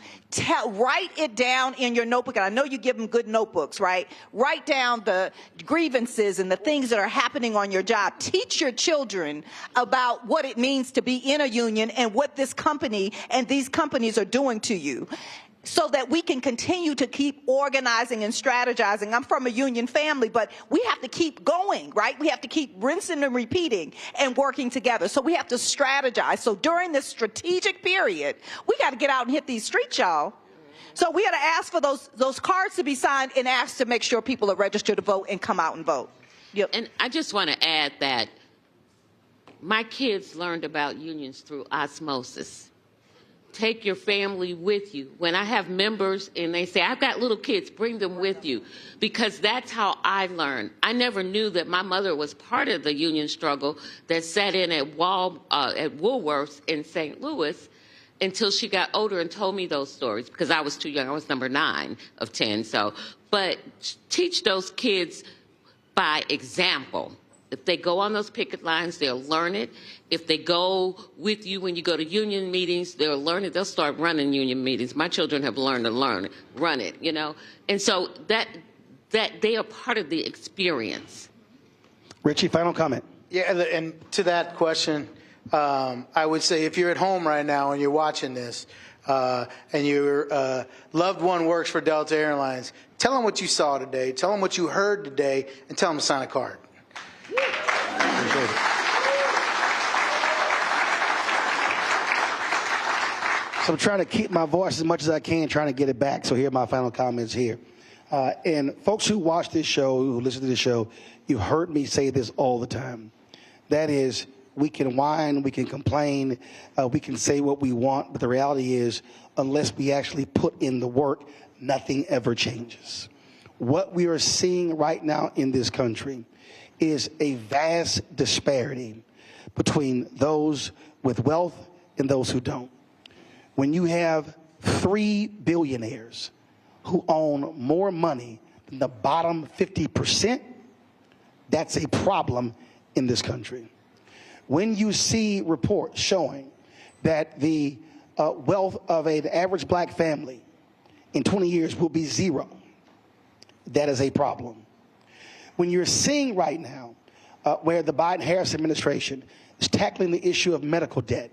Write it down in your notebook. And I know you give them good notebooks, right? Write down the grievances and the things that are happening on your job. Teach your children about what it means to be in a union and what this company and these companies are doing to you, so that we can continue to keep organizing and strategizing. I'm from a union family, but we have to keep going, right? We have to keep rinsing and repeating and working together. So we have to strategize. So during this strategic period, we got to get out and hit these streets, y'all. So we got to ask for those cards to be signed and ask to make sure people are registered to vote and come out and vote. Yep. And I just want to add that my kids learned about unions through osmosis. Take your family with you. When I have members and they say, I've got little kids, bring them with you, because that's how I learned. I never knew that my mother was part of the union struggle that sat in at Woolworths in St. Louis until she got older and told me those stories, because I was too young. I was number 9 of 10. But teach those kids by example. If they go on those picket lines, they'll learn it. If they go with you when you go to union meetings, they'll learn it. They'll start running union meetings. My children have learned to run it, And so that they are part of the experience. Richie, final comment. Yeah, and to that question, I would say if you're at home right now and you're watching this, and your loved one works for Delta Airlines, tell them what you saw today, tell them what you heard today, and tell them to sign a card. So I'm trying to keep my voice as much as I can, trying to get it back. So here are my final comments here. And folks who watch this show, who listen to this show, you've heard me say this all the time. That is, we can whine, we can complain, we can say what we want, but the reality is, unless we actually put in the work, nothing ever changes. What we are seeing right now in this country is a vast disparity between those with wealth and those who don't. When you have 3 billionaires who own more money than the bottom 50%, that's a problem in this country. when you see reports showing that the wealth of an average black family in 20 years will be zero, that is a problem. When you're seeing right now where the Biden-Harris administration is tackling the issue of medical debt,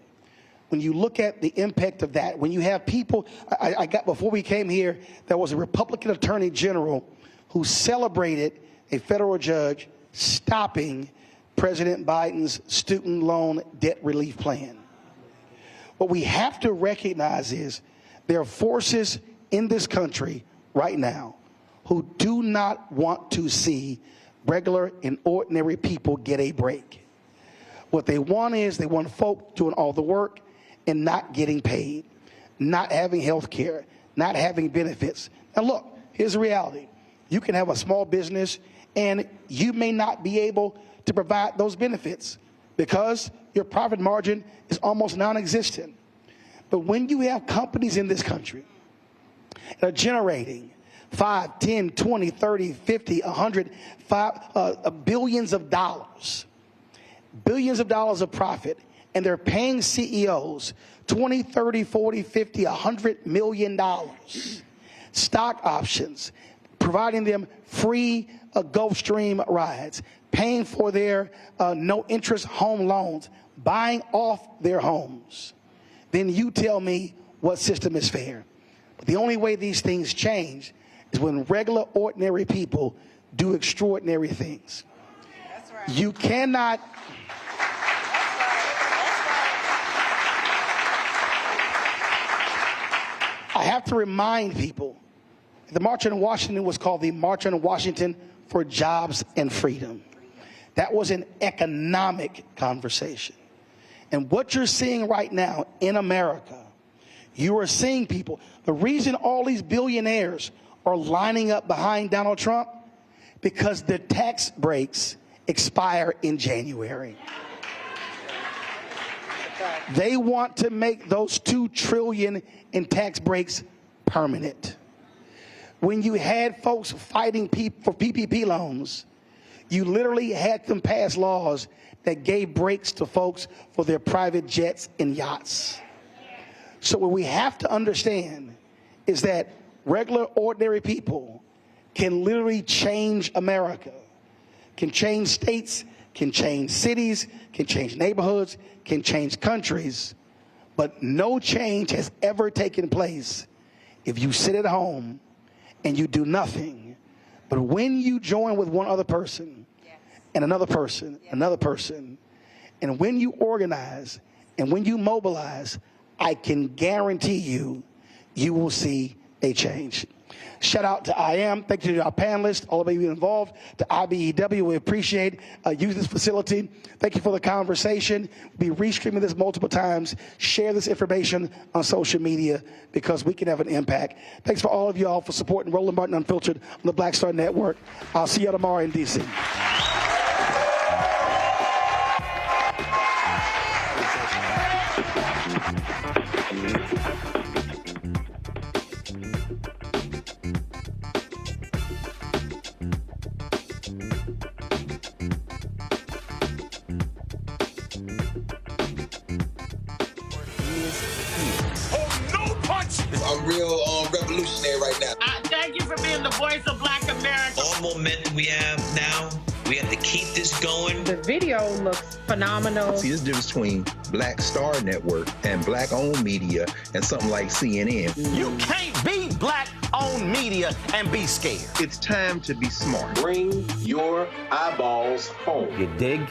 when you look at the impact of that, when you have people, I got, before we came here, there was a Republican attorney general who celebrated a federal judge stopping President Biden's student loan debt relief plan. What we have to recognize is there are forces in this country right now who do not want to see regular and ordinary people get a break. What they want is they want folk doing all the work and not getting paid, not having health care, not having benefits. Now look, here's the reality. You can have a small business and you may not be able to provide those benefits because your profit margin is almost non-existent. But when you have companies in this country that are generating 5, 10, 20, 30, 50, 100, billions of dollars of profit, and they're paying CEOs 20, 30, 40, 50, $100 million, stock options, providing them free Gulfstream rides, paying for their no-interest home loans, buying off their homes, then you tell me what system is fair. But the only way these things change is when regular, ordinary people do extraordinary things. That's right. You cannot... I have to remind people, the March on Washington was called the March on Washington for Jobs and Freedom. That was an economic conversation. And what you're seeing right now in America, you are seeing people, the reason all these billionaires are lining up behind Donald Trump, because the tax breaks expire in January. They want to make those $2 trillion in tax breaks permanent. When you had folks fighting for PPP loans, you literally had them pass laws that gave breaks to folks for their private jets and yachts. So what we have to understand is that regular, ordinary people can literally change America, can change states, can change cities, can change neighborhoods, can change countries, but no change has ever taken place if you sit at home and you do nothing. But when you join with one other person, and another person, another person, and when you organize and when you mobilize, I can guarantee you, you will see a change. Shout out to IAM. Thank you to our panelists, all of you involved, to IBEW. We appreciate using this facility. Thank you for the conversation. We'll be restreaming this multiple times. Share this information on social media because we can have an impact. Thanks for all of y'all for supporting Roland Martin Unfiltered on the Black Star Network. I'll see you tomorrow in D.C. I'm real revolutionary right now. Thank you for being the voice of Black America. All momentum we have now, we have to keep this going. The video looks phenomenal. See, there's a difference between Black Star Network and Black-owned media and something like CNN. You can't be Black-owned media and be scared. It's time to be smart. Bring your eyeballs home. You dig?